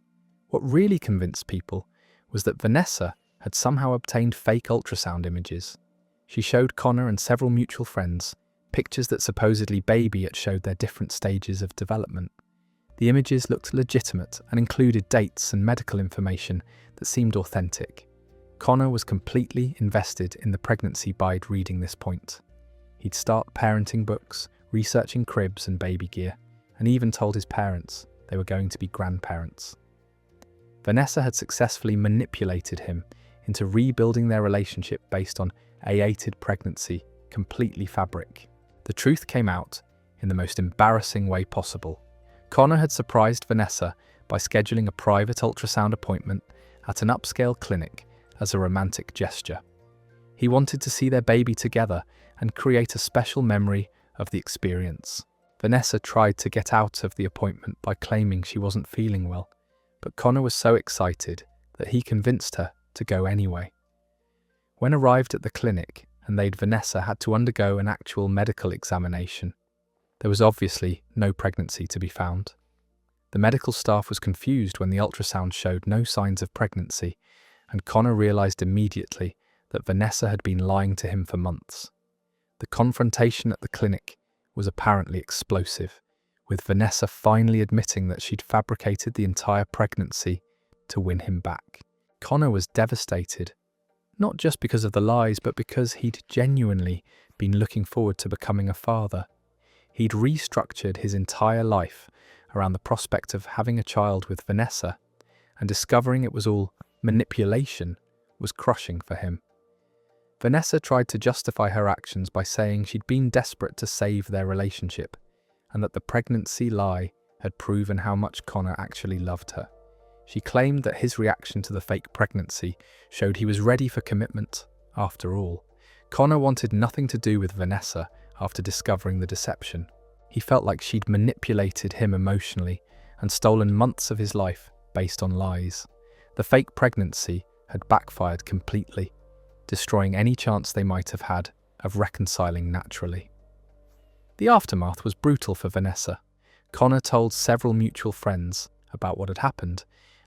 What really convinced people was that Vanessa had somehow obtained fake ultrasound images. She showed Connor and several mutual friends pictures that supposedly baby had showed their different stages of development. The images looked legitimate and included dates and medical information that seemed authentic. Connor was completely invested in the pregnancy by reading this point. He'd start parenting books, researching cribs and baby gear, and even told his parents they were going to be grandparents. Vanessa had successfully manipulated him into rebuilding their relationship based on aided pregnancy, completely fabric. The truth came out in the most embarrassing way possible. Connor had surprised Vanessa by scheduling a private ultrasound appointment at an upscale clinic as a romantic gesture. He wanted to see their baby together and create a special memory of the experience. Vanessa tried to get out of the appointment by claiming she wasn't feeling well, but Connor was so excited that he convinced her to go anyway. When arrived at the clinic, and Vanessa had to undergo an actual medical examination, there was obviously no pregnancy to be found. The medical staff was confused when the ultrasound showed no signs of pregnancy, and Connor realized immediately that Vanessa had been lying to him for months. The confrontation at the clinic was apparently explosive, with Vanessa finally admitting that she'd fabricated the entire pregnancy to win him back. Connor was devastated, not just because of the lies, but because he'd genuinely been looking forward to becoming a father. He'd restructured his entire life around the prospect of having a child with Vanessa, and discovering it was all manipulation was crushing for him. Vanessa tried to justify her actions by saying she'd been desperate to save their relationship, and that the pregnancy lie had proven how much Connor actually loved her. She claimed that his reaction to the fake pregnancy showed he was ready for commitment. After all, Connor wanted nothing to do with Vanessa after discovering the deception. He felt like she'd manipulated him emotionally and stolen months of his life based on lies. The fake pregnancy had backfired completely, destroying any chance they might have had of reconciling naturally. The aftermath was brutal for Vanessa. Connor told several mutual friends about what had happened,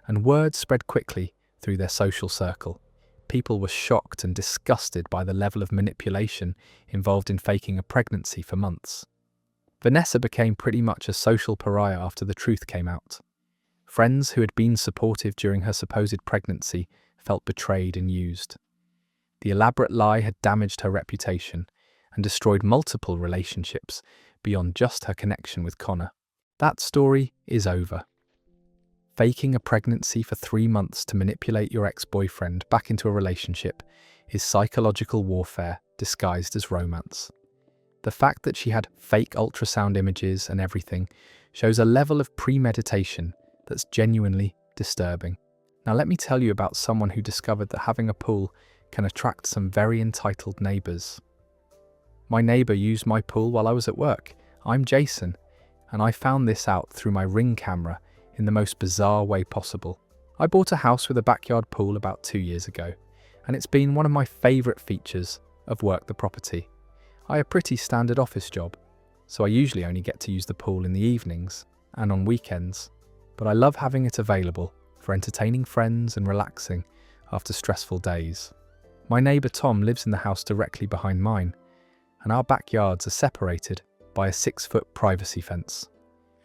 and word spread quickly through their social circle. People were shocked and disgusted by the level of manipulation involved in faking a pregnancy for months. Vanessa became pretty much a social pariah after the truth came out. Friends who had been supportive during her supposed pregnancy felt betrayed and used. The elaborate lie had damaged her reputation and destroyed multiple relationships beyond just her connection with Connor. That story is over. Faking a pregnancy for 3 months to manipulate your ex-boyfriend back into a relationship is psychological warfare disguised as romance. The fact that she had fake ultrasound images and everything shows a level of premeditation that's genuinely disturbing. Now let me tell you about someone who discovered that having a pool can attract some very entitled neighbours. My neighbour used my pool while I was at work. I'm Jason, and I found this out through my Ring camera in the most bizarre way possible. I bought a house with a backyard pool about 2 years ago, and it's been one of my favourite features of Work the Property. I have a pretty standard office job, so I usually only get to use the pool in the evenings and on weekends, but I love having it available for entertaining friends and relaxing after stressful days. My neighbour Tom lives in the house directly behind mine, and our backyards are separated by a 6-foot privacy fence.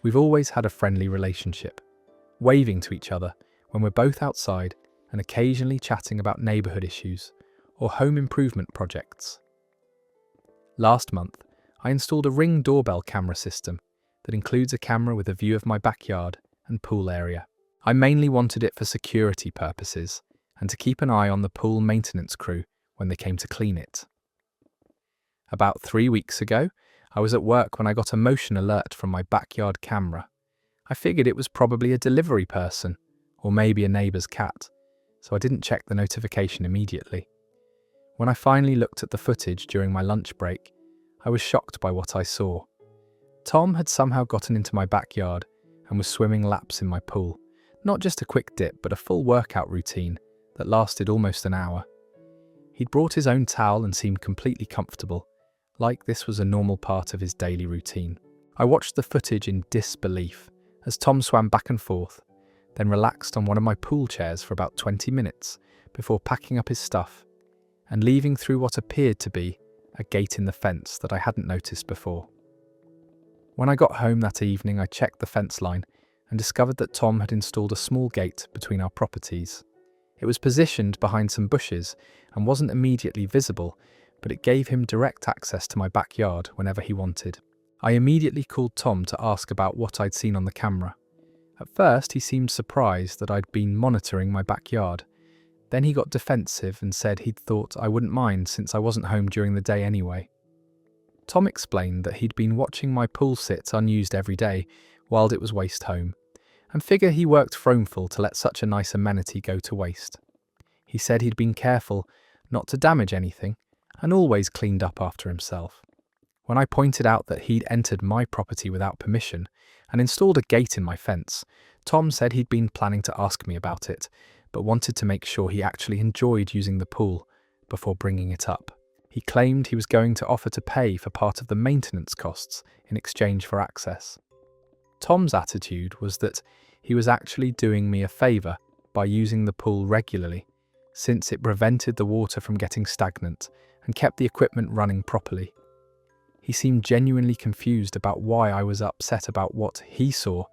We've always had a friendly relationship, waving to each other when we're both outside and occasionally chatting about neighbourhood issues or home improvement projects. Last month, I installed a Ring doorbell camera system that includes a camera with a view of my backyard and pool area. I mainly wanted it for security purposes and to keep an eye on the pool maintenance crew when they came to clean it. About 3 weeks ago, I was at work when I got a motion alert from my backyard camera. I figured it was probably a delivery person or maybe a neighbour's cat, so I didn't check the notification immediately. When I finally looked at the footage during my lunch break, I was shocked by what I saw. Tom had somehow gotten into my backyard and was swimming laps in my pool. Not just a quick dip, but a full workout routine that lasted almost an hour. He'd brought his own towel and seemed completely comfortable, like this was a normal part of his daily routine. I watched the footage in disbelief as Tom swam back and forth, then relaxed on one of my pool chairs for about 20 minutes before packing up his stuff and leaving through what appeared to be a gate in the fence that I hadn't noticed before. When I got home that evening, I checked the fence line and discovered that Tom had installed a small gate between our properties. It was positioned behind some bushes and wasn't immediately visible, but it gave him direct access to my backyard whenever he wanted. I immediately called Tom to ask about what I'd seen on the camera. At first, he seemed surprised that I'd been monitoring my backyard. Then he got defensive and said he'd thought I wouldn't mind since I wasn't home during the day anyway. Tom explained that he'd been watching my pool sit unused every day while it was waste home, and figure he worked fromeful to let such a nice amenity go to waste. He said he'd been careful not to damage anything and always cleaned up after himself. When I pointed out that he'd entered my property without permission and installed a gate in my fence, Tom said he'd been planning to ask me about it, but wanted to make sure he actually enjoyed using the pool before bringing it up. He claimed he was going to offer to pay for part of the maintenance costs in exchange for access. Tom's attitude was that he was actually doing me a favour by using the pool regularly, since it prevented the water from getting stagnant and kept the equipment running properly. He seemed genuinely confused about why I was upset about what he saw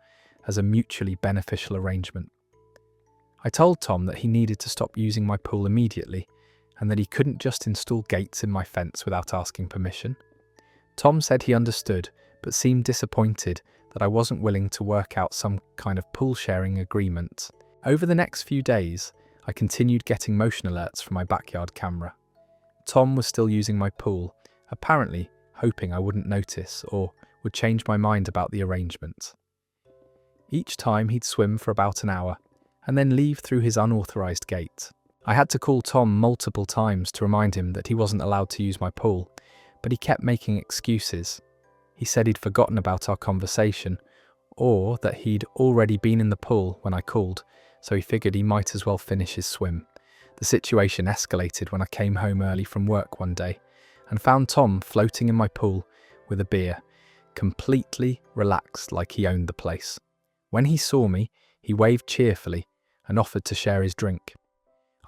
as a mutually beneficial arrangement. I told Tom that he needed to stop using my pool immediately and that he couldn't just install gates in my fence without asking permission. Tom said he understood, but seemed disappointed that I wasn't willing to work out some kind of pool sharing agreement. Over the next few days, I continued getting motion alerts from my backyard camera. Tom was still using my pool, apparently hoping I wouldn't notice or would change my mind about the arrangement. Each time he'd swim for about an hour and then leave through his unauthorized gate. I had to call Tom multiple times to remind him that he wasn't allowed to use my pool, but he kept making excuses. He said he'd forgotten about our conversation, or that he'd already been in the pool when I called, so he figured he might as well finish his swim. The situation escalated when I came home early from work one day and found Tom floating in my pool with a beer, completely relaxed like he owned the place. When he saw me, he waved cheerfully and offered to share his drink.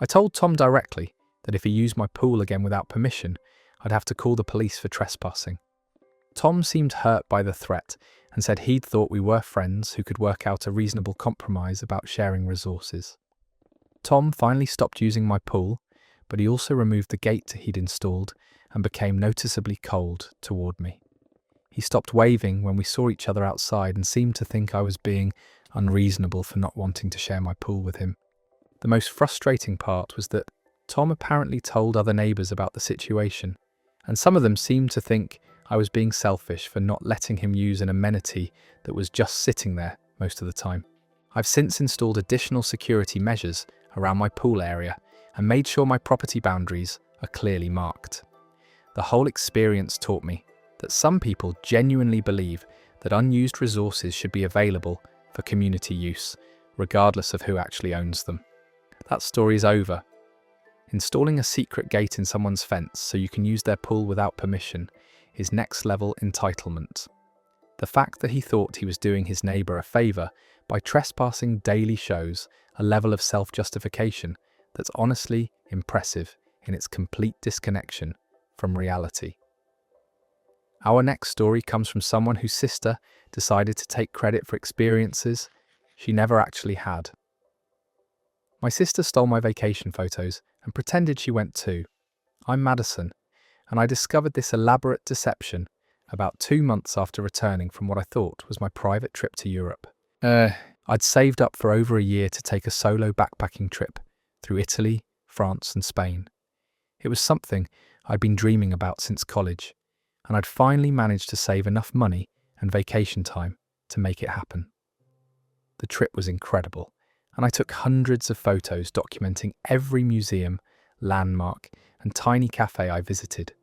I told Tom directly that if he used my pool again without permission, I'd have to call the police for trespassing. Tom seemed hurt by the threat and said he'd thought we were friends who could work out a reasonable compromise about sharing resources. Tom finally stopped using my pool, but he also removed the gate he'd installed and became noticeably cold toward me. He stopped waving when we saw each other outside and seemed to think I was being unreasonable for not wanting to share my pool with him. The most frustrating part was that Tom apparently told other neighbours about the situation, and some of them seemed to think I was being selfish for not letting him use an amenity that was just sitting there most of the time. I've since installed additional security measures around my pool area and made sure my property boundaries are clearly marked. The whole experience taught me that some people genuinely believe that unused resources should be available for community use, regardless of who actually owns them. That story's over. Installing a secret gate in someone's fence so you can use their pool without permission is next-level entitlement. The fact that he thought he was doing his neighbour a favour by trespassing daily shows a level of self-justification that's honestly impressive in its complete disconnection from reality. Our next story comes from someone whose sister decided to take credit for experiences she never actually had. My sister stole my vacation photos and pretended she went too. I'm Madison, and I discovered this elaborate deception about 2 months after returning from what I thought was my private trip to Europe. I'd saved up for over a year to take a solo backpacking trip through Italy, France, and Spain. It was something I'd been dreaming about since college, and I'd finally managed to save enough money and vacation time to make it happen. The trip was incredible, and I took hundreds of photos documenting every museum, landmark, and tiny cafe I visited.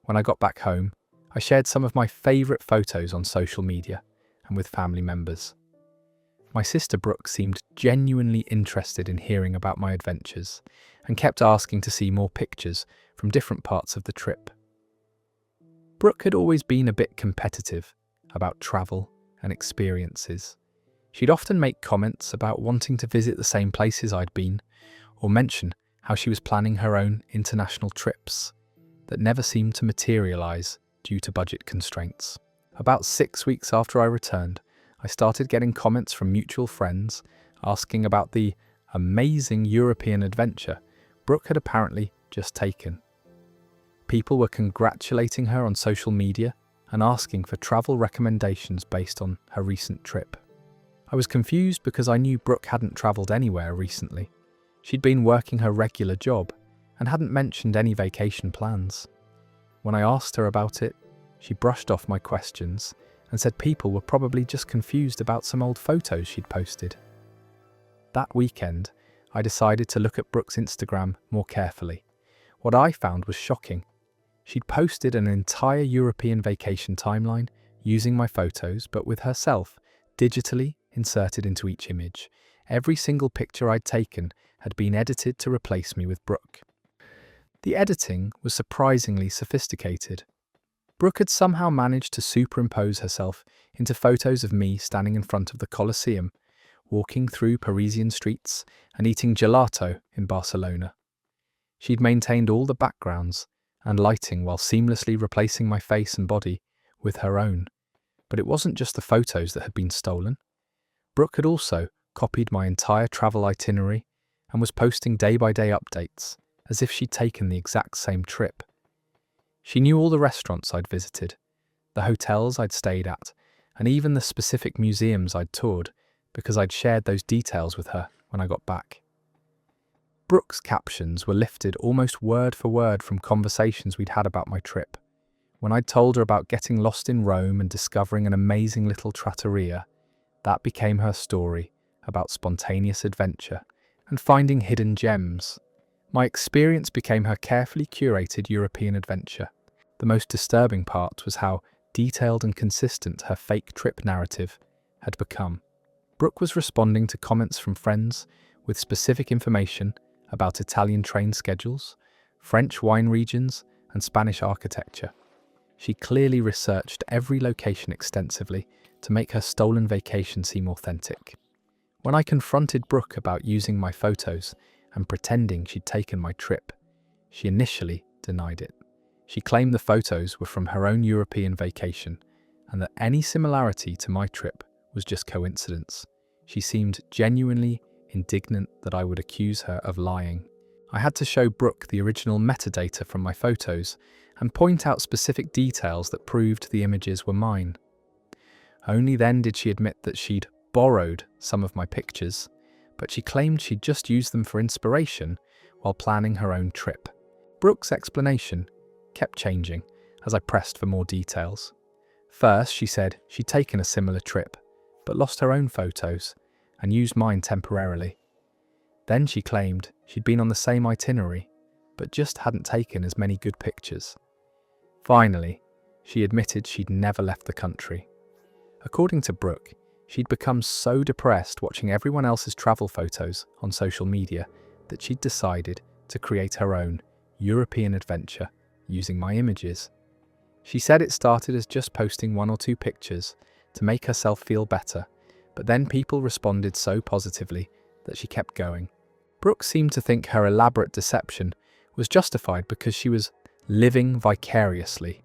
When I got back home, I shared some of my favourite photos on social media and with family members. My sister Brooke seemed genuinely interested in hearing about my adventures and kept asking to see more pictures from different parts of the trip. Brooke had always been a bit competitive about travel and experiences. She'd often make comments about wanting to visit the same places I'd been, or mention how she was planning her own international trips that never seemed to materialise due to budget constraints. About 6 weeks after I returned, I started getting comments from mutual friends asking about the amazing European adventure Brooke had apparently just taken. People were congratulating her on social media and asking for travel recommendations based on her recent trip. I was confused because I knew Brooke hadn't travelled anywhere recently. She'd been working her regular job and hadn't mentioned any vacation plans. When I asked her about it, she brushed off my questions and said people were probably just confused about some old photos she'd posted. That weekend, I decided to look at Brooke's Instagram more carefully. What I found was shocking. She'd posted an entire European vacation timeline using my photos, but with herself digitally inserted into each image. Every single picture I'd taken had been edited to replace me with Brooke. The editing was surprisingly sophisticated. Brooke had somehow managed to superimpose herself into photos of me standing in front of the Colosseum, walking through Parisian streets and eating gelato in Barcelona. She'd maintained all the backgrounds and lighting while seamlessly replacing my face and body with her own. But it wasn't just the photos that had been stolen. Brooke had also copied my entire travel itinerary and was posting day-by-day updates as if she'd taken the exact same trip. She knew all the restaurants I'd visited, the hotels I'd stayed at, and even the specific museums I'd toured because I'd shared those details with her when I got back. Brooke's captions were lifted almost word for word from conversations we'd had about my trip. When I'd told her about getting lost in Rome and discovering an amazing little trattoria, that became her story about spontaneous adventure and finding hidden gems. My experience became her carefully curated European adventure. The most disturbing part was how detailed and consistent her fake trip narrative had become. Brooke was responding to comments from friends with specific information about Italian train schedules, French wine regions, and Spanish architecture. She clearly researched every location extensively to make her stolen vacation seem authentic. When I confronted Brooke about using my photos and pretending she'd taken my trip, she initially denied it. She claimed the photos were from her own European vacation and that any similarity to my trip was just coincidence. She seemed genuinely indignant that I would accuse her of lying. I had to show Brooke the original metadata from my photos and point out specific details that proved the images were mine. Only then did she admit that she'd borrowed some of my pictures, but she claimed she'd just used them for inspiration while planning her own trip. Brooke's explanation kept changing as I pressed for more details. First, she said she'd taken a similar trip, but lost her own photos and used mine temporarily. Then she claimed she'd been on the same itinerary, but just hadn't taken as many good pictures. Finally, she admitted she'd never left the country. According to Brooke, she'd become so depressed watching everyone else's travel photos on social media that she'd decided to create her own European adventure using my images. She said it started as just posting 1 or 2 pictures to make herself feel better, but then people responded so positively that she kept going. Brooke seemed to think her elaborate deception was justified because she was living vicariously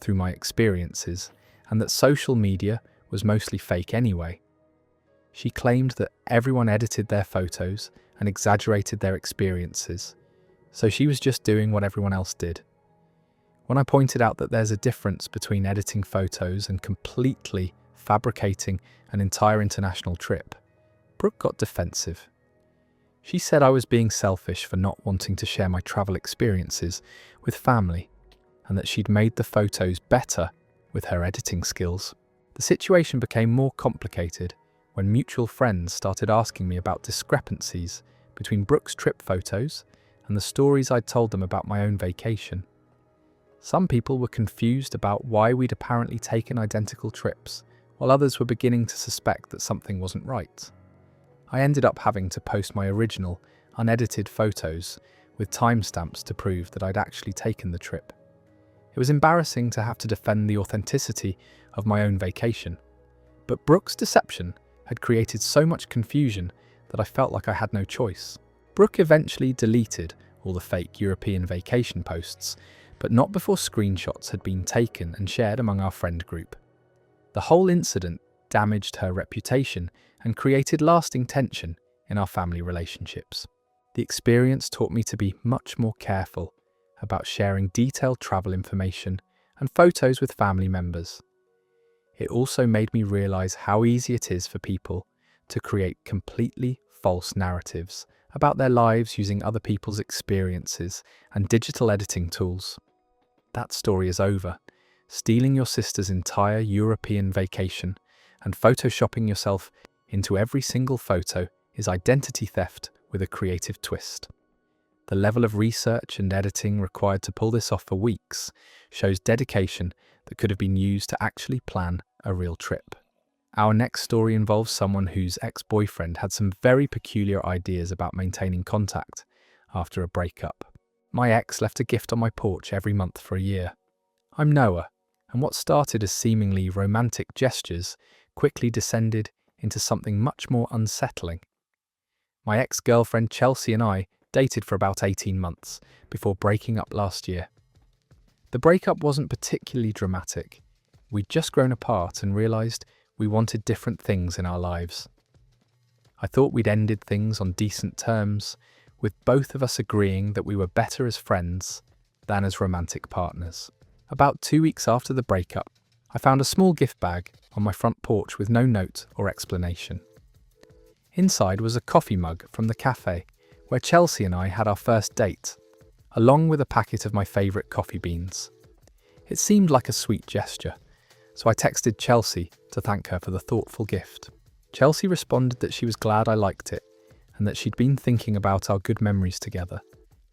through my experiences, and that social media was mostly fake anyway. She claimed that everyone edited their photos and exaggerated their experiences, so she was just doing what everyone else did. When I pointed out that there's a difference between editing photos and completely fabricating an entire international trip, Brooke got defensive. She said I was being selfish for not wanting to share my travel experiences with family, and that she'd made the photos better with her editing skills. The situation became more complicated when mutual friends started asking me about discrepancies between Brooke's trip photos and the stories I'd told them about my own vacation. Some people were confused about why we'd apparently taken identical trips, while others were beginning to suspect that something wasn't right. I ended up having to post my original, unedited photos with timestamps to prove that I'd actually taken the trip. It was embarrassing to have to defend the authenticity of my own vacation, but Brooke's deception had created so much confusion that I felt like I had no choice. Brooke eventually deleted all the fake European vacation posts, but not before screenshots had been taken and shared among our friend group. The whole incident damaged her reputation and created lasting tension in our family relationships. The experience taught me to be much more careful about sharing detailed travel information and photos with family members. It also made me realize how easy it is for people to create completely false narratives about their lives using other people's experiences and digital editing tools. That story is over. Stealing your sister's entire European vacation and photoshopping yourself into every single photo is identity theft with a creative twist. The level of research and editing required to pull this off for weeks shows dedication that could have been used to actually plan a real trip. Our next story involves someone whose ex-boyfriend had some very peculiar ideas about maintaining contact after a breakup. My ex left a gift on my porch every month for a year. I'm Noah, and what started as seemingly romantic gestures quickly descended into something much more unsettling. My ex-girlfriend Chelsea and I dated for about 18 months before breaking up last year. The breakup wasn't particularly dramatic. We'd just grown apart and realised we wanted different things in our lives. I thought we'd ended things on decent terms, with both of us agreeing that we were better as friends than as romantic partners. About 2 weeks after the breakup, I found a small gift bag on my front porch with no note or explanation. Inside was a coffee mug from the cafe where Chelsea and I had our first date, along with a packet of my favourite coffee beans. It seemed like a sweet gesture, so I texted Chelsea to thank her for the thoughtful gift. Chelsea responded that she was glad I liked it and that she'd been thinking about our good memories together.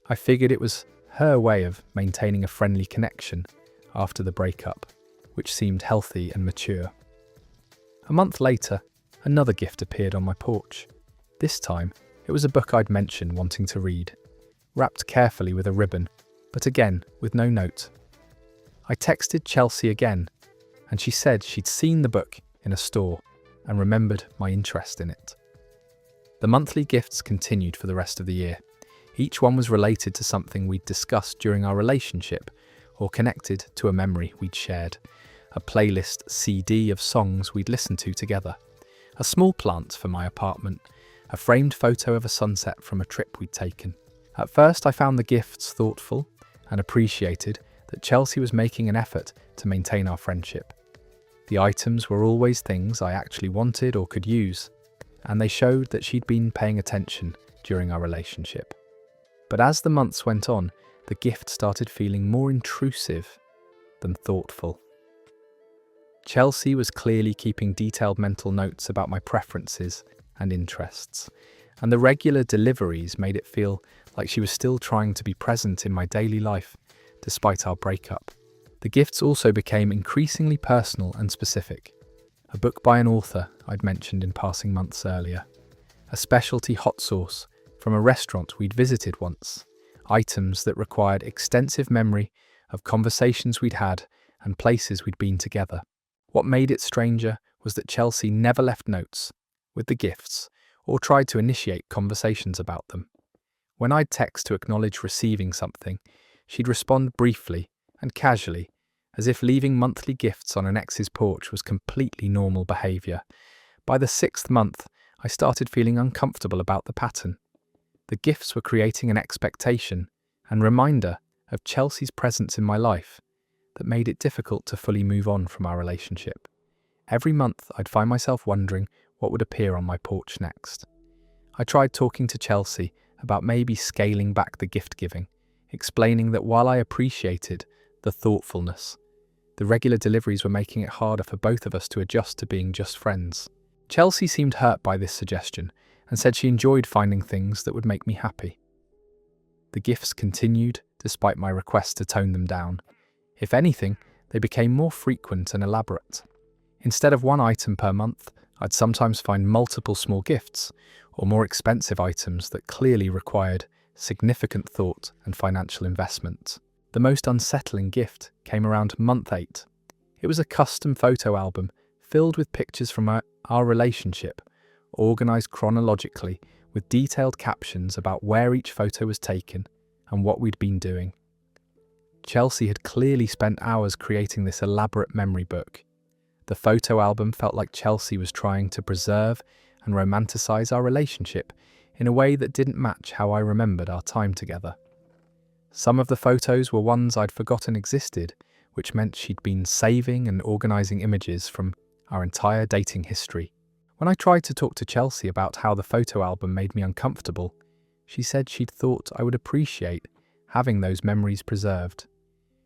I figured it was her way of maintaining a friendly connection after the breakup, which seemed healthy and mature. A month later, another gift appeared on my porch. This time, it was a book I'd mentioned wanting to read, wrapped carefully with a ribbon, but again with no note. I texted Chelsea again, and she said she'd seen the book in a store and remembered my interest in it. The monthly gifts continued for the rest of the year. Each one was related to something we'd discussed during our relationship or connected to a memory we'd shared. A playlist CD of songs we'd listened to together, a small plant for my apartment, a framed photo of a sunset from a trip we'd taken. At first I found the gifts thoughtful and appreciated that Chelsea was making an effort to maintain our friendship. The items were always things I actually wanted or could use, and they showed that she'd been paying attention during our relationship. But as the months went on, the gift started feeling more intrusive than thoughtful. Chelsea was clearly keeping detailed mental notes about my preferences and interests, and the regular deliveries made it feel like she was still trying to be present in my daily life despite our breakup. The gifts also became increasingly personal and specific. A book by an author I'd mentioned in passing months earlier, a specialty hot sauce from a restaurant we'd visited once, items that required extensive memory of conversations we'd had and places we'd been together. What made it stranger was that Chelsea never left notes with the gifts or tried to initiate conversations about them. When I'd text to acknowledge receiving something, she'd respond briefly and casually, as if leaving monthly gifts on an ex's porch was completely normal behaviour. By the 6th month, I started feeling uncomfortable about the pattern. The gifts were creating an expectation and reminder of Chelsea's presence in my life that made it difficult to fully move on from our relationship. Every month, I'd find myself wondering what would appear on my porch next. I tried talking to Chelsea about maybe scaling back the gift giving, explaining that while I appreciated the thoughtfulness, the regular deliveries were making it harder for both of us to adjust to being just friends. Chelsea seemed hurt by this suggestion and said she enjoyed finding things that would make me happy. The gifts continued despite my request to tone them down. If anything, they became more frequent and elaborate. Instead of one item per month, I'd sometimes find multiple small gifts or more expensive items that clearly required significant thought and financial investment. The most unsettling gift came around month 8. It was a custom photo album filled with pictures from our relationship, organised chronologically with detailed captions about where each photo was taken and what we'd been doing. Chelsea had clearly spent hours creating this elaborate memory book. The photo album felt like Chelsea was trying to preserve and romanticize our relationship in a way that didn't match how I remembered our time together. Some of the photos were ones I'd forgotten existed, which meant she'd been saving and organising images from our entire dating history. When I tried to talk to Chelsea about how the photo album made me uncomfortable, she said she'd thought I would appreciate having those memories preserved.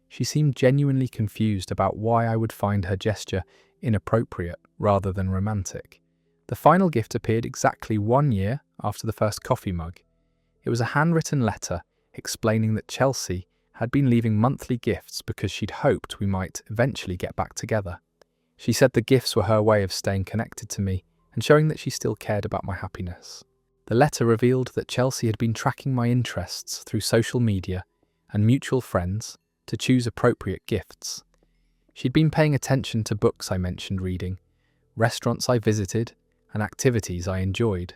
She seemed genuinely confused about why I would find her gesture inappropriate rather than romantic. The final gift appeared exactly 1 year after the first coffee mug. It was a handwritten letter explaining that Chelsea had been leaving monthly gifts because she'd hoped we might eventually get back together. She said the gifts were her way of staying connected to me and showing that she still cared about my happiness. The letter revealed that Chelsea had been tracking my interests through social media and mutual friends to choose appropriate gifts. She'd been paying attention to books I mentioned reading, restaurants I visited, and activities I enjoyed,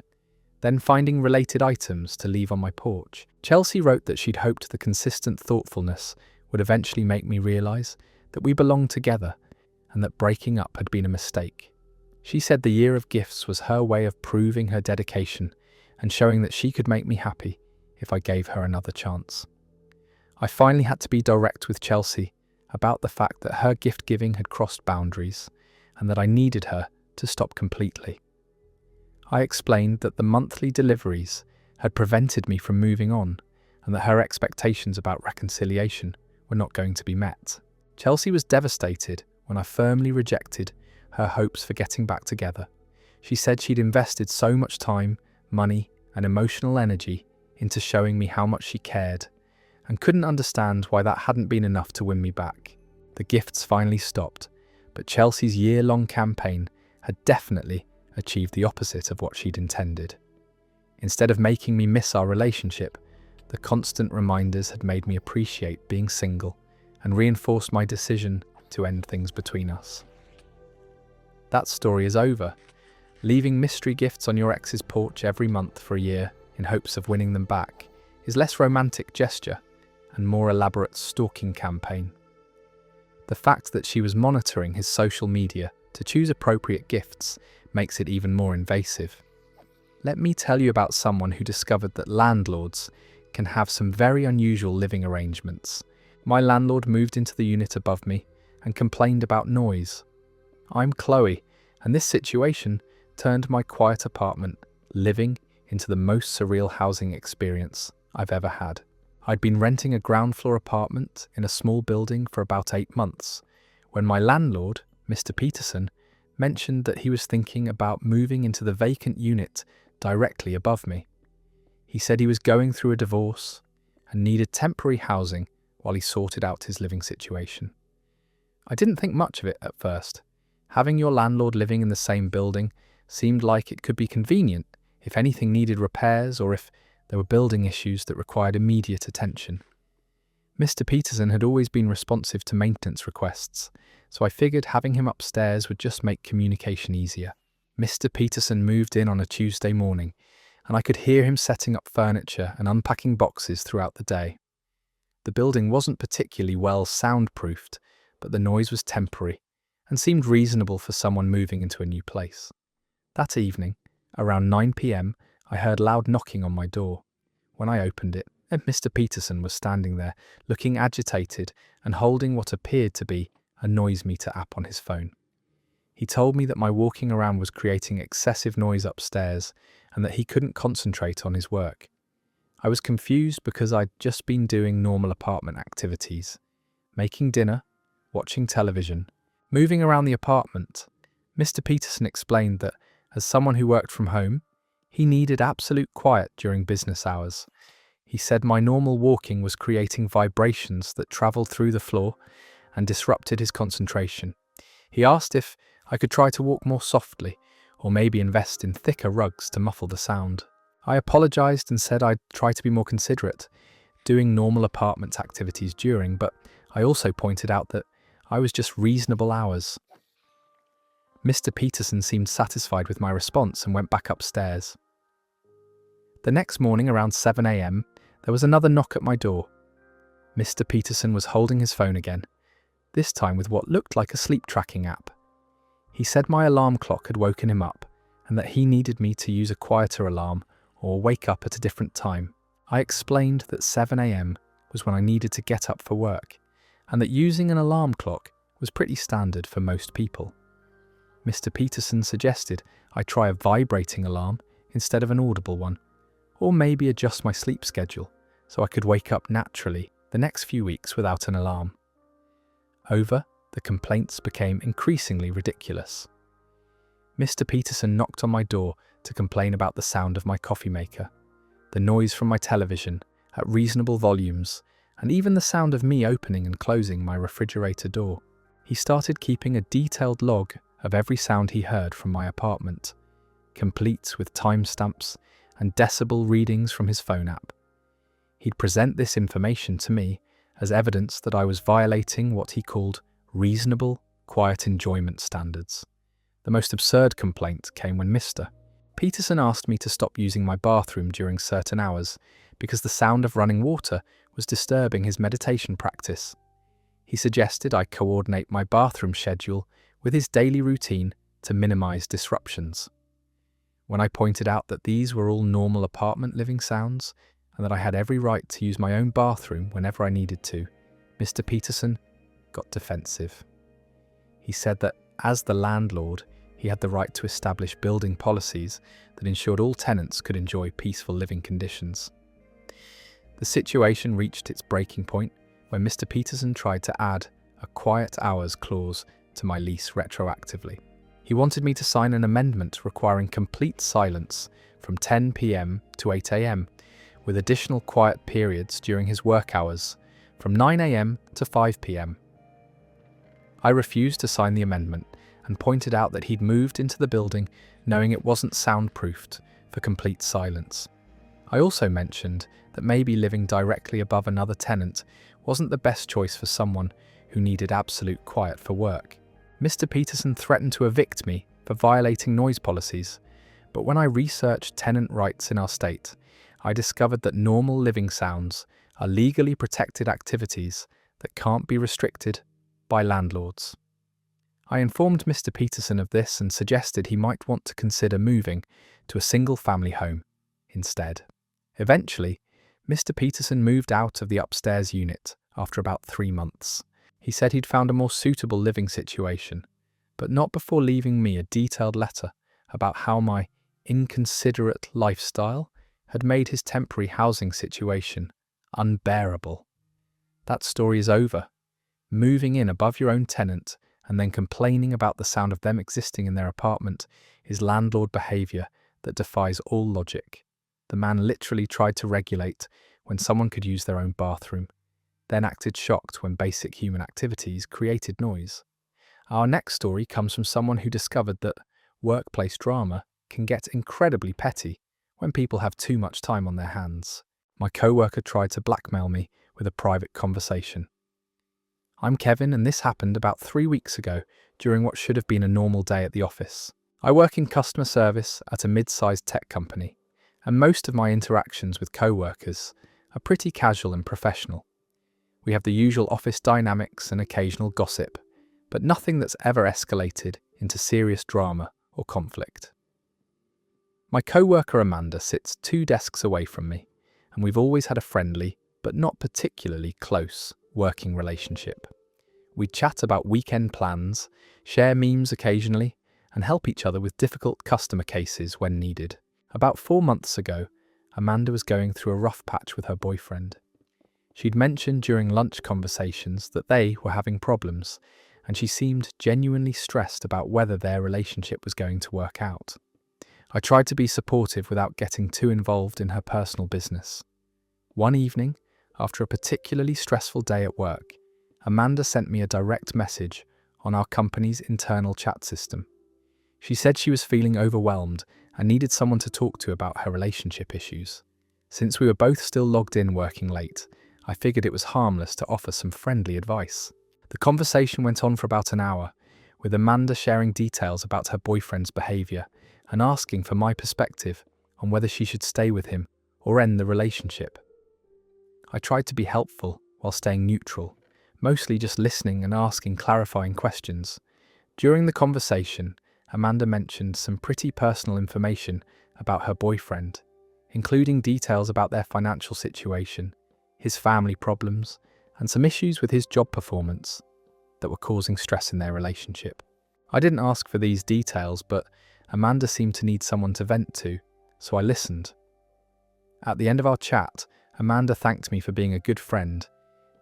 then finding related items to leave on my porch. Chelsea wrote that she'd hoped the consistent thoughtfulness would eventually make me realise that we belonged together and that breaking up had been a mistake. She said the year of gifts was her way of proving her dedication and showing that she could make me happy if I gave her another chance. I finally had to be direct with Chelsea about the fact that her gift giving had crossed boundaries and that I needed her to stop completely. I explained that the monthly deliveries had prevented me from moving on and that her expectations about reconciliation were not going to be met. Chelsea was devastated when I firmly rejected her hopes for getting back together. She said she'd invested so much time, money, and emotional energy into showing me how much she cared and couldn't understand why that hadn't been enough to win me back. The gifts finally stopped, but Chelsea's year-long campaign had definitely achieved the opposite of what she'd intended. Instead of making me miss our relationship, the constant reminders had made me appreciate being single and reinforced my decision to end things between us. That story is over. Leaving mystery gifts on your ex's porch every month for a year in hopes of winning them back is less romantic gesture and more elaborate stalking campaign. The fact that she was monitoring his social media to choose appropriate gifts makes it even more invasive. Let me tell you about someone who discovered that landlords can have some very unusual living arrangements. My landlord moved into the unit above me and complained about noise. I'm Chloe, and this situation turned my quiet apartment living into the most surreal housing experience I've ever had. I'd been renting a ground floor apartment in a small building for about 8 months when my landlord, Mr. Peterson, mentioned that he was thinking about moving into the vacant unit directly above me. He said he was going through a divorce and needed temporary housing while he sorted out his living situation. I didn't think much of it at first. Having your landlord living in the same building seemed like it could be convenient if anything needed repairs or if there were building issues that required immediate attention. Mr. Peterson had always been responsive to maintenance requests, so I figured having him upstairs would just make communication easier. Mr. Peterson moved in on a Tuesday morning, and I could hear him setting up furniture and unpacking boxes throughout the day. The building wasn't particularly well soundproofed, but the noise was temporary and seemed reasonable for someone moving into a new place. That evening, around 9 p.m, I heard loud knocking on my door. When I opened it, Mr. Peterson was standing there, looking agitated and holding what appeared to be a noise meter app on his phone. He told me that my walking around was creating excessive noise upstairs and that he couldn't concentrate on his work. I was confused because I'd just been doing normal apartment activities, making dinner, watching television, moving around the apartment. Mr. Peterson explained that, as someone who worked from home, he needed absolute quiet during business hours. He said my normal walking was creating vibrations that travelled through the floor and disrupted his concentration. He asked if I could try to walk more softly, or maybe invest in thicker rugs to muffle the sound. I apologised and said I'd try to be more considerate, doing normal apartment activities during, but I also pointed out that I was just reasonable hours. Mr. Peterson seemed satisfied with my response and went back upstairs. The next morning around 7 a.m, there was another knock at my door. Mr. Peterson was holding his phone again, this time with what looked like a sleep tracking app. He said my alarm clock had woken him up and that he needed me to use a quieter alarm or wake up at a different time. I explained that 7 a.m. was when I needed to get up for work and that using an alarm clock was pretty standard for most people. Mr. Peterson suggested I try a vibrating alarm instead of an audible one, or maybe adjust my sleep schedule so I could wake up naturally the next few weeks without an alarm. The complaints became increasingly ridiculous. Mr. Peterson knocked on my door to complain about the sound of my coffee maker, the noise from my television at reasonable volumes, and even the sound of me opening and closing my refrigerator door. He started keeping a detailed log of every sound he heard from my apartment, complete with timestamps and decibel readings from his phone app. He'd present this information to me as evidence that I was violating what he called reasonable, quiet enjoyment standards. The most absurd complaint came when Mr. Peterson asked me to stop using my bathroom during certain hours because the sound of running water was disturbing his meditation practice. He suggested I coordinate my bathroom schedule with his daily routine to minimize disruptions. When I pointed out that these were all normal apartment living sounds and that I had every right to use my own bathroom whenever I needed to, Mr. Peterson got defensive. He said that, as the landlord, he had the right to establish building policies that ensured all tenants could enjoy peaceful living conditions. The situation reached its breaking point when Mr. Peterson tried to add a quiet hours clause to my lease retroactively. He wanted me to sign an amendment requiring complete silence from 10 p.m. to 8 a.m, with additional quiet periods during his work hours from 9 a.m. to 5 p.m. I refused to sign the amendment and pointed out that he'd moved into the building knowing it wasn't soundproofed for complete silence. I also mentioned that maybe living directly above another tenant wasn't the best choice for someone who needed absolute quiet for work. Mr. Peterson threatened to evict me for violating noise policies, but when I researched tenant rights in our state, I discovered that normal living sounds are legally protected activities that can't be restricted by landlords. I informed Mr. Peterson of this and suggested he might want to consider moving to a single-family home instead. Eventually, Mr. Peterson moved out of the upstairs unit after about 3 months. He said he'd found a more suitable living situation, but not before leaving me a detailed letter about how my inconsiderate lifestyle had made his temporary housing situation unbearable. That story is over. Moving in above your own tenant and then complaining about the sound of them existing in their apartment is landlord behaviour that defies all logic. The man literally tried to regulate when someone could use their own bathroom, then acted shocked when basic human activities created noise. Our next story comes from someone who discovered that workplace drama can get incredibly petty when people have too much time on their hands. My co-worker tried to blackmail me with a private conversation. I'm Kevin, and this happened about 3 weeks ago during what should have been a normal day at the office. I work in customer service at a mid-sized tech company, And most of my interactions with co-workers are pretty casual and professional. We have the usual office dynamics and occasional gossip, but nothing that's ever escalated into serious drama or conflict. My co-worker Amanda sits 2 desks away from me, and we've always had a friendly, but not particularly close, working relationship. We chat about weekend plans, share memes occasionally, and help each other with difficult customer cases when needed. About 4 months ago, Amanda was going through a rough patch with her boyfriend. She'd mentioned during lunch conversations that they were having problems, and she seemed genuinely stressed about whether their relationship was going to work out. I tried to be supportive without getting too involved in her personal business. One evening, after a particularly stressful day at work, Amanda sent me a direct message on our company's internal chat system. She said she was feeling overwhelmed and needed someone to talk to about her relationship issues. Since we were both still logged in working late, I figured it was harmless to offer some friendly advice. The conversation went on for about an hour, with Amanda sharing details about her boyfriend's behaviour and asking for my perspective on whether she should stay with him or end the relationship. I tried to be helpful while staying neutral, mostly just listening and asking clarifying questions. During the conversation, Amanda mentioned some pretty personal information about her boyfriend, including details about their financial situation, his family problems, and some issues with his job performance that were causing stress in their relationship. I didn't ask for these details, but Amanda seemed to need someone to vent to, so I listened. At the end of our chat, Amanda thanked me for being a good friend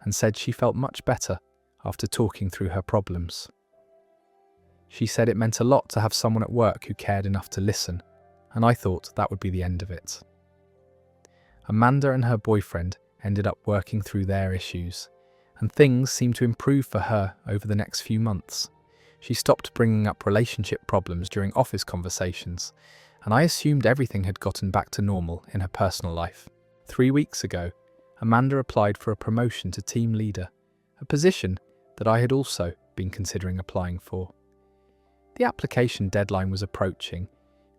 and said she felt much better after talking through her problems. She said it meant a lot to have someone at work who cared enough to listen, and I thought that would be the end of it. Amanda and her boyfriend ended up working through their issues, and things seemed to improve for her over the next few months. She stopped bringing up relationship problems during office conversations, and I assumed everything had gotten back to normal in her personal life. 3 weeks ago, Amanda applied for a promotion to team leader, a position that I had also been considering applying for. The application deadline was approaching,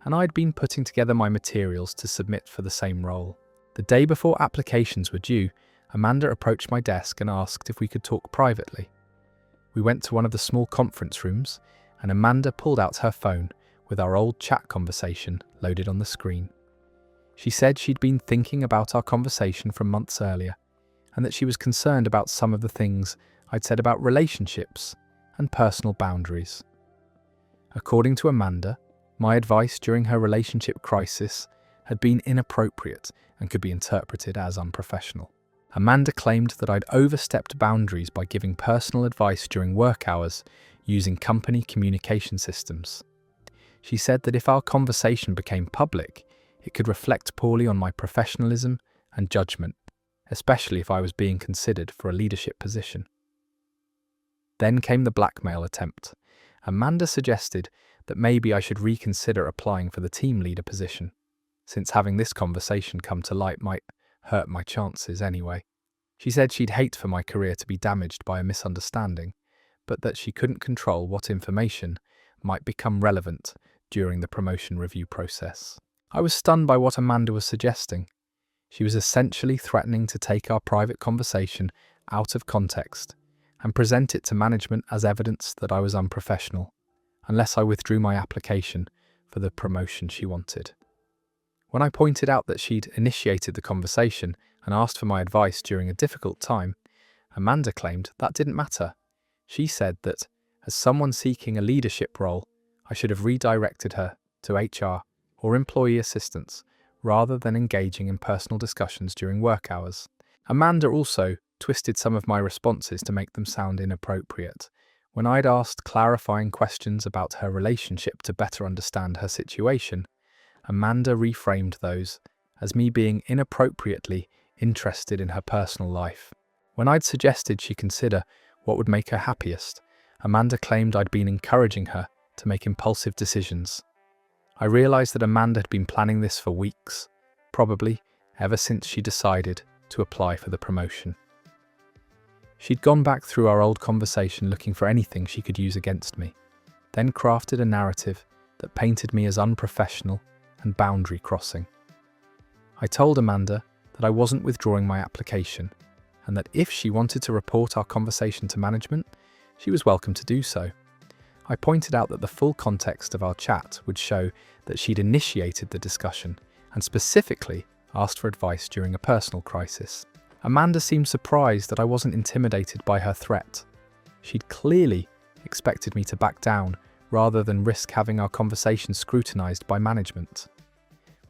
and I'd been putting together my materials to submit for the same role. The day before applications were due, Amanda approached my desk and asked if we could talk privately. We went to one of the small conference rooms, and Amanda pulled out her phone with our old chat conversation loaded on the screen. She said she'd been thinking about our conversation from months earlier, and that she was concerned about some of the things I'd said about relationships and personal boundaries. According to Amanda, my advice during her relationship crisis had been inappropriate and could be interpreted as unprofessional. Amanda claimed that I'd overstepped boundaries by giving personal advice during work hours using company communication systems. She said that if our conversation became public, it could reflect poorly on my professionalism and judgment, especially if I was being considered for a leadership position. Then came the blackmail attempt. Amanda suggested that maybe I should reconsider applying for the team leader position, since having this conversation come to light might hurt my chances anyway. She said she'd hate for my career to be damaged by a misunderstanding, but that she couldn't control what information might become relevant during the promotion review process. I was stunned by what Amanda was suggesting. She was essentially threatening to take our private conversation out of context and present it to management as evidence that I was unprofessional, unless I withdrew my application for the promotion she wanted. When I pointed out that she'd initiated the conversation and asked for my advice during a difficult time, Amanda claimed that didn't matter. She said that, as someone seeking a leadership role, I should have redirected her to HR or employee assistance rather than engaging in personal discussions during work hours. Amanda also twisted some of my responses to make them sound inappropriate. When I'd asked clarifying questions about her relationship to better understand her situation, Amanda reframed those as me being inappropriately interested in her personal life. When I'd suggested she consider what would make her happiest, Amanda claimed I'd been encouraging her to make impulsive decisions. I realised that Amanda had been planning this for weeks, probably ever since she decided to apply for the promotion. She'd gone back through our old conversation looking for anything she could use against me, then crafted a narrative that painted me as unprofessional and boundary crossing. I told Amanda that I wasn't withdrawing my application and that if she wanted to report our conversation to management, she was welcome to do so. I pointed out that the full context of our chat would show that she'd initiated the discussion and specifically asked for advice during a personal crisis. Amanda seemed surprised that I wasn't intimidated by her threat. She'd clearly expected me to back down rather than risk having our conversation scrutinised by management.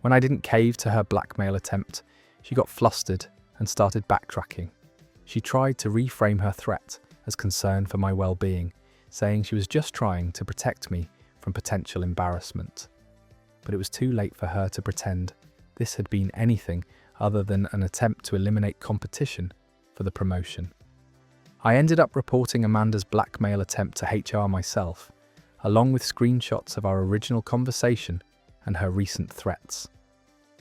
When I didn't cave to her blackmail attempt, she got flustered and started backtracking. She tried to reframe her threat as concern for my well-being, saying she was just trying to protect me from potential embarrassment. But it was too late for her to pretend this had been anything other than an attempt to eliminate competition for the promotion. I ended up reporting Amanda's blackmail attempt to HR myself, along with screenshots of our original conversation and her recent threats.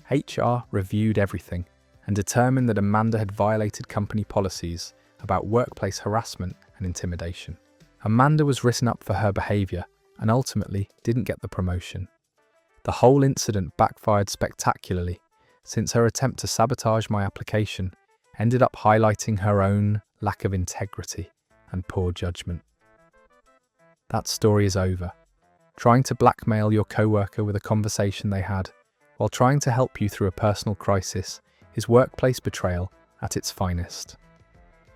HR reviewed everything and determined that Amanda had violated company policies about workplace harassment and intimidation. Amanda was written up for her behaviour and ultimately didn't get the promotion. The whole incident backfired spectacularly, since her attempt to sabotage my application ended up highlighting her own lack of integrity and poor judgment. That story is over. Trying to blackmail your coworker with a conversation they had, while trying to help you through a personal crisis, is workplace betrayal at its finest.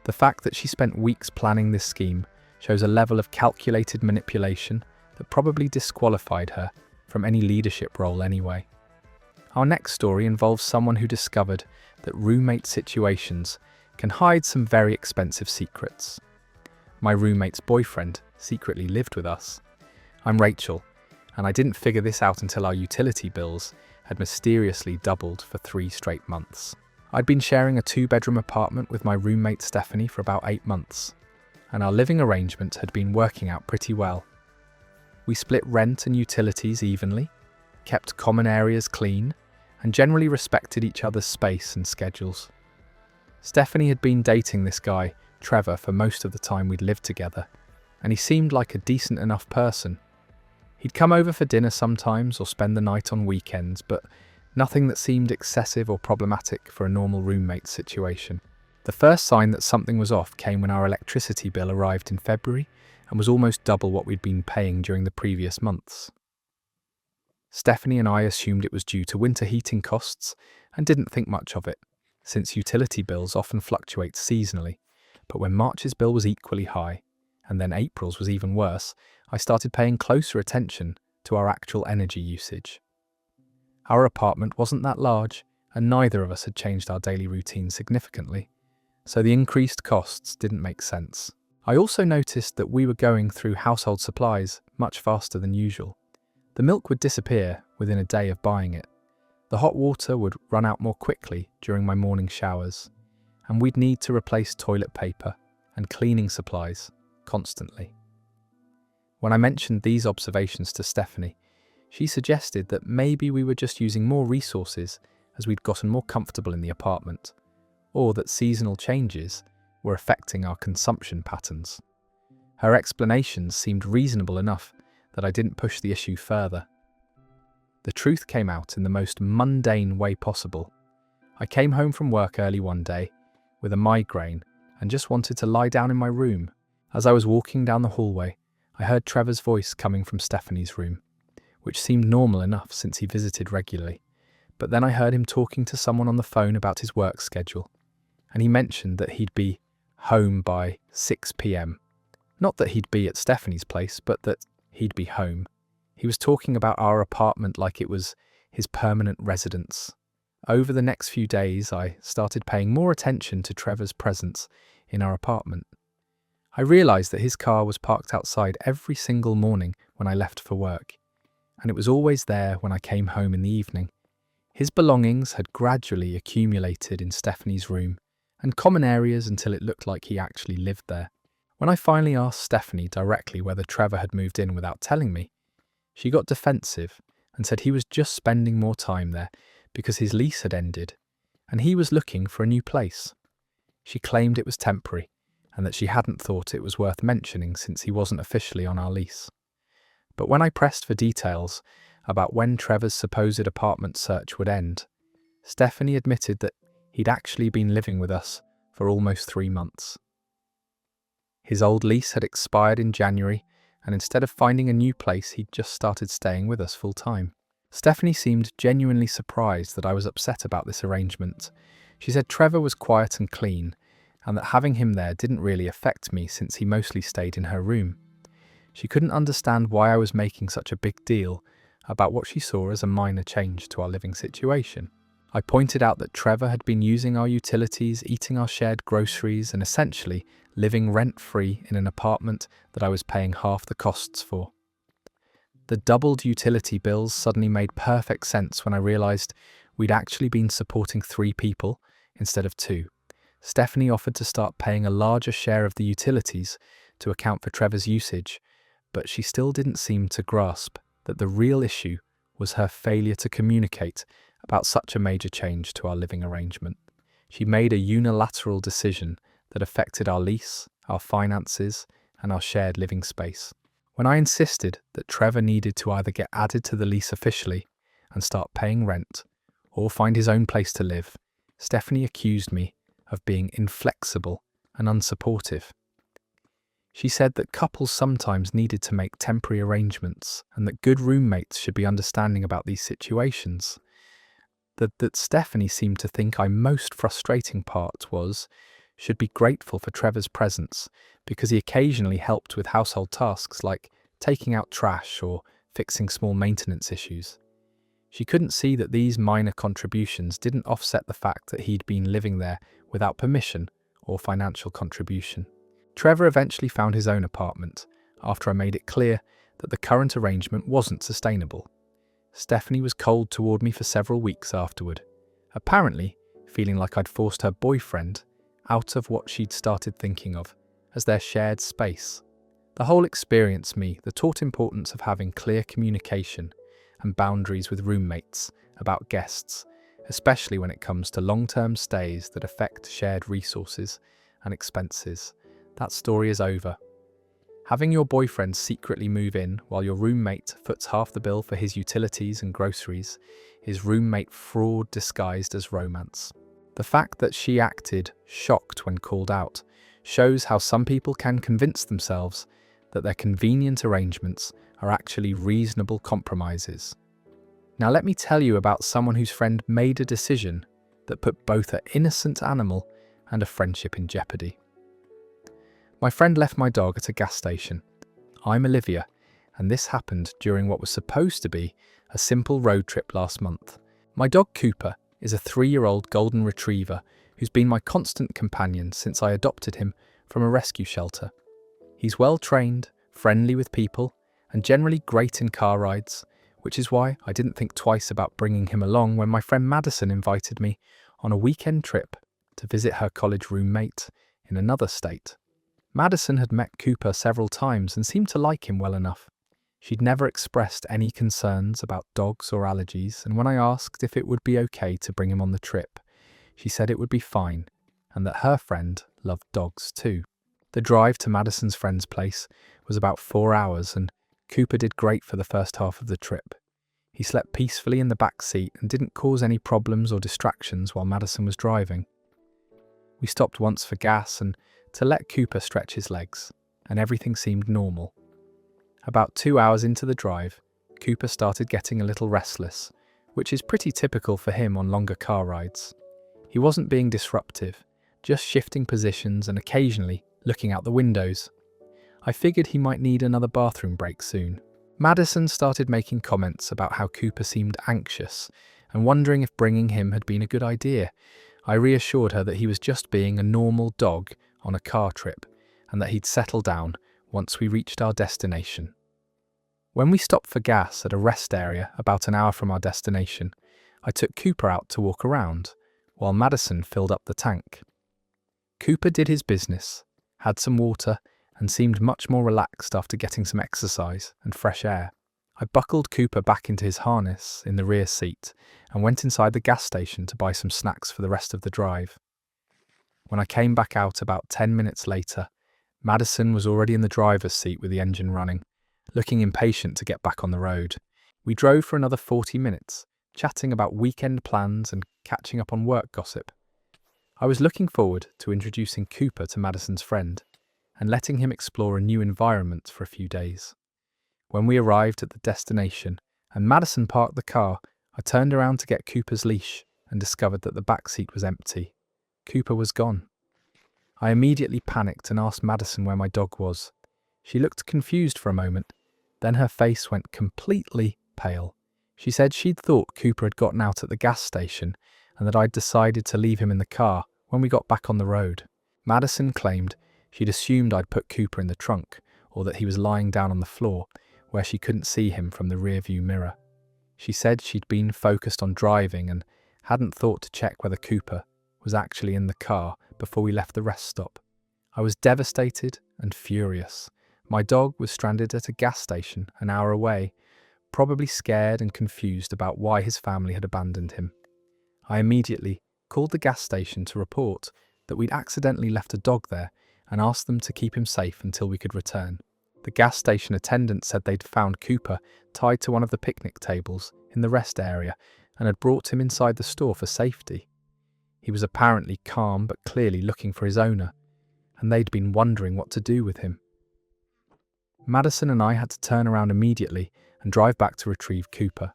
The fact that she spent weeks planning this scheme shows a level of calculated manipulation that probably disqualified her from any leadership role anyway. Our next story involves someone who discovered that roommate situations can hide some very expensive secrets. My roommate's boyfriend secretly lived with us. I'm Rachel, and I didn't figure this out until our utility bills had mysteriously doubled for 3 straight months. I'd been sharing a 2-bedroom apartment with my roommate Stephanie for about 8 months, and our living arrangement had been working out pretty well. We split rent and utilities evenly, kept common areas clean, and generally respected each other's space and schedules. Stephanie had been dating this guy, Trevor, for most of the time we'd lived together, and he seemed like a decent enough person. He'd come over for dinner sometimes or spend the night on weekends, but nothing that seemed excessive or problematic for a normal roommate situation. The first sign that something was off came when our electricity bill arrived in February and was almost double what we'd been paying during the previous months. Stephanie and I assumed it was due to winter heating costs and didn't think much of it, since utility bills often fluctuate seasonally. But when March's bill was equally high, and then April's was even worse, I started paying closer attention to our actual energy usage. Our apartment wasn't that large, and neither of us had changed our daily routine significantly, so the increased costs didn't make sense. I also noticed that we were going through household supplies much faster than usual. The milk would disappear within a day of buying it. The hot water would run out more quickly during my morning showers, and we'd need to replace toilet paper and cleaning supplies constantly. When I mentioned these observations to Stephanie, she suggested that maybe we were just using more resources as we'd gotten more comfortable in the apartment, or that seasonal changes were affecting our consumption patterns. Her explanations seemed reasonable enough that I didn't push the issue further. The truth came out in the most mundane way possible. I came home from work early one day with a migraine and just wanted to lie down in my room. As I was walking down the hallway, I heard Trevor's voice coming from Stephanie's room, which seemed normal enough since he visited regularly. But then I heard him talking to someone on the phone about his work schedule, and he mentioned that he'd be home by 6 p.m. Not that he'd be at Stephanie's place, but that he'd be home. He was talking about our apartment like it was his permanent residence. Over the next few days, I started paying more attention to Trevor's presence in our apartment. I realised that his car was parked outside every single morning when I left for work, and it was always there when I came home in the evening. His belongings had gradually accumulated in Stephanie's room and common areas until it looked like he actually lived there. When I finally asked Stephanie directly whether Trevor had moved in without telling me, she got defensive and said he was just spending more time there because his lease had ended and he was looking for a new place. She claimed it was temporary and that she hadn't thought it was worth mentioning since he wasn't officially on our lease. But when I pressed for details about when Trevor's supposed apartment search would end, Stephanie admitted that he'd actually been living with us for almost 3 months. His old lease had expired in January, and instead of finding a new place, he'd just started staying with us full time. Stephanie seemed genuinely surprised that I was upset about this arrangement. She said Trevor was quiet and clean, and that having him there didn't really affect me since he mostly stayed in her room. She couldn't understand why I was making such a big deal about what she saw as a minor change to our living situation. I pointed out that Trevor had been using our utilities, eating our shared groceries, and essentially living rent-free in an apartment that I was paying half the costs for. The doubled utility bills suddenly made perfect sense when I realised we'd actually been supporting 3 people instead of 2. Stephanie offered to start paying a larger share of the utilities to account for Trevor's usage, but she still didn't seem to grasp that the real issue was her failure to communicate about such a major change to our living arrangement. She made a unilateral decision that affected our lease, our finances, and our shared living space. When I insisted that Trevor needed to either get added to the lease officially and start paying rent, or find his own place to live, Stephanie accused me of being inflexible and unsupportive. She said that couples sometimes needed to make temporary arrangements and that good roommates should be understanding about these situations. That Stephanie seemed to think my most frustrating part was should be grateful for Trevor's presence because he occasionally helped with household tasks like taking out trash or fixing small maintenance issues. She couldn't see that these minor contributions didn't offset the fact that he'd been living there without permission or financial contribution. Trevor eventually found his own apartment after I made it clear that the current arrangement wasn't sustainable. Stephanie was cold toward me for several weeks afterward, apparently feeling like I'd forced her boyfriend out of what she'd started thinking of as their shared space. The whole experience the taught importance of having clear communication and boundaries with roommates about guests, especially when it comes to long-term stays that affect shared resources and expenses. That story is over. Having your boyfriend secretly move in while your roommate foots half the bill for his utilities and groceries is roommate fraud disguised as romance. The fact that she acted shocked when called out shows how some people can convince themselves that their convenient arrangements are actually reasonable compromises. Now let me tell you about someone whose friend made a decision that put both an innocent animal and a friendship in jeopardy. My friend left my dog at a gas station. I'm Olivia, and this happened during what was supposed to be a simple road trip last month. My dog Cooper is a 3-year-old golden retriever who's been my constant companion since I adopted him from a rescue shelter. He's well trained, friendly with people, and generally great in car rides, which is why I didn't think twice about bringing him along when my friend Madison invited me on a weekend trip to visit her college roommate in another state. Madison had met Cooper several times and seemed to like him well enough. She'd never expressed any concerns about dogs or allergies, and when I asked if it would be okay to bring him on the trip, she said it would be fine, and that her friend loved dogs too. The drive to Madison's friend's place was about 4 hours, and Cooper did great for the first half of the trip. He slept peacefully in the back seat and didn't cause any problems or distractions while Madison was driving. We stopped once for gas and to let Cooper stretch his legs, and everything seemed normal. About 2 hours into the drive, Cooper started getting a little restless, which is pretty typical for him on longer car rides. He wasn't being disruptive, just shifting positions and occasionally looking out the windows. I figured he might need another bathroom break soon. Madison started making comments about how Cooper seemed anxious and wondering if bringing him had been a good idea. I reassured her that he was just being a normal dog on a car trip and that he'd settle down once we reached our destination. When we stopped for gas at a rest area about an hour from our destination, I took Cooper out to walk around while Madison filled up the tank. Cooper did his business, had some water, and seemed much more relaxed after getting some exercise and fresh air. I buckled Cooper back into his harness in the rear seat and went inside the gas station to buy some snacks for the rest of the drive. When I came back out about 10 minutes later, Madison was already in the driver's seat with the engine running, looking impatient to get back on the road. We drove for another 40 minutes, chatting about weekend plans and catching up on work gossip. I was looking forward to introducing Cooper to Madison's friend and letting him explore a new environment for a few days. When we arrived at the destination and Madison parked the car, I turned around to get Cooper's leash and discovered that the back seat was empty. Cooper was gone. I immediately panicked and asked Madison where my dog was. She looked confused for a moment, then her face went completely pale. She said she'd thought Cooper had gotten out at the gas station and that I'd decided to leave him in the car when we got back on the road. Madison claimed she'd assumed I'd put Cooper in the trunk or that he was lying down on the floor where she couldn't see him from the rearview mirror. She said she'd been focused on driving and hadn't thought to check whether Cooper was actually in the car before we left the rest stop. I was devastated and furious. My dog was stranded at a gas station an hour away, probably scared and confused about why his family had abandoned him. I immediately called the gas station to report that we'd accidentally left a dog there and asked them to keep him safe until we could return. The gas station attendant said they'd found Cooper tied to one of the picnic tables in the rest area and had brought him inside the store for safety. He was apparently calm but clearly looking for his owner, and they'd been wondering what to do with him. Madison and I had to turn around immediately and drive back to retrieve Cooper.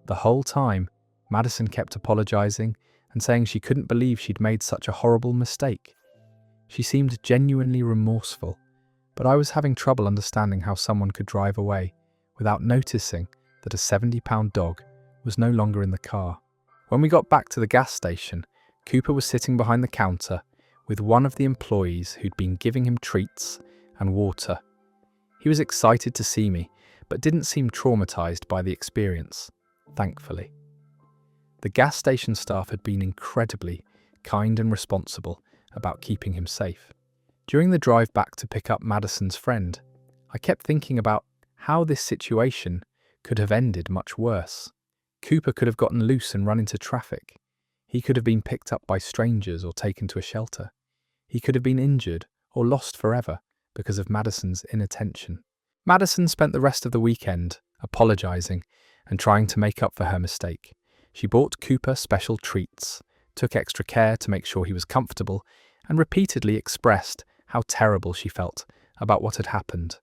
The whole time, Madison kept apologizing and saying she couldn't believe she'd made such a horrible mistake. She seemed genuinely remorseful, but I was having trouble understanding how someone could drive away without noticing that a 70-pound dog was no longer in the car. When we got back to the gas station, Cooper was sitting behind the counter with one of the employees who'd been giving him treats and water. He was excited to see me, but didn't seem traumatized by the experience, thankfully. The gas station staff had been incredibly kind and responsible about keeping him safe. During the drive back to pick up Madison's friend, I kept thinking about how this situation could have ended much worse. Cooper could have gotten loose and run into traffic. He could have been picked up by strangers or taken to a shelter. He could have been injured or lost forever because of Madison's inattention. Madison spent the rest of the weekend apologizing and trying to make up for her mistake. She bought Cooper special treats, took extra care to make sure he was comfortable, and repeatedly expressed how terrible she felt about what had happened.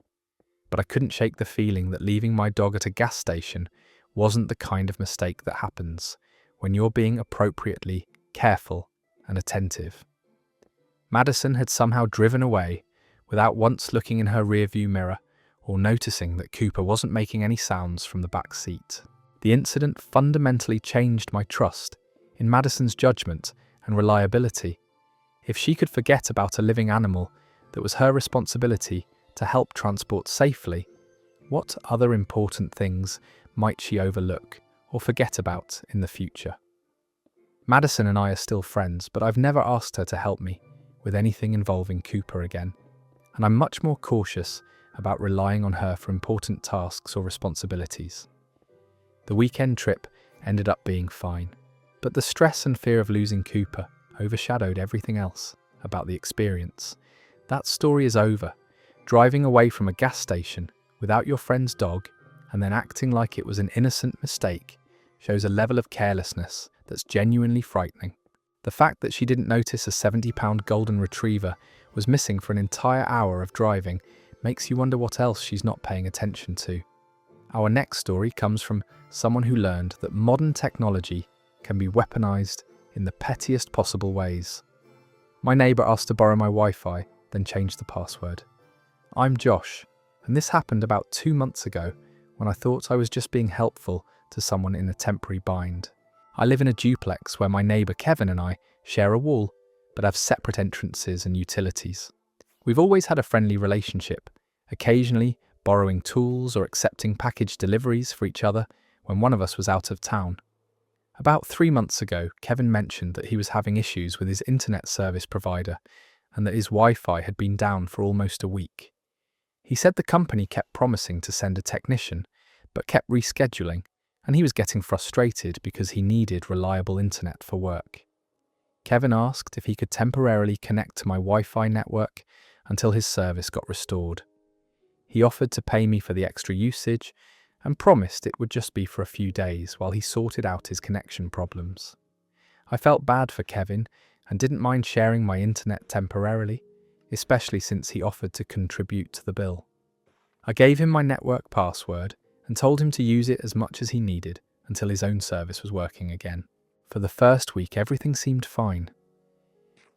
But I couldn't shake the feeling that leaving my dog at a gas station wasn't the kind of mistake that happens when you're being appropriately careful and attentive. Madison had somehow driven away without once looking in her rearview mirror or noticing that Cooper wasn't making any sounds from the back seat. The incident fundamentally changed my trust in Madison's judgment and reliability. If she could forget about a living animal that was her responsibility to help transport safely, what other important things might she overlook or forget about in the future? Madison and I are still friends, but I've never asked her to help me with anything involving Cooper again, and I'm much more cautious about relying on her for important tasks or responsibilities. The weekend trip ended up being fine, but the stress and fear of losing Cooper overshadowed everything else about the experience. That story is over. Driving away from a gas station without your friend's dog and then acting like it was an innocent mistake shows a level of carelessness that's genuinely frightening. The fact that she didn't notice a 70-pound golden retriever was missing for an entire hour of driving makes you wonder what else she's not paying attention to. Our next story comes from someone who learned that modern technology can be weaponized in the pettiest possible ways. My neighbor asked to borrow my Wi-Fi, then changed the password. I'm Josh, and this happened about 2 months ago when I thought I was just being helpful to someone in a temporary bind. I live in a duplex where my neighbor Kevin and I share a wall, but have separate entrances and utilities. We've always had a friendly relationship, occasionally borrowing tools or accepting package deliveries for each other when one of us was out of town. About 3 months ago, Kevin mentioned that he was having issues with his internet service provider and that his Wi-Fi had been down for almost a week. He said the company kept promising to send a technician, but kept rescheduling, and he was getting frustrated because he needed reliable internet for work. Kevin asked if he could temporarily connect to my Wi-Fi network until his service got restored. He offered to pay me for the extra usage, and promised it would just be for a few days while he sorted out his connection problems. I felt bad for Kevin and didn't mind sharing my internet temporarily, especially since he offered to contribute to the bill. I gave him my network password and told him to use it as much as he needed until his own service was working again. For the first week, everything seemed fine.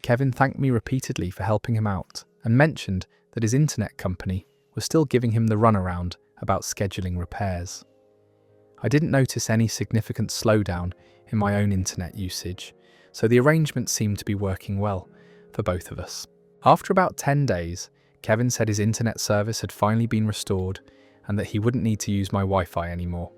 Kevin thanked me repeatedly for helping him out and mentioned that his internet company was still giving him the runaround about scheduling repairs. I didn't notice any significant slowdown in my own internet usage, so the arrangement seemed to be working well for both of us. After about 10 days, Kevin said his internet service had finally been restored and that he wouldn't need to use my Wi-Fi anymore.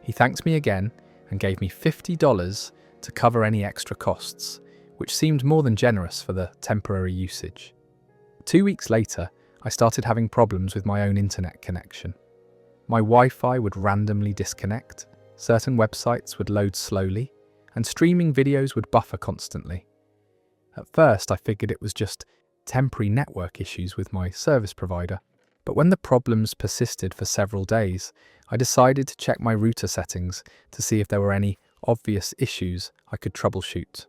He thanked me again and gave me $50 to cover any extra costs, which seemed more than generous for the temporary usage. 2 weeks later, I started having problems with my own internet connection. My Wi-Fi would randomly disconnect, certain websites would load slowly, and streaming videos would buffer constantly. At first, I figured it was just temporary network issues with my service provider, but when the problems persisted for several days, I decided to check my router settings to see if there were any obvious issues I could troubleshoot.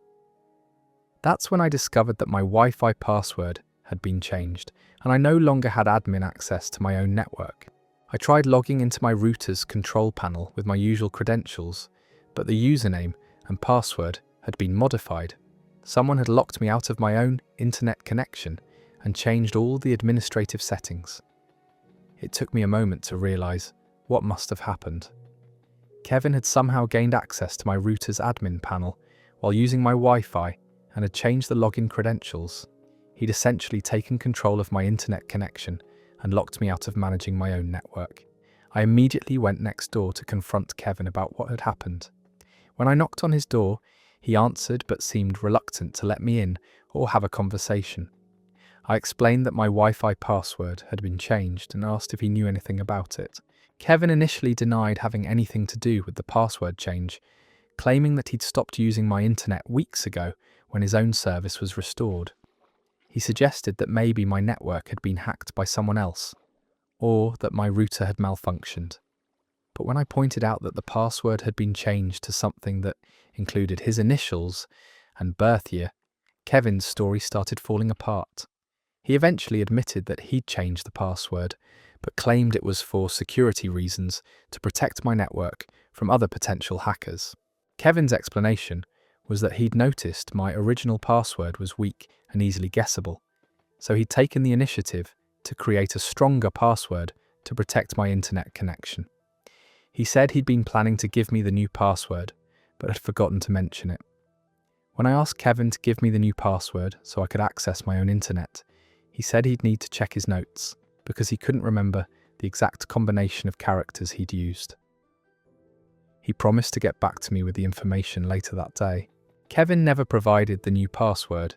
That's when I discovered that my Wi-Fi password had been changed, and I no longer had admin access to my own network. I tried logging into my router's control panel with my usual credentials, but the username and password had been modified. Someone had locked me out of my own internet connection and changed all the administrative settings. It took me a moment to realize what must have happened. Kevin had somehow gained access to my router's admin panel while using my Wi-Fi and had changed the login credentials. He'd essentially taken control of my internet connection and locked me out of managing my own network. I immediately went next door to confront Kevin about what had happened. When I knocked on his door, he answered but seemed reluctant to let me in or have a conversation. I explained that my Wi-Fi password had been changed and asked if he knew anything about it. Kevin initially denied having anything to do with the password change, claiming that he'd stopped using my internet weeks ago when his own service was restored. He suggested that maybe my network had been hacked by someone else, or that my router had malfunctioned. But when I pointed out that the password had been changed to something that included his initials and birth year, Kevin's story started falling apart. He eventually admitted that he'd changed the password, but claimed it was for security reasons to protect my network from other potential hackers. Kevin's explanation was that he'd noticed my original password was weak and easily guessable, so he'd taken the initiative to create a stronger password to protect my internet connection. He said he'd been planning to give me the new password, but had forgotten to mention it. When I asked Kevin to give me the new password so I could access my own internet, he said he'd need to check his notes because he couldn't remember the exact combination of characters he'd used. He promised to get back to me with the information later that day. Kevin never provided the new password.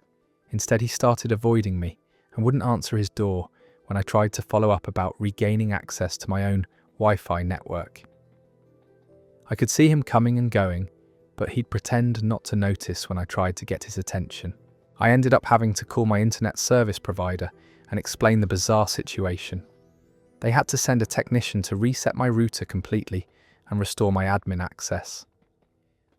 Instead, he started avoiding me and wouldn't answer his door when I tried to follow up about regaining access to my own Wi-Fi network. I could see him coming and going, but he'd pretend not to notice when I tried to get his attention. I ended up having to call my internet service provider and explain the bizarre situation. They had to send a technician to reset my router completely and restore my admin access.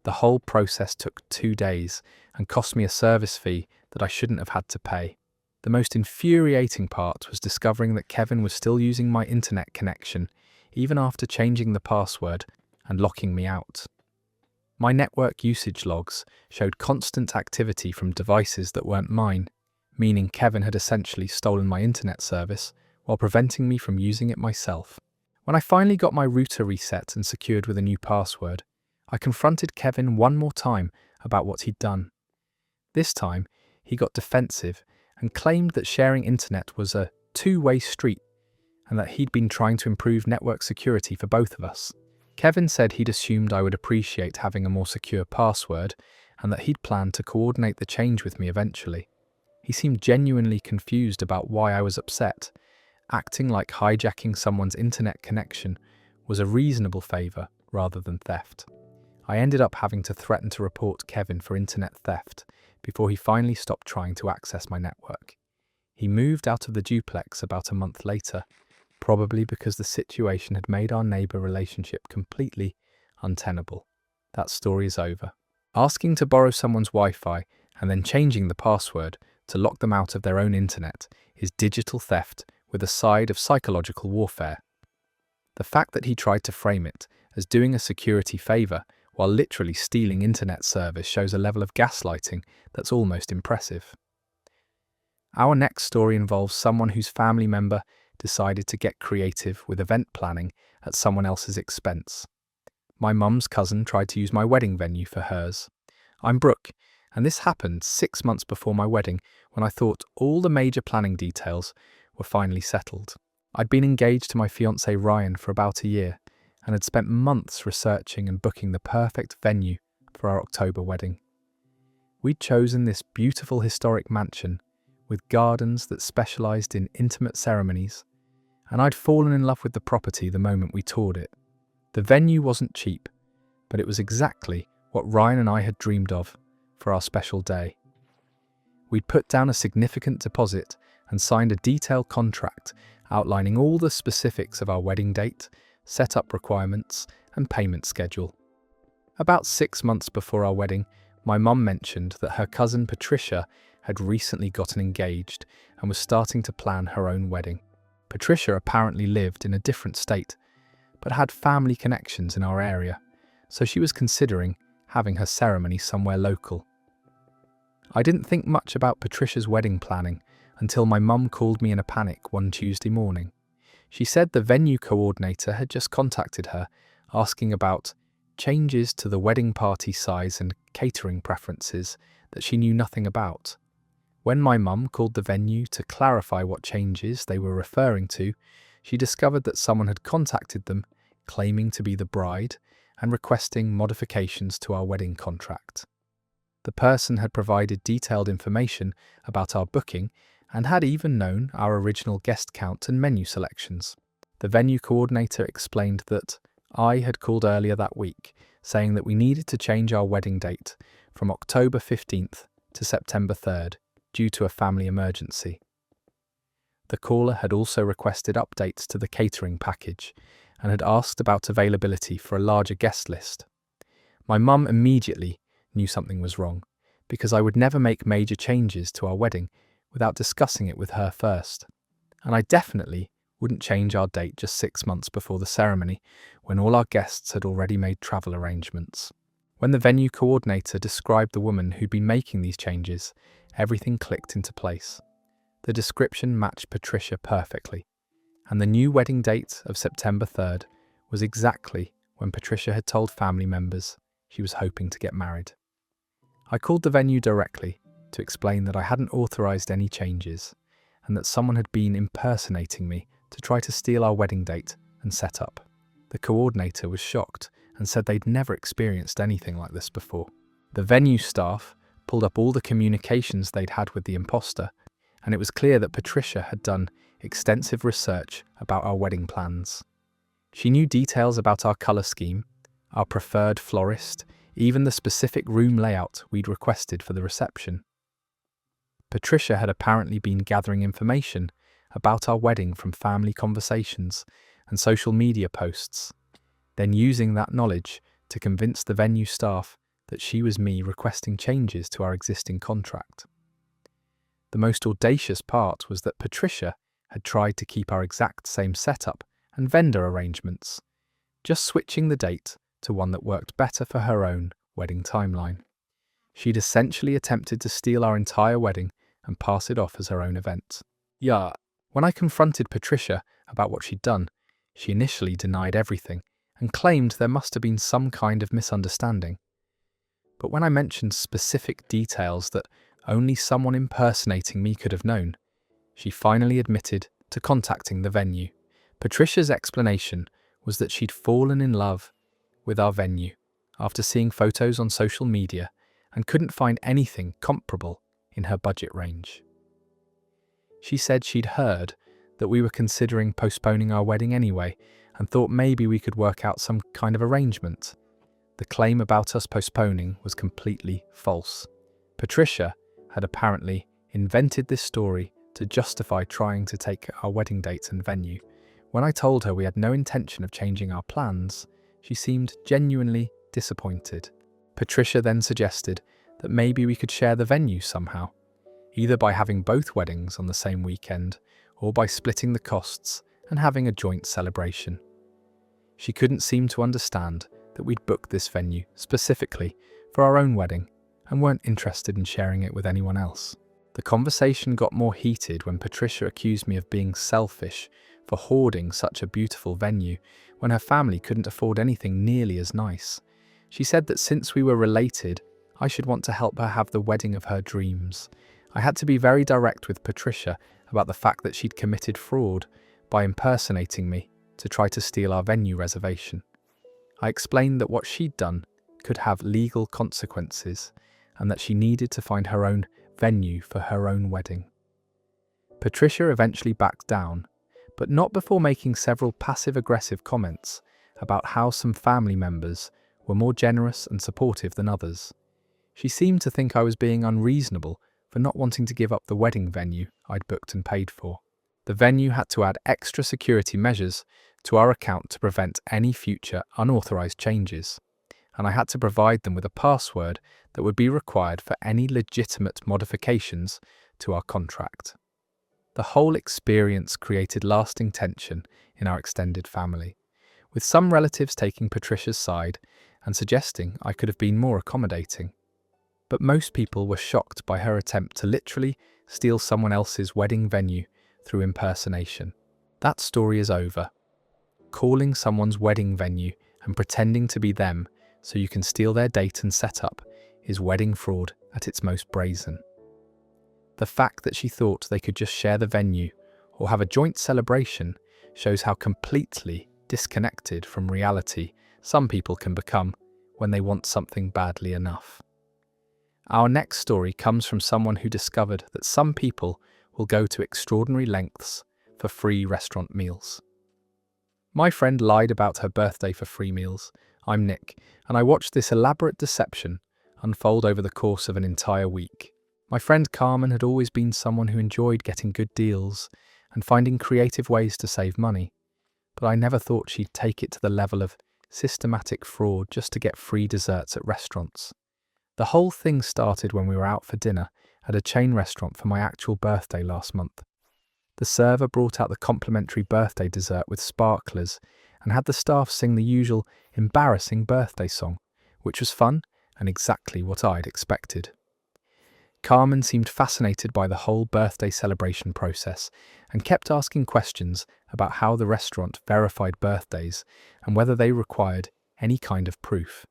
The whole process took 2 days and cost me a service fee that I shouldn't have had to pay. The most infuriating part was discovering that Kevin was still using my internet connection even after changing the password and locking me out. My network usage logs showed constant activity from devices that weren't mine, meaning Kevin had essentially stolen my internet service while preventing me from using it myself. When I finally got my router reset and secured with a new password, I confronted Kevin one more time about what he'd done. This time, he got defensive and claimed that sharing internet was a two-way street and that he'd been trying to improve network security for both of us. Kevin said he'd assumed I would appreciate having a more secure password and that he'd planned to coordinate the change with me eventually. He seemed genuinely confused about why I was upset, acting like hijacking someone's internet connection was a reasonable favour rather than theft. I ended up having to threaten to report Kevin for internet theft before he finally stopped trying to access my network. He moved out of the duplex about a month later probably because the situation had made our neighbour relationship completely untenable. That story is over. Asking to borrow someone's Wi-Fi and then changing the password to lock them out of their own internet is digital theft with a side of psychological warfare. The fact that he tried to frame it as doing a security favour while literally stealing internet service shows a level of gaslighting that's almost impressive. Our next story involves someone whose family member decided to get creative with event planning at someone else's expense. My mum's cousin tried to use my wedding venue for hers. I'm Brooke, and this happened 6 months before my wedding when I thought all the major planning details were finally settled. I'd been engaged to my fiancé Ryan for about a year and had spent months researching and booking the perfect venue for our October wedding. We'd chosen this beautiful historic mansion with gardens that specialised in intimate ceremonies, and I'd fallen in love with the property the moment we toured it. The venue wasn't cheap, but it was exactly what Ryan and I had dreamed of for our special day. We'd put down a significant deposit and signed a detailed contract outlining all the specifics of our wedding date, setup requirements, and payment schedule. About 6 months before our wedding, my mum mentioned that her cousin Patricia had recently gotten engaged and was starting to plan her own wedding. Patricia apparently lived in a different state, but had family connections in our area, so she was considering having her ceremony somewhere local. I didn't think much about Patricia's wedding planning until my mum called me in a panic one Tuesday morning. She said the venue coordinator had just contacted her, asking about changes to the wedding party size and catering preferences that she knew nothing about. When my mum called the venue to clarify what changes they were referring to, she discovered that someone had contacted them, claiming to be the bride and requesting modifications to our wedding contract. The person had provided detailed information about our booking and had even known our original guest count and menu selections. The venue coordinator explained that I had called earlier that week, saying that we needed to change our wedding date from October 15th to September 3rd due to a family emergency. The caller had also requested updates to the catering package and had asked about availability for a larger guest list. My mum immediately knew something was wrong, because I would never make major changes to our wedding without discussing it with her first. And I definitely wouldn't change our date just 6 months before the ceremony when all our guests had already made travel arrangements. When the venue coordinator described the woman who'd been making these changes, everything clicked into place. The description matched Patricia perfectly, and the new wedding date of September 3rd was exactly when Patricia had told family members she was hoping to get married. I called the venue directly to explain that I hadn't authorised any changes and that someone had been impersonating me to try to steal our wedding date and set up. The coordinator was shocked and said they'd never experienced anything like this before. The venue staff pulled up all the communications they'd had with the imposter, and it was clear that Patricia had done extensive research about our wedding plans. She knew details about our colour scheme, our preferred florist, even the specific room layout we'd requested for the reception. Patricia had apparently been gathering information about our wedding from family conversations and social media posts, then using that knowledge to convince the venue staff that she was me requesting changes to our existing contract. The most audacious part was that Patricia had tried to keep our exact same setup and vendor arrangements, just switching the date to one that worked better for her own wedding timeline. She'd essentially attempted to steal our entire wedding and pass it off as her own event. Yeah, when I confronted Patricia about what she'd done, she initially denied everything and claimed there must have been some kind of misunderstanding. But when I mentioned specific details that only someone impersonating me could have known, she finally admitted to contacting the venue. Patricia's explanation was that she'd fallen in love with our venue after seeing photos on social media and couldn't find anything comparable in her budget range. She said she'd heard that we were considering postponing our wedding anyway and thought maybe we could work out some kind of arrangement. The claim about us postponing was completely false. Patricia had apparently invented this story to justify trying to take our wedding date and venue, When I told her we had no intention of changing our plans, she seemed genuinely disappointed. Patricia then suggested that maybe we could share the venue somehow, either by having both weddings on the same weekend or by splitting the costs and having a joint celebration. She couldn't seem to understand that we'd booked this venue specifically for our own wedding and weren't interested in sharing it with anyone else. The conversation got more heated when Patricia accused me of being selfish for hoarding such a beautiful venue when her family couldn't afford anything nearly as nice. She said that since we were related, I should want to help her have the wedding of her dreams. I had to be very direct with Patricia about the fact that she'd committed fraud by impersonating me to try to steal our venue reservation. I explained that what she'd done could have legal consequences and that she needed to find her own venue for her own wedding. Patricia eventually backed down, but not before making several passive-aggressive comments about how some family members were more generous and supportive than others. She seemed to think I was being unreasonable for not wanting to give up the wedding venue I'd booked and paid for. The venue had to add extra security measures to our account to prevent any future unauthorized changes, and I had to provide them with a password that would be required for any legitimate modifications to our contract. The whole experience created lasting tension in our extended family, with some relatives taking Patricia's side and suggesting I could have been more accommodating. But most people were shocked by her attempt to literally steal someone else's wedding venue through impersonation. That story is over. Calling someone's wedding venue and pretending to be them so you can steal their date and setup is wedding fraud at its most brazen. The fact that she thought they could just share the venue or have a joint celebration shows how completely disconnected from reality some people can become when they want something badly enough. Our next story comes from someone who discovered that some people will go to extraordinary lengths for free restaurant meals. My friend lied about her birthday for free meals. I'm Nick, and I watched this elaborate deception unfold over the course of an entire week. My friend Carmen had always been someone who enjoyed getting good deals and finding creative ways to save money, but I never thought she'd take it to the level of systematic fraud just to get free desserts at restaurants. The whole thing started when we were out for dinner at a chain restaurant for my actual birthday last month. The server brought out the complimentary birthday dessert with sparklers and had the staff sing the usual embarrassing birthday song, which was fun and exactly what I'd expected. Carmen seemed fascinated by the whole birthday celebration process and kept asking questions about how the restaurant verified birthdays and whether they required any kind of proof.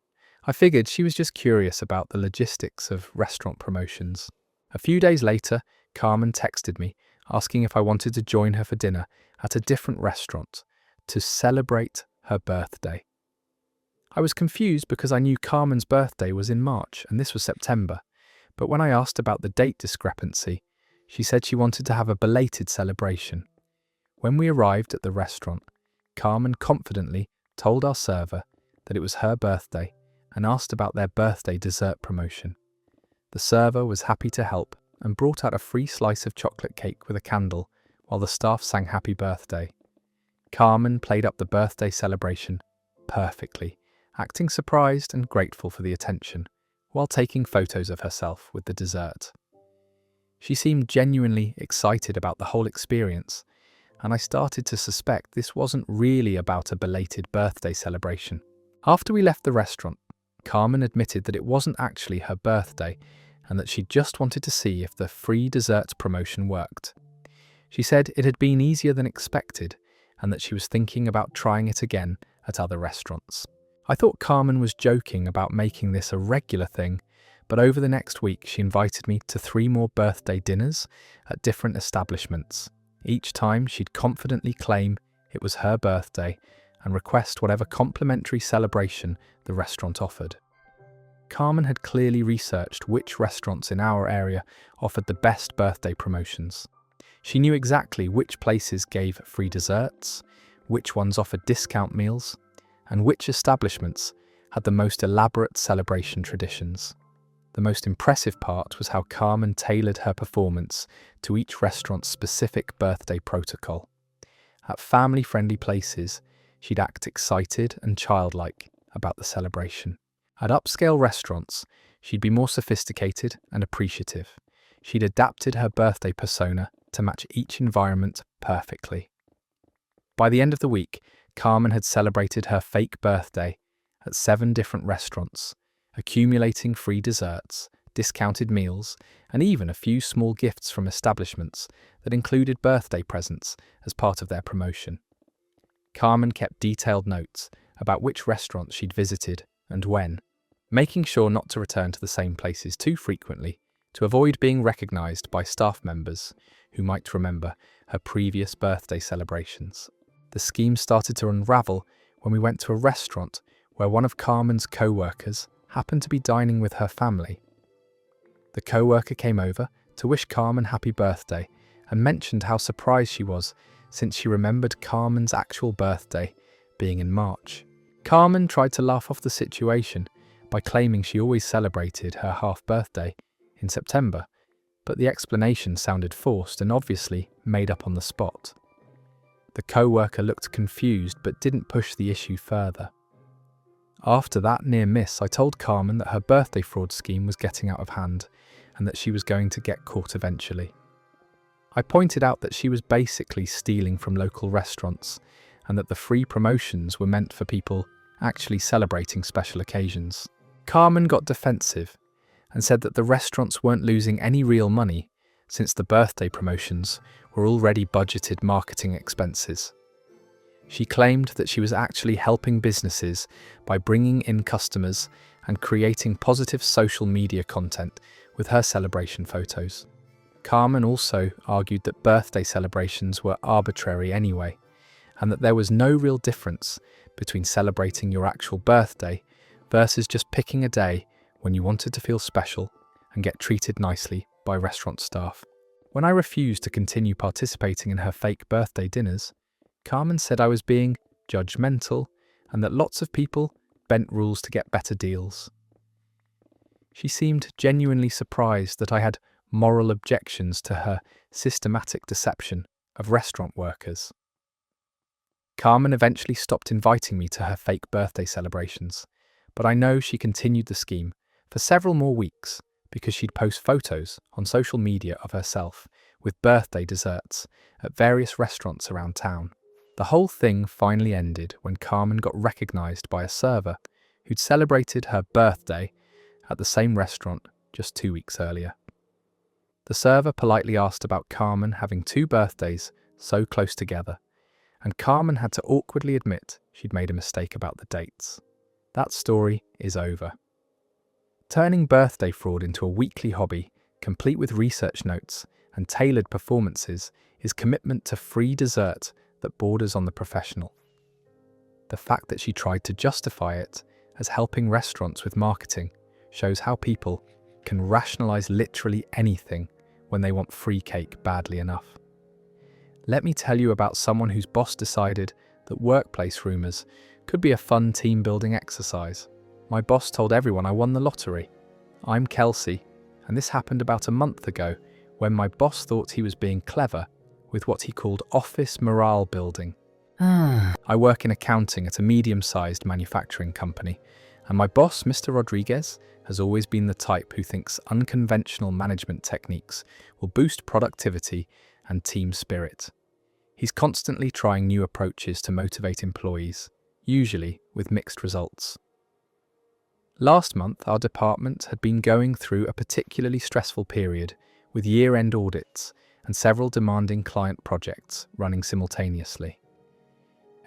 I figured she was just curious about the logistics of restaurant promotions. A few days later, Carmen texted me asking if I wanted to join her for dinner at a different restaurant to celebrate her birthday. I was confused because I knew Carmen's birthday was in March and this was September, but when I asked about the date discrepancy, she said she wanted to have a belated celebration. When we arrived at the restaurant, Carmen confidently told our server that it was her birthday and asked about their birthday dessert promotion. The server was happy to help and brought out a free slice of chocolate cake with a candle while the staff sang happy birthday. Carmen played up the birthday celebration perfectly, acting surprised and grateful for the attention, while taking photos of herself with the dessert. She seemed genuinely excited about the whole experience, and I started to suspect this wasn't really about a belated birthday celebration. After we left the restaurant, Carmen admitted that it wasn't actually her birthday and that she just wanted to see if the free dessert promotion worked. She said it had been easier than expected and that she was thinking about trying it again at other restaurants. I thought Carmen was joking about making this a regular thing, but over the next week she invited me to 3 more birthday dinners at different establishments. Each time she'd confidently claim it was her birthday and request whatever complimentary celebration the restaurant offered. Carmen had clearly researched which restaurants in our area offered the best birthday promotions. She knew exactly which places gave free desserts, which ones offered discount meals, and which establishments had the most elaborate celebration traditions. The most impressive part was how Carmen tailored her performance to each restaurant's specific birthday protocol. At family-friendly places, she'd act excited and childlike about the celebration. At upscale restaurants, she'd be more sophisticated and appreciative. She'd adapted her birthday persona to match each environment perfectly. By the end of the week, Carmen had celebrated her fake birthday at 7 different restaurants, accumulating free desserts, discounted meals, and even a few small gifts from establishments that included birthday presents as part of their promotion. Carmen kept detailed notes about which restaurants she'd visited and when, making sure not to return to the same places too frequently to avoid being recognized by staff members who might remember her previous birthday celebrations. The scheme started to unravel when we went to a restaurant where one of Carmen's co-workers happened to be dining with her family. The co-worker came over to wish Carmen happy birthday and mentioned how surprised she was since she remembered Carmen's actual birthday being in March. Carmen tried to laugh off the situation by claiming she always celebrated her half-birthday in September, but the explanation sounded forced and obviously made up on the spot. The co-worker looked confused but didn't push the issue further. After that near miss, I told Carmen that her birthday fraud scheme was getting out of hand and that she was going to get caught eventually. I pointed out that she was basically stealing from local restaurants and that the free promotions were meant for people actually celebrating special occasions. Carmen got defensive and said that the restaurants weren't losing any real money since the birthday promotions were already budgeted marketing expenses. She claimed that she was actually helping businesses by bringing in customers and creating positive social media content with her celebration photos. Carmen also argued that birthday celebrations were arbitrary anyway, and that there was no real difference between celebrating your actual birthday versus just picking a day when you wanted to feel special and get treated nicely by restaurant staff. When I refused to continue participating in her fake birthday dinners, Carmen said I was being judgmental and that lots of people bent rules to get better deals. She seemed genuinely surprised that I had moral objections to her systematic deception of restaurant workers. Carmen eventually stopped inviting me to her fake birthday celebrations, but I know she continued the scheme for several more weeks because she'd post photos on social media of herself with birthday desserts at various restaurants around town. The whole thing finally ended when Carmen got recognized by a server who'd celebrated her birthday at the same restaurant just 2 weeks earlier. The server politely asked about Carmen having 2 birthdays so close together, and Carmen had to awkwardly admit she'd made a mistake about the dates. That story is over. Turning birthday fraud into a weekly hobby, complete with research notes and tailored performances, is commitment to free dessert that borders on the professional. The fact that she tried to justify it as helping restaurants with marketing shows how people can rationalize literally anything when they want free cake badly enough. Let me tell you about someone whose boss decided that workplace rumors could be a fun team-building exercise. My boss told everyone I won the lottery. I'm Kelsey, and this happened about a month ago when my boss thought he was being clever with what he called office morale building. I work in accounting at a medium-sized manufacturing company, and my boss, Mr. Rodriguez, has always been the type who thinks unconventional management techniques will boost productivity and team spirit. He's constantly trying new approaches to motivate employees, usually with mixed results. Last month, our department had been going through a particularly stressful period with year-end audits and several demanding client projects running simultaneously.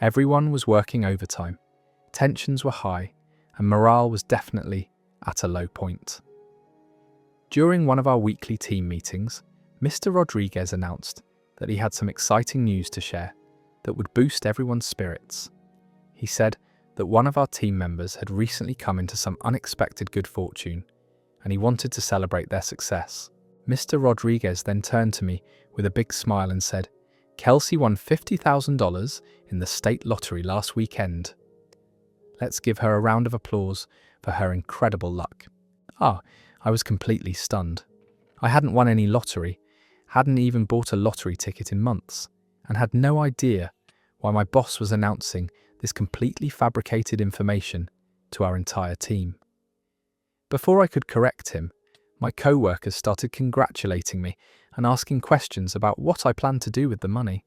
Everyone was working overtime, tensions were high, and morale was definitely at a low point. During one of our weekly team meetings, Mr. Rodriguez announced that he had some exciting news to share that would boost everyone's spirits. He said that one of our team members had recently come into some unexpected good fortune, and he wanted to celebrate their success. Mr. Rodriguez then turned to me with a big smile and said, "Kelsey won $50,000 in the state lottery last weekend. Let's give her a round of applause for her incredible luck." I was completely stunned. I hadn't won any lottery, hadn't even bought a lottery ticket in months, and had no idea while my boss was announcing this completely fabricated information to our entire team. Before I could correct him, my co-workers started congratulating me and asking questions about what I planned to do with the money.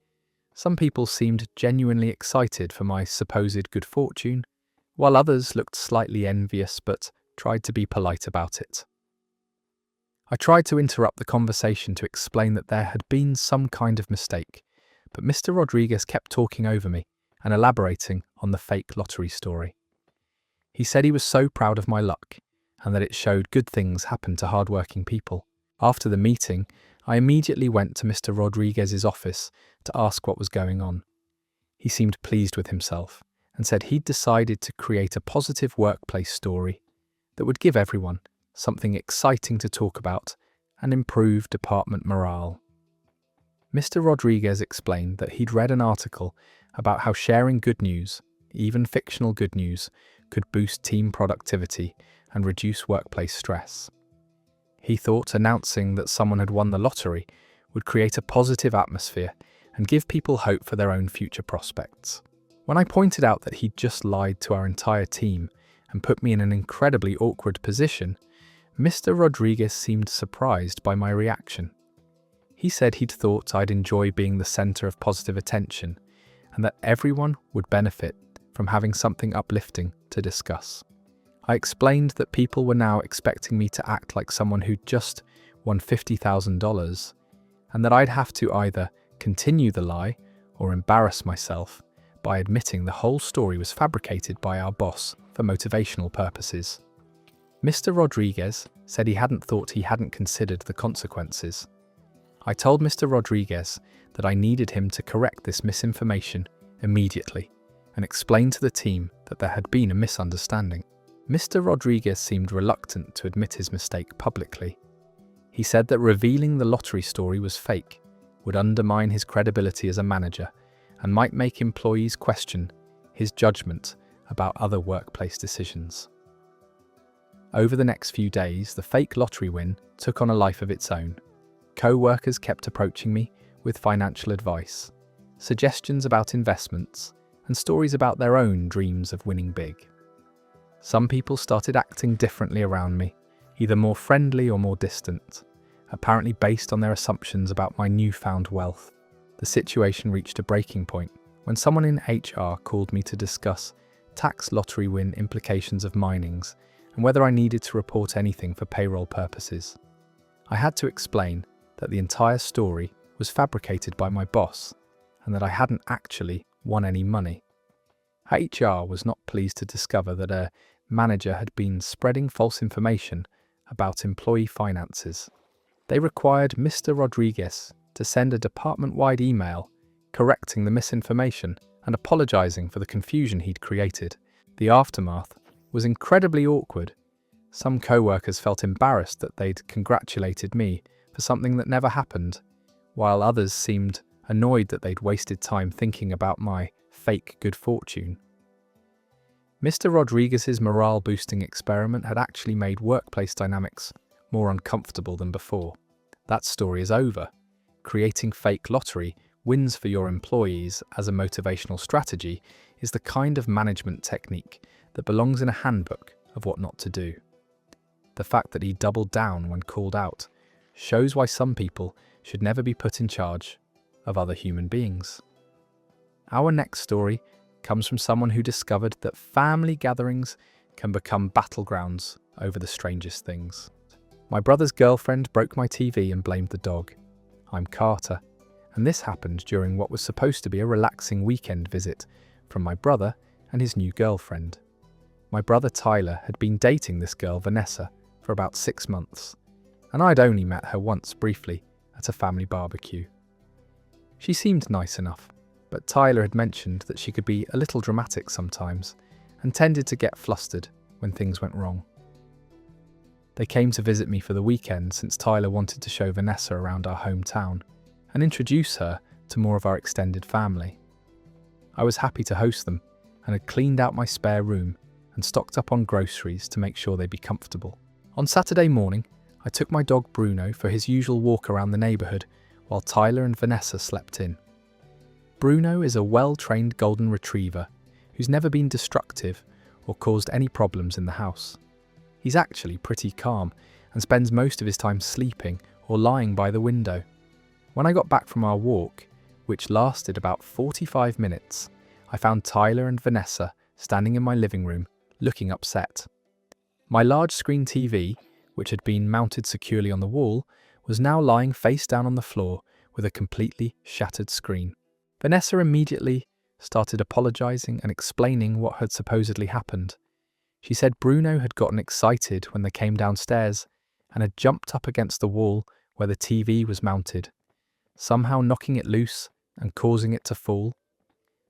Some people seemed genuinely excited for my supposed good fortune, while others looked slightly envious but tried to be polite about it. I tried to interrupt the conversation to explain that there had been some kind of mistake, but Mr. Rodriguez kept talking over me and elaborating on the fake lottery story. He said he was so proud of my luck and that it showed good things happen to hardworking people. After the meeting, I immediately went to Mr. Rodriguez's office to ask what was going on. He seemed pleased with himself and said he'd decided to create a positive workplace story that would give everyone something exciting to talk about and improve department morale. Mr. Rodriguez explained that he'd read an article about how sharing good news, even fictional good news, could boost team productivity and reduce workplace stress. He thought announcing that someone had won the lottery would create a positive atmosphere and give people hope for their own future prospects. When I pointed out that he'd just lied to our entire team and put me in an incredibly awkward position, Mr. Rodriguez seemed surprised by my reaction. He said he'd thought I'd enjoy being the center of positive attention and that everyone would benefit from having something uplifting to discuss. I explained that people were now expecting me to act like someone who'd just won $50,000 and that I'd have to either continue the lie or embarrass myself by admitting the whole story was fabricated by our boss for motivational purposes. Mr. Rodriguez said he hadn't considered the consequences. I told Mr. Rodriguez that I needed him to correct this misinformation immediately and explain to the team that there had been a misunderstanding. Mr. Rodriguez seemed reluctant to admit his mistake publicly. He said that revealing the lottery story was fake would undermine his credibility as a manager and might make employees question his judgment about other workplace decisions. Over the next few days, the fake lottery win took on a life of its own. Co-workers kept approaching me with financial advice, suggestions about investments, and stories about their own dreams of winning big. Some people started acting differently around me, either more friendly or more distant, apparently based on their assumptions about my newfound wealth. The situation reached a breaking point when someone in HR called me to discuss tax lottery win implications of minings and whether I needed to report anything for payroll purposes. I had to explain that the entire story was fabricated by my boss and that I hadn't actually won any money. HR was not pleased to discover that a manager had been spreading false information about employee finances. They required Mr. Rodriguez to send a department-wide email correcting the misinformation and apologizing for the confusion he'd created. The aftermath was incredibly awkward. Some co-workers felt embarrassed that they'd congratulated me for something that never happened, while others seemed annoyed that they'd wasted time thinking about my fake good fortune. Mr. Rodriguez's morale-boosting experiment had actually made workplace dynamics more uncomfortable than before. That story is over. Creating fake lottery wins for your employees as a motivational strategy is the kind of management technique that belongs in a handbook of what not to do. The fact that he doubled down when called out shows why some people should never be put in charge of other human beings. Our next story comes from someone who discovered that family gatherings can become battlegrounds over the strangest things. My brother's girlfriend broke my TV and blamed the dog. I'm Carter, and this happened during what was supposed to be a relaxing weekend visit from my brother and his new girlfriend. My brother Tyler had been dating this girl Vanessa for about 6 months, and I'd only met her once briefly at a family barbecue. She seemed nice enough, but Tyler had mentioned that she could be a little dramatic sometimes and tended to get flustered when things went wrong. They came to visit me for the weekend since Tyler wanted to show Vanessa around our hometown and introduce her to more of our extended family. I was happy to host them and had cleaned out my spare room and stocked up on groceries to make sure they'd be comfortable. On Saturday morning, I took my dog Bruno for his usual walk around the neighbourhood while Tyler and Vanessa slept in. Bruno is a well-trained golden retriever who's never been destructive or caused any problems in the house. He's actually pretty calm and spends most of his time sleeping or lying by the window. When I got back from our walk, which lasted about 45 minutes, I found Tyler and Vanessa standing in my living room, looking upset. My large screen TV, which had been mounted securely on the wall, was now lying face down on the floor with a completely shattered screen. Vanessa immediately started apologizing and explaining what had supposedly happened. She said Bruno had gotten excited when they came downstairs and had jumped up against the wall where the TV was mounted, somehow knocking it loose and causing it to fall.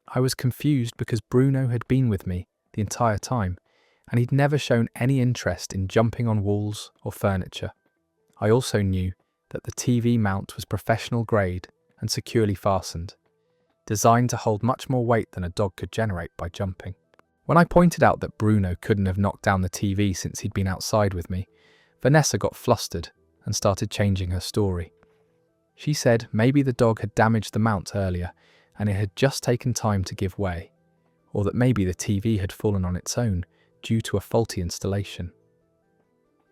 I was confused because Bruno had been with me the entire time, and he'd never shown any interest in jumping on walls or furniture. I also knew that the TV mount was professional grade and securely fastened, designed to hold much more weight than a dog could generate by jumping. When I pointed out that Bruno couldn't have knocked down the TV since he'd been outside with me, Vanessa got flustered and started changing her story. She said maybe the dog had damaged the mount earlier and it had just taken time to give way, or that maybe the TV had fallen on its own due to a faulty installation.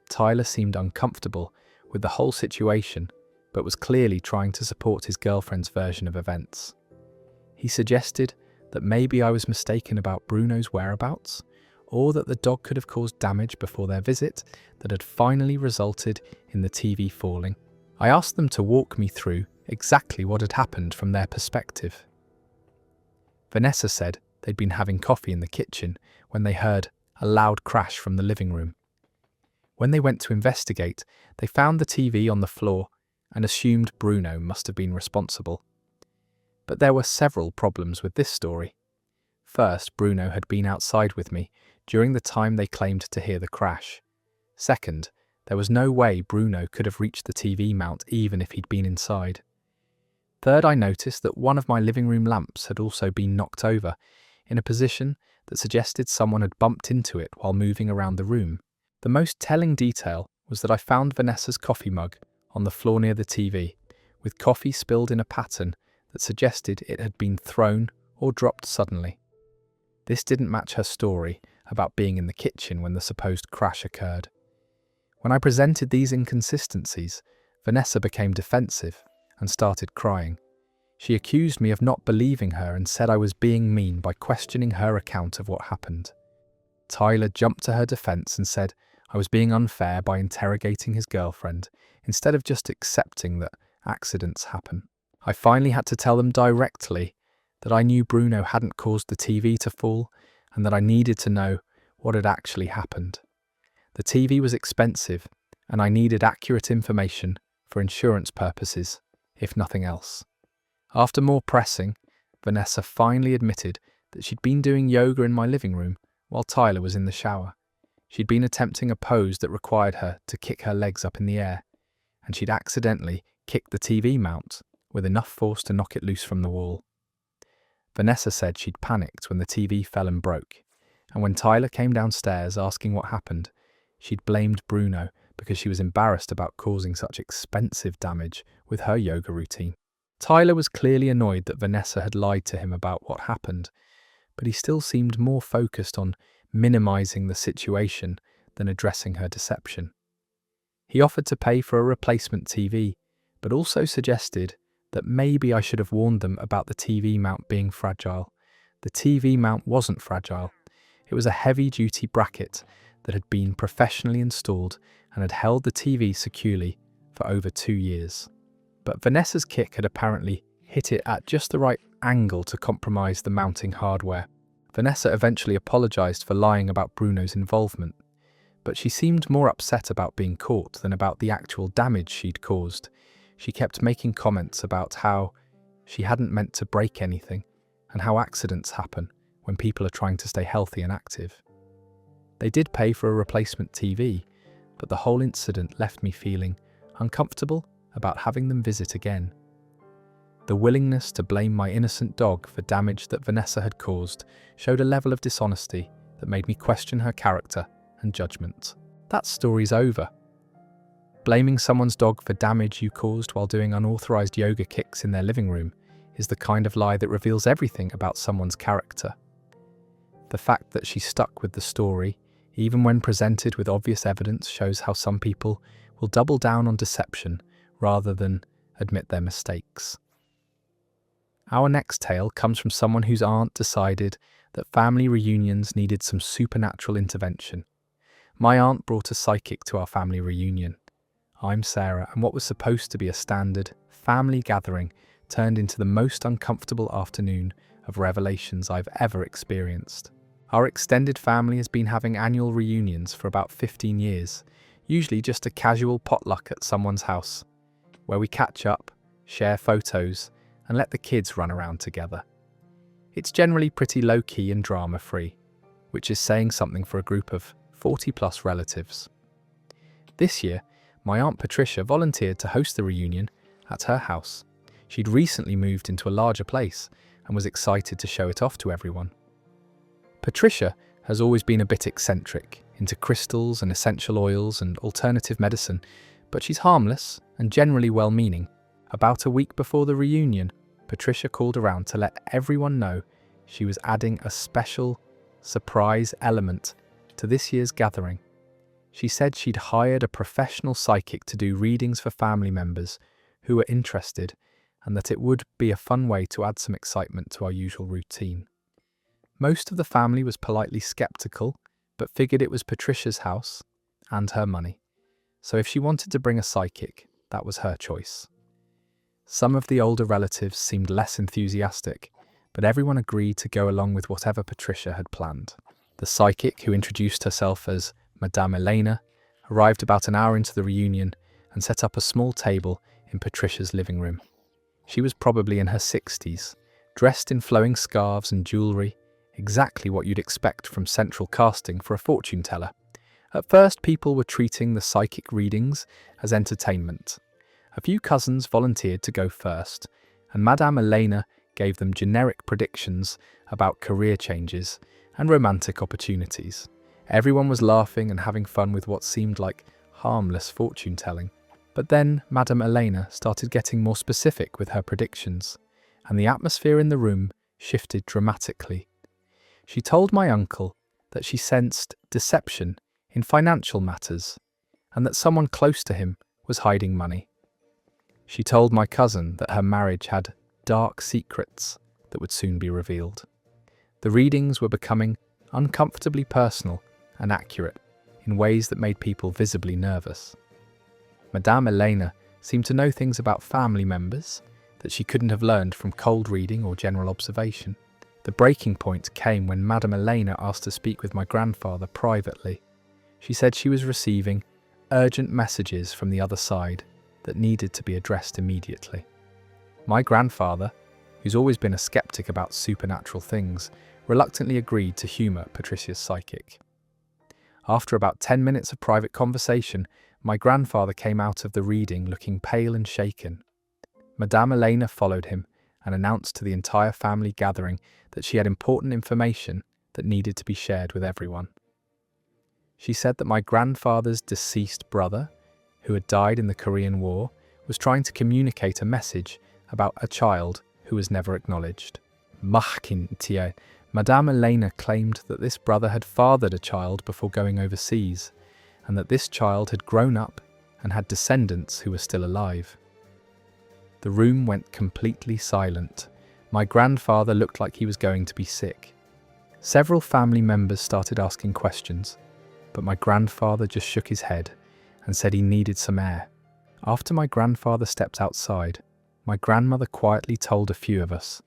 Tyler seemed uncomfortable with the whole situation, but was clearly trying to support his girlfriend's version of events. He suggested that maybe I was mistaken about Bruno's whereabouts, or that the dog could have caused damage before their visit that had finally resulted in the TV falling. I asked them to walk me through exactly what had happened from their perspective. Vanessa said they'd been having coffee in the kitchen when they heard a loud crash from the living room. When they went to investigate, they found the TV on the floor and assumed Bruno must have been responsible. But there were several problems with this story. First, Bruno had been outside with me during the time they claimed to hear the crash. Second, there was no way Bruno could have reached the TV mount even if he'd been inside. Third, I noticed that one of my living room lamps had also been knocked over in a position that suggested someone had bumped into it while moving around the room. The most telling detail was that I found Vanessa's coffee mug on the floor near the TV, with coffee spilled in a pattern that suggested it had been thrown or dropped suddenly. This didn't match her story about being in the kitchen when the supposed crash occurred. When I presented these inconsistencies, Vanessa became defensive and started crying. She accused me of not believing her and said I was being mean by questioning her account of what happened. Tyler jumped to her defense and said I was being unfair by interrogating his girlfriend instead of just accepting that accidents happen. I finally had to tell them directly that I knew Bruno hadn't caused the TV to fall and that I needed to know what had actually happened. The TV was expensive and I needed accurate information for insurance purposes, if nothing else. After more pressing, Vanessa finally admitted that she'd been doing yoga in my living room while Tyler was in the shower. She'd been attempting a pose that required her to kick her legs up in the air, and she'd accidentally kicked the TV mount with enough force to knock it loose from the wall. Vanessa said she'd panicked when the TV fell and broke, and when Tyler came downstairs asking what happened, she'd blamed Bruno because she was embarrassed about causing such expensive damage with her yoga routine. Tyler was clearly annoyed that Vanessa had lied to him about what happened, but he still seemed more focused on minimizing the situation than addressing her deception. He offered to pay for a replacement TV, but also suggested that maybe I should have warned them about the TV mount being fragile. The TV mount wasn't fragile. It was a heavy-duty bracket that had been professionally installed and had held the TV securely for over 2 years. But Vanessa's kick had apparently hit it at just the right angle to compromise the mounting hardware. Vanessa eventually apologized for lying about Bruno's involvement, but she seemed more upset about being caught than about the actual damage she'd caused. She kept making comments about how she hadn't meant to break anything and how accidents happen when people are trying to stay healthy and active. They did pay for a replacement TV, but the whole incident left me feeling uncomfortable about having them visit again. The willingness to blame my innocent dog for damage that Vanessa had caused showed a level of dishonesty that made me question her character and judgment. That story's over. Blaming someone's dog for damage you caused while doing unauthorized yoga kicks in their living room is the kind of lie that reveals everything about someone's character. The fact that she stuck with the story, even when presented with obvious evidence, shows how some people will double down on deception rather than admit their mistakes. Our next tale comes from someone whose aunt decided that family reunions needed some supernatural intervention. My aunt brought a psychic to our family reunion. I'm Sarah, and what was supposed to be a standard family gathering turned into the most uncomfortable afternoon of revelations I've ever experienced. Our extended family has been having annual reunions for about 15 years, usually just a casual potluck at someone's house, where we catch up, share photos, and let the kids run around together. It's generally pretty low-key and drama-free, which is saying something for a group of 40-plus relatives. This year, my Aunt Patricia volunteered to host the reunion at her house. She'd recently moved into a larger place and was excited to show it off to everyone. Patricia has always been a bit eccentric, into crystals and essential oils and alternative medicine, but she's harmless and generally well-meaning. About a week before the reunion, Patricia called around to let everyone know she was adding a special surprise element to this year's gathering. She said she'd hired a professional psychic to do readings for family members who were interested, and that it would be a fun way to add some excitement to our usual routine. Most of the family was politely skeptical, but figured it was Patricia's house and her money. So if she wanted to bring a psychic, that was her choice. Some of the older relatives seemed less enthusiastic, but everyone agreed to go along with whatever Patricia had planned. The psychic, who introduced herself as Madame Elena, arrived about an hour into the reunion and set up a small table in Patricia's living room. She was probably in her 60s, dressed in flowing scarves and jewellery, exactly what you'd expect from central casting for a fortune teller. At first, people were treating the psychic readings as entertainment. A few cousins volunteered to go first, and Madame Elena gave them generic predictions about career changes and romantic opportunities. Everyone was laughing and having fun with what seemed like harmless fortune-telling. But then Madame Elena started getting more specific with her predictions, and the atmosphere in the room shifted dramatically. She told my uncle that she sensed deception in financial matters, and that someone close to him was hiding money. She told my cousin that her marriage had dark secrets that would soon be revealed. The readings were becoming uncomfortably personal and accurate in ways that made people visibly nervous. Madame Elena seemed to know things about family members that she couldn't have learned from cold reading or general observation. The breaking point came when Madame Elena asked to speak with my grandfather privately. She said she was receiving urgent messages from the other side that needed to be addressed immediately. My grandfather, who's always been a skeptic about supernatural things, reluctantly agreed to humour Patricia's psychic. After about 10 minutes of private conversation, my grandfather came out of the reading looking pale and shaken. Madame Elena followed him and announced to the entire family gathering that she had important information that needed to be shared with everyone. She said that my grandfather's deceased brother, who had died in the Korean War, was trying to communicate a message about a child who was never acknowledged. Madame Elena claimed that this brother had fathered a child before going overseas, and that this child had grown up and had descendants who were still alive. The room went completely silent. My grandfather looked like he was going to be sick. Several family members started asking questions, but my grandfather just shook his head and said he needed some air. After my grandfather stepped outside, my grandmother quietly told a few of us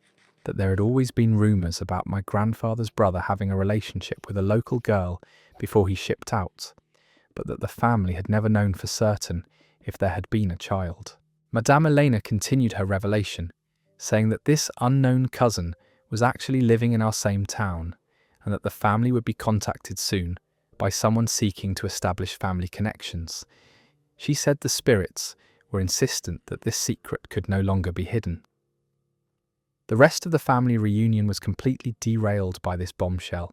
that there had always been rumours about my grandfather's brother having a relationship with a local girl before he shipped out, but that the family had never known for certain if there had been a child. Madame Elena continued her revelation, saying that this unknown cousin was actually living in our same town, and that the family would be contacted soon by someone seeking to establish family connections. She said the spirits were insistent that this secret could no longer be hidden. The rest of the family reunion was completely derailed by this bombshell.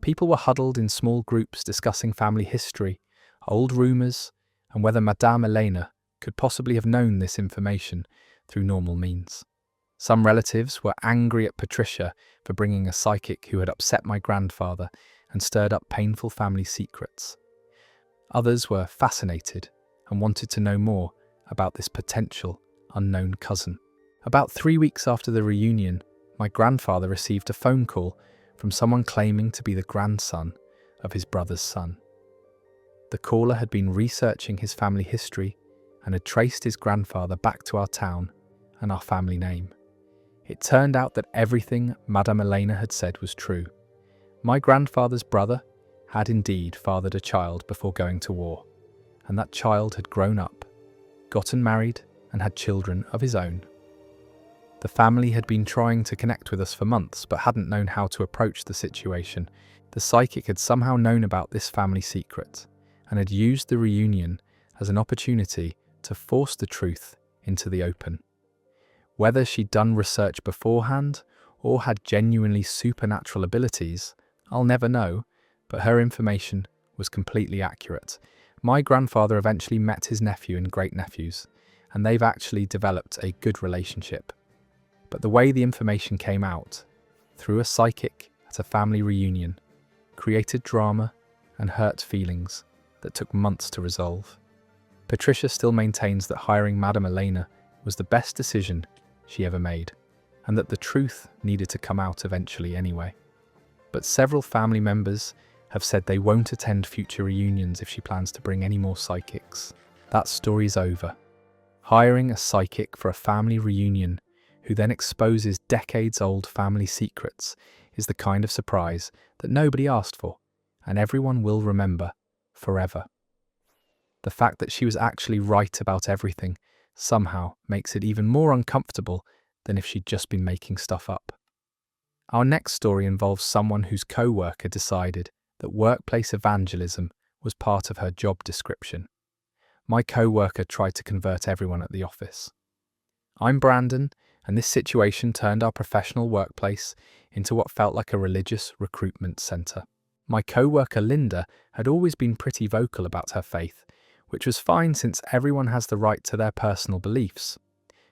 People were huddled in small groups discussing family history, old rumours, and whether Madame Elena could possibly have known this information through normal means. Some relatives were angry at Patricia for bringing a psychic who had upset my grandfather and stirred up painful family secrets. Others were fascinated and wanted to know more about this potential unknown cousin. About 3 weeks after the reunion, my grandfather received a phone call from someone claiming to be the grandson of his brother's son. The caller had been researching his family history and had traced his grandfather back to our town and our family name. It turned out that everything Madame Elena had said was true. My grandfather's brother had indeed fathered a child before going to war, and that child had grown up, gotten married, and had children of his own. The family had been trying to connect with us for months, but hadn't known how to approach the situation. The psychic had somehow known about this family secret, and had used the reunion as an opportunity to force the truth into the open. Whether she'd done research beforehand, or had genuinely supernatural abilities, I'll never know, but her information was completely accurate. My grandfather eventually met his nephew and great-nephews, and they've actually developed a good relationship. But the way the information came out, through a psychic at a family reunion, created drama and hurt feelings that took months to resolve. Patricia still maintains that hiring Madame Elena was the best decision she ever made, and that the truth needed to come out eventually anyway. But several family members have said they won't attend future reunions if she plans to bring any more psychics. That story's over. Hiring a psychic for a family reunion who then exposes decades-old family secrets is the kind of surprise that nobody asked for, and everyone will remember forever. The fact that she was actually right about everything somehow makes it even more uncomfortable than if she'd just been making stuff up. Our next story involves someone whose co-worker decided that workplace evangelism was part of her job description. My co-worker tried to convert everyone at the office. I'm Brandon, and this situation turned our professional workplace into what felt like a religious recruitment centre. My co-worker Linda had always been pretty vocal about her faith, which was fine since everyone has the right to their personal beliefs.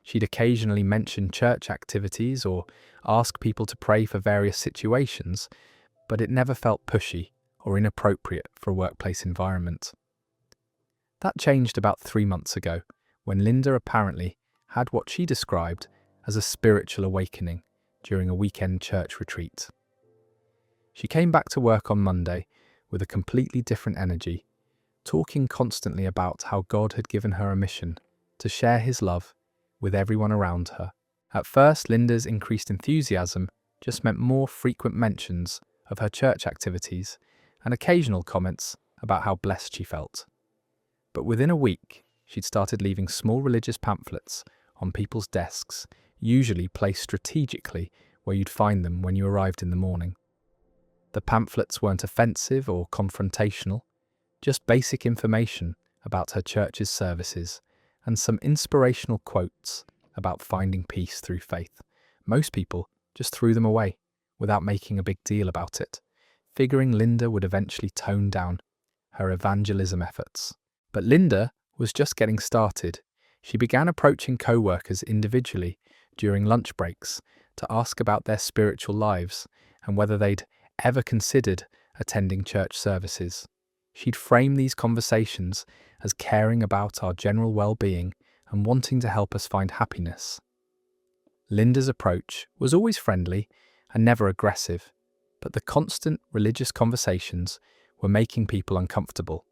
She'd occasionally mention church activities or ask people to pray for various situations, but it never felt pushy or inappropriate for a workplace environment. That changed about 3 months ago, when Linda apparently had what she described as a spiritual awakening during a weekend church retreat. She came back to work on Monday with a completely different energy, talking constantly about how God had given her a mission to share his love with everyone around her. At first, Linda's increased enthusiasm just meant more frequent mentions of her church activities and occasional comments about how blessed she felt. But within a week, she'd started leaving small religious pamphlets on people's desks, usually placed strategically where you'd find them when you arrived in the morning. The pamphlets weren't offensive or confrontational, just basic information about her church's services and some inspirational quotes about finding peace through faith. Most people just threw them away without making a big deal about it, figuring Linda would eventually tone down her evangelism efforts. But Linda was just getting started. She began approaching co-workers individually during lunch breaks to ask about their spiritual lives and whether they'd ever considered attending church services. She'd frame these conversations as caring about our general well-being and wanting to help us find happiness. Linda's approach was always friendly and never aggressive, but the constant religious conversations were making people uncomfortable.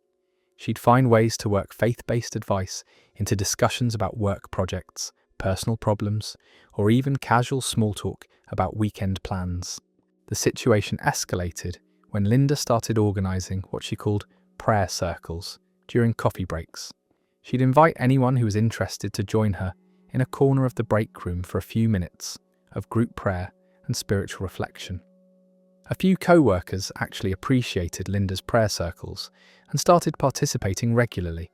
She'd find ways to work faith-based advice into discussions about work projects, personal problems, or even casual small talk about weekend plans. The situation escalated when Linda started organising what she called prayer circles during coffee breaks. She'd invite anyone who was interested to join her in a corner of the break room for a few minutes of group prayer and spiritual reflection. A few co-workers actually appreciated Linda's prayer circles and started participating regularly,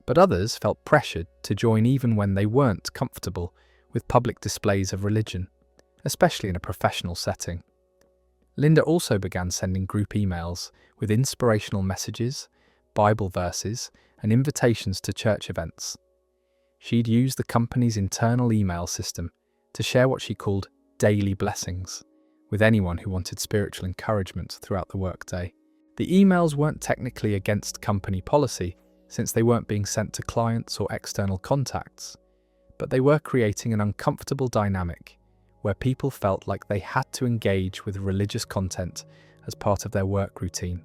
but others felt pressured to join even when they weren't comfortable with public displays of religion, especially in a professional setting. Linda also began sending group emails with inspirational messages, Bible verses, and invitations to church events. She'd used the company's internal email system to share what she called daily blessings with anyone who wanted spiritual encouragement throughout the workday. The emails weren't technically against company policy, since they weren't being sent to clients or external contacts, but they were creating an uncomfortable dynamic where people felt like they had to engage with religious content as part of their work routine.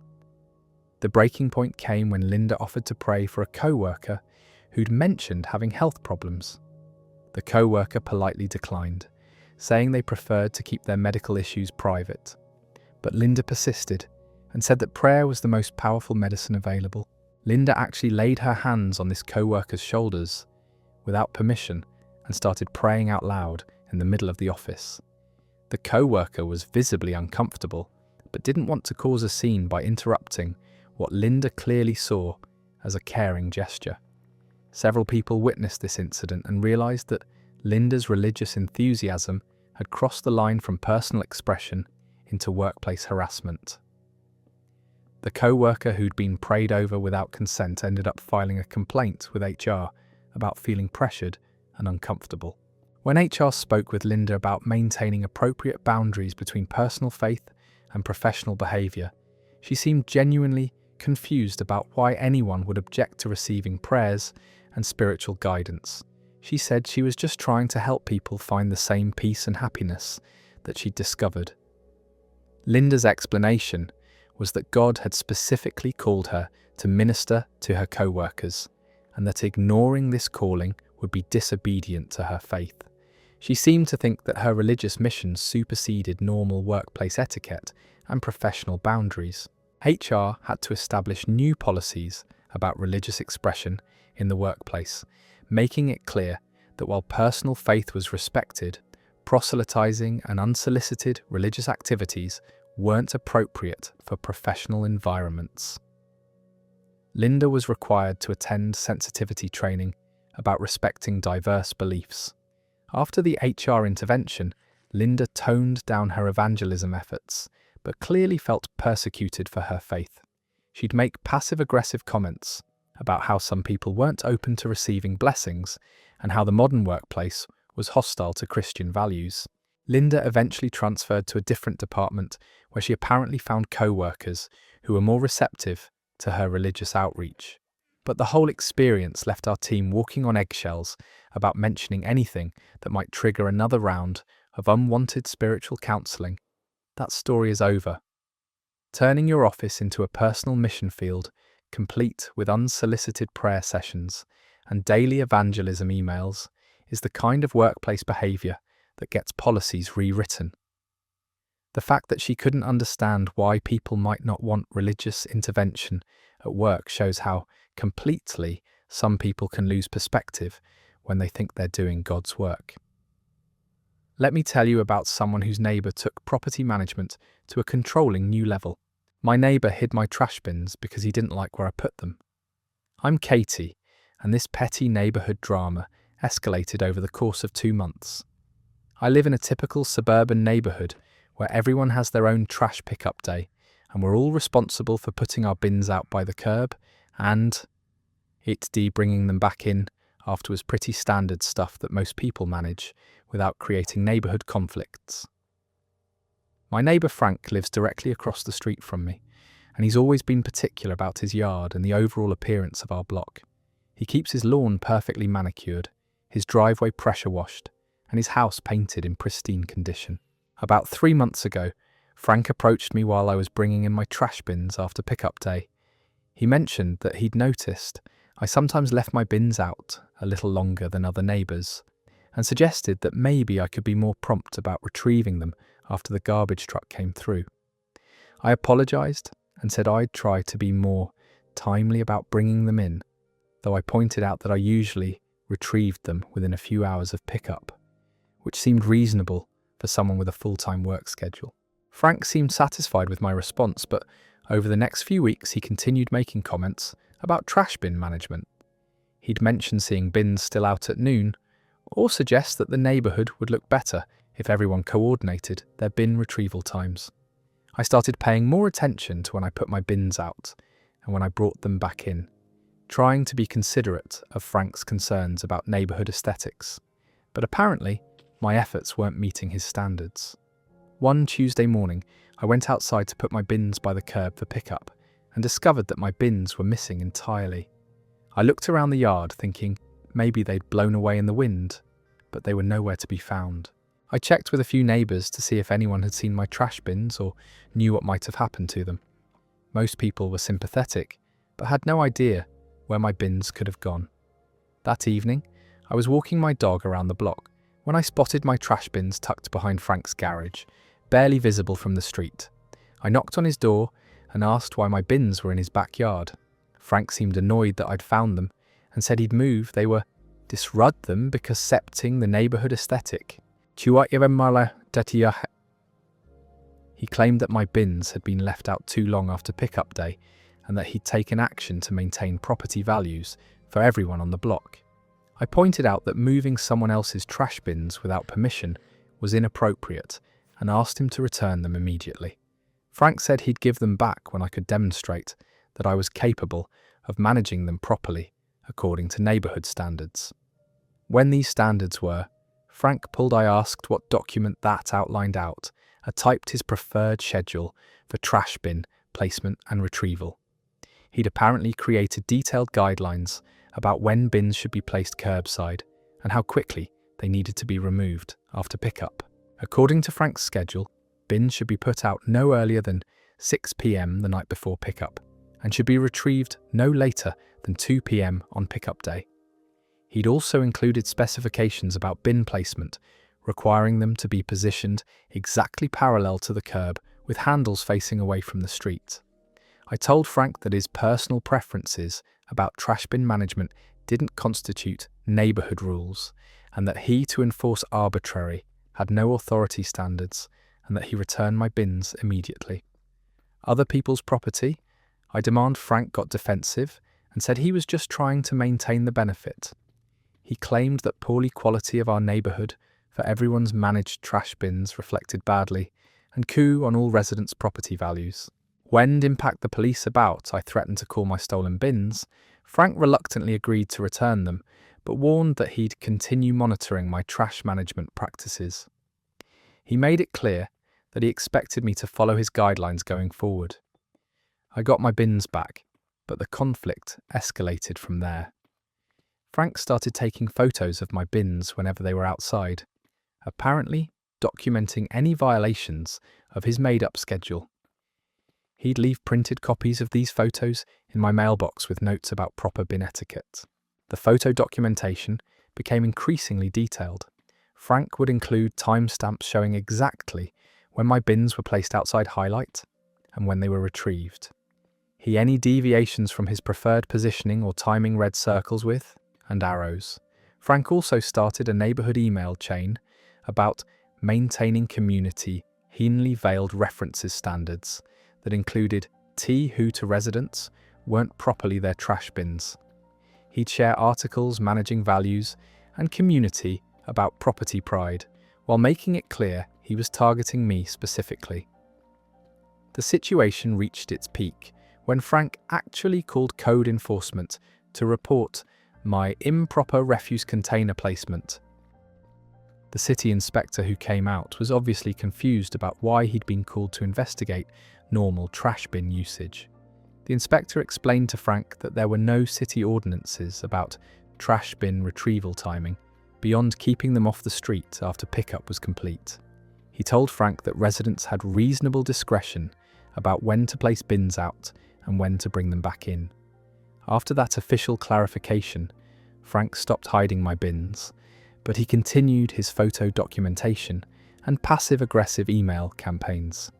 The breaking point came when Linda offered to pray for a co-worker who'd mentioned having health problems. The co-worker politely declined, saying they preferred to keep their medical issues private. But Linda persisted and said that prayer was the most powerful medicine available. Linda actually laid her hands on this co-worker's shoulders without permission and started praying out loud in the middle of the office. The co-worker was visibly uncomfortable, but didn't want to cause a scene by interrupting what Linda clearly saw as a caring gesture. Several people witnessed this incident and realized that Linda's religious enthusiasm had crossed the line from personal expression into workplace harassment. The co-worker who'd been prayed over without consent ended up filing a complaint with HR about feeling pressured and uncomfortable. When HR spoke with Linda about maintaining appropriate boundaries between personal faith and professional behavior, she seemed genuinely confused about why anyone would object to receiving prayers and spiritual guidance. She said she was just trying to help people find the same peace and happiness that she'd discovered. Linda's explanation was that God had specifically called her to minister to her co-workers, and that ignoring this calling would be disobedient to her faith. She seemed to think that her religious mission superseded normal workplace etiquette and professional boundaries. HR had to establish new policies about religious expression in the workplace, making it clear that while personal faith was respected, proselytizing and unsolicited religious activities weren't appropriate for professional environments. Linda was required to attend sensitivity training about respecting diverse beliefs. After the HR intervention, Linda toned down her evangelism efforts, but clearly felt persecuted for her faith. She'd make passive-aggressive comments about how some people weren't open to receiving blessings and how the modern workplace was hostile to Christian values. Linda eventually transferred to a different department where she apparently found co-workers who were more receptive to her religious outreach. But the whole experience left our team walking on eggshells about mentioning anything that might trigger another round of unwanted spiritual counseling. That story is over. Turning your office into a personal mission field, complete with unsolicited prayer sessions and daily evangelism emails, is the kind of workplace behavior that gets policies rewritten. The fact that she couldn't understand why people might not want religious intervention at work shows how completely some people can lose perspective when they think they're doing God's work. Let me tell you about someone whose neighbour took property management to a controlling new level. My neighbour hid my trash bins because he didn't like where I put them. I'm Katie, and this petty neighbourhood drama escalated over the course of 2 months. I live in a typical suburban neighbourhood where everyone has their own trash pickup day, and we're all responsible for putting our bins out by the curb and bringing them back in after was pretty standard stuff that most people manage without creating neighbourhood conflicts. My neighbour Frank lives directly across the street from me, and he's always been particular about his yard and the overall appearance of our block. He keeps his lawn perfectly manicured, his driveway pressure washed, and his house painted in pristine condition. About 3 months ago, Frank approached me while I was bringing in my trash bins after pickup day. He mentioned that he'd noticed I sometimes left my bins out a little longer than other neighbours, and suggested that maybe I could be more prompt about retrieving them after the garbage truck came through. I apologised and said I'd try to be more timely about bringing them in, though I pointed out that I usually retrieved them within a few hours of pickup, which seemed reasonable for someone with a full-time work schedule. Frank seemed satisfied with my response, but over the next few weeks he continued making comments about trash bin management. He'd mention seeing bins still out at noon, or suggest that the neighbourhood would look better if everyone coordinated their bin retrieval times. I started paying more attention to when I put my bins out and when I brought them back in, trying to be considerate of Frank's concerns about neighbourhood aesthetics. But apparently, my efforts weren't meeting his standards. One Tuesday morning, I went outside to put my bins by the curb for pickup and discovered that my bins were missing entirely. I looked around the yard thinking maybe they'd blown away in the wind, but they were nowhere to be found. I checked with a few neighbours to see if anyone had seen my trash bins or knew what might have happened to them. Most people were sympathetic, but had no idea where my bins could have gone. That evening, I was walking my dog around the block when I spotted my trash bins tucked behind Frank's garage, barely visible from the street. I knocked on his door and asked why my bins were in his backyard. Frank seemed annoyed that I'd found them and said he'd move. They were disrud them because septing the neighbourhood aesthetic. He claimed that my bins had been left out too long after pickup day and that he'd taken action to maintain property values for everyone on the block. I pointed out that moving someone else's trash bins without permission was inappropriate and asked him to return them immediately. Frank said he'd give them back when I could demonstrate that I was capable of managing them properly according to neighbourhood standards. When these standards were, Frank pulled. I asked what document that outlined out, typed his preferred schedule for trash bin placement and retrieval. He'd apparently created detailed guidelines about when bins should be placed curbside and how quickly they needed to be removed after pickup. According to Frank's schedule, bins should be put out no earlier than 6 p.m. the night before pickup and should be retrieved no later than 2 p.m. on pickup day. He'd also included specifications about bin placement, requiring them to be positioned exactly parallel to the curb with handles facing away from the street. I told Frank that his personal preferences about trash bin management didn't constitute neighbourhood rules and that he, to enforce arbitrary, had no authority standards and that he return my bins immediately. Other people's property? I demand. Frank got defensive and said he was just trying to maintain the benefit. He claimed that poor quality of our neighbourhood for everyone's managed trash bins reflected badly and coup on all residents' property values. When impact the police about, I threatened to call my stolen bins. Frank reluctantly agreed to return them, but warned that he'd continue monitoring my trash management practices. He made it clear that he expected me to follow his guidelines going forward. I got my bins back, but the conflict escalated from there. Frank started taking photos of my bins whenever they were outside, apparently documenting any violations of his made-up schedule. He'd leave printed copies of these photos in my mailbox with notes about proper bin etiquette. The photo documentation became increasingly detailed. Frank would include timestamps showing exactly when my bins were placed outside highlight and when they were retrieved. Any deviations from his preferred positioning or timing red circles with and arrows. Frank also started a neighbourhood email chain about maintaining community, thinly veiled references standards that included who to residents weren't properly their trash bins. He'd share articles managing values and community about property pride, while making it clear he was targeting me specifically. The situation reached its peak when Frank actually called code enforcement to report my improper refuse container placement. The city inspector who came out was obviously confused about why he'd been called to investigate normal trash bin usage. The inspector explained to Frank that there were no city ordinances about trash bin retrieval timing, beyond keeping them off the street after pickup was complete. He told Frank that residents had reasonable discretion about when to place bins out and when to bring them back in. After that official clarification, Frank stopped hiding my bins, but he continued his photo documentation and passive-aggressive email campaigns.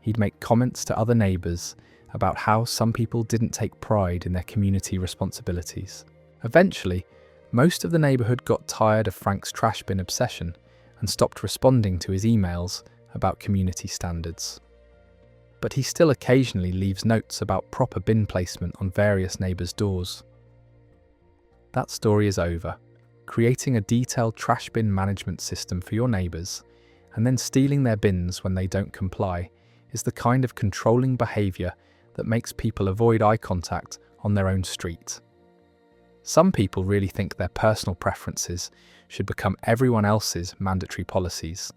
He'd make comments to other neighbours about how some people didn't take pride in their community responsibilities. Eventually, most of the neighbourhood got tired of Frank's trash bin obsession and stopped responding to his emails about community standards. But he still occasionally leaves notes about proper bin placement on various neighbours' doors. That story is over. Creating a detailed trash bin management system for your neighbours and then stealing their bins when they don't comply is the kind of controlling behaviour that makes people avoid eye contact on their own street. Some people really think their personal preferences should become everyone else's mandatory policies.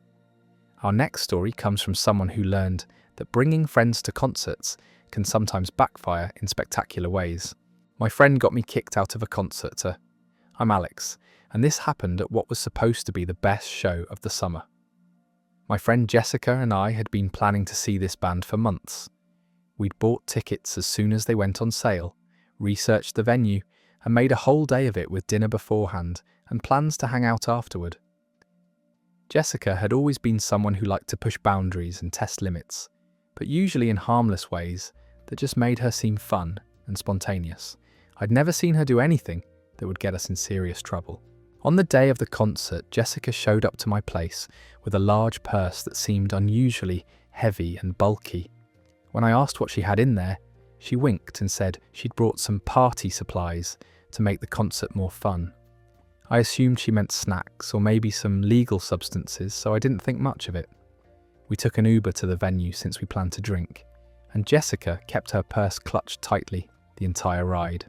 Our next story comes from someone who learned that bringing friends to concerts can sometimes backfire in spectacular ways. My friend got me kicked out of a concert. I'm Alex, and this happened at what was supposed to be the best show of the summer. My friend Jessica and I had been planning to see this band for months. We'd bought tickets as soon as they went on sale, researched the venue, and made a whole day of it with dinner beforehand and plans to hang out afterward. Jessica had always been someone who liked to push boundaries and test limits, but usually in harmless ways that just made her seem fun and spontaneous. I'd never seen her do anything that would get us in serious trouble. On the day of the concert, Jessica showed up to my place with a large purse that seemed unusually heavy and bulky. When I asked what she had in there, she winked and said she'd brought some party supplies to make the concert more fun. I assumed she meant snacks or maybe some legal substances, so I didn't think much of it. We took an Uber to the venue since we planned to drink, and Jessica kept her purse clutched tightly the entire ride.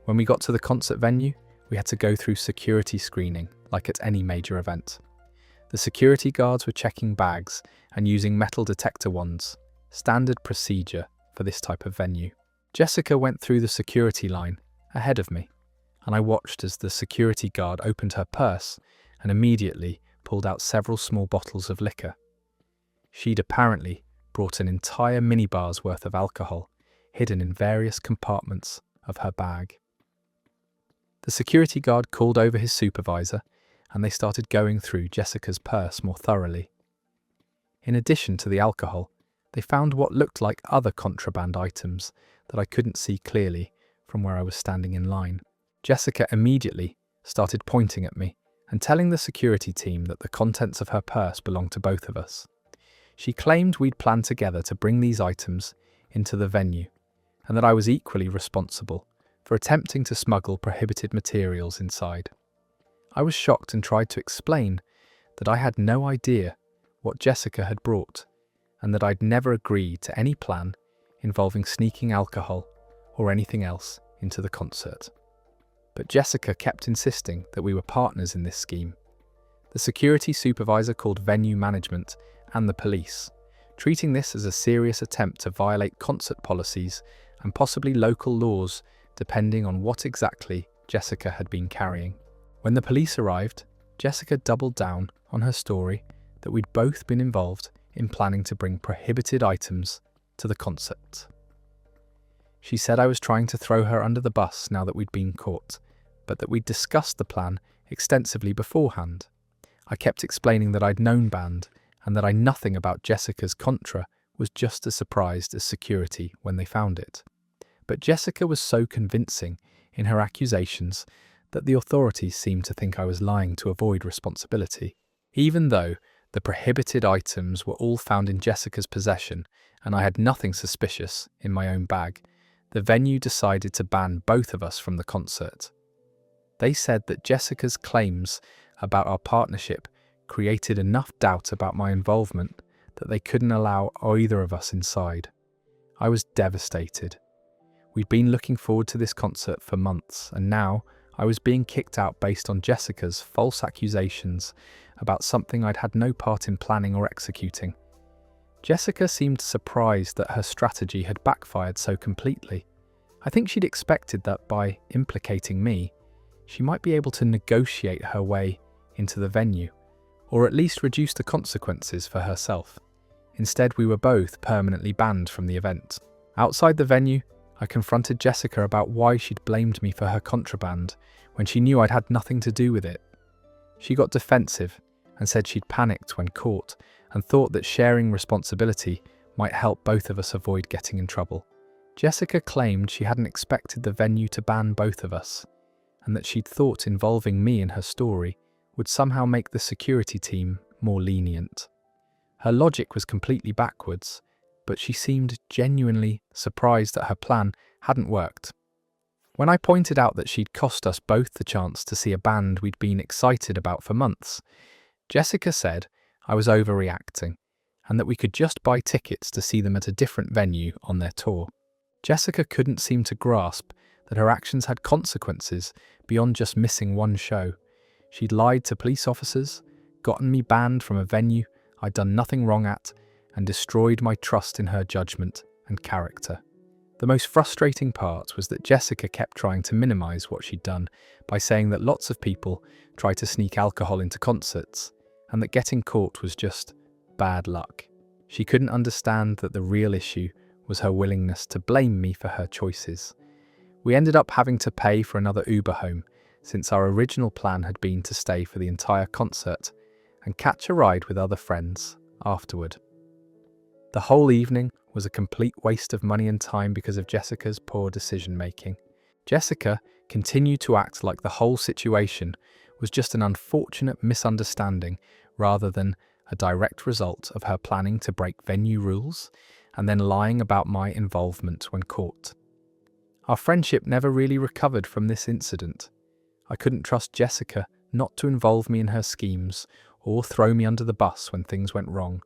When we got to the concert venue, we had to go through security screening, like at any major event. The security guards were checking bags and using metal detector wands, standard procedure for this type of venue. Jessica went through the security line ahead of me, and I watched as the security guard opened her purse and immediately pulled out several small bottles of liquor. She'd apparently brought an entire minibar's worth of alcohol hidden in various compartments of her bag. The security guard called over his supervisor, and they started going through Jessica's purse more thoroughly. In addition to the alcohol, they found what looked like other contraband items that I couldn't see clearly from where I was standing in line. Jessica immediately started pointing at me and telling the security team that the contents of her purse belonged to both of us. She claimed we'd planned together to bring these items into the venue, and that I was equally responsible for attempting to smuggle prohibited materials inside. I was shocked and tried to explain that I had no idea what Jessica had brought, and that I'd never agreed to any plan involving sneaking alcohol or anything else into the concert. But Jessica kept insisting that we were partners in this scheme. The security supervisor called venue management and the police, treating this as a serious attempt to violate concert policies and possibly local laws depending on what exactly Jessica had been carrying. When the police arrived, Jessica doubled down on her story that we'd both been involved in planning to bring prohibited items to the concert. She said I was trying to throw her under the bus now that we'd been caught, but that we'd discussed the plan extensively beforehand. I kept explaining that I'd known band and that I knew nothing about Jessica's contra, was just as surprised as security when they found it. But Jessica was so convincing in her accusations that the authorities seemed to think I was lying to avoid responsibility. Even though the prohibited items were all found in Jessica's possession and I had nothing suspicious in my own bag, the venue decided to ban both of us from the concert. They said that Jessica's claims about our partnership created enough doubt about my involvement that they couldn't allow either of us inside. I was devastated. We'd been looking forward to this concert for months, and now I was being kicked out based on Jessica's false accusations about something I'd had no part in planning or executing. Jessica seemed surprised that her strategy had backfired so completely. I think she'd expected that by implicating me, she might be able to negotiate her way into the venue, or at least reduce the consequences for herself. Instead, we were both permanently banned from the event. Outside the venue, I confronted Jessica about why she'd blamed me for her contraband when she knew I'd had nothing to do with it. She got defensive and said she'd panicked when caught and thought that sharing responsibility might help both of us avoid getting in trouble. Jessica claimed she hadn't expected the venue to ban both of us, and that she'd thought involving me in her story would somehow make the security team more lenient. Her logic was completely backwards, but she seemed genuinely surprised that her plan hadn't worked. When I pointed out that she'd cost us both the chance to see a band we'd been excited about for months, Jessica said I was overreacting and that we could just buy tickets to see them at a different venue on their tour. Jessica couldn't seem to grasp that her actions had consequences beyond just missing one show. She'd lied to police officers, gotten me banned from a venue I'd done nothing wrong at, and destroyed my trust in her judgment and character. The most frustrating part was that Jessica kept trying to minimize what she'd done by saying that lots of people try to sneak alcohol into concerts, and that getting caught was just bad luck. She couldn't understand that the real issue was her willingness to blame me for her choices. We ended up having to pay for another Uber home, since our original plan had been to stay for the entire concert and catch a ride with other friends afterward. The whole evening was a complete waste of money and time because of Jessica's poor decision-making. Jessica continued to act like the whole situation was just an unfortunate misunderstanding rather than a direct result of her planning to break venue rules and then lying about my involvement when caught. Our friendship never really recovered from this incident. I couldn't trust Jessica not to involve me in her schemes or throw me under the bus when things went wrong.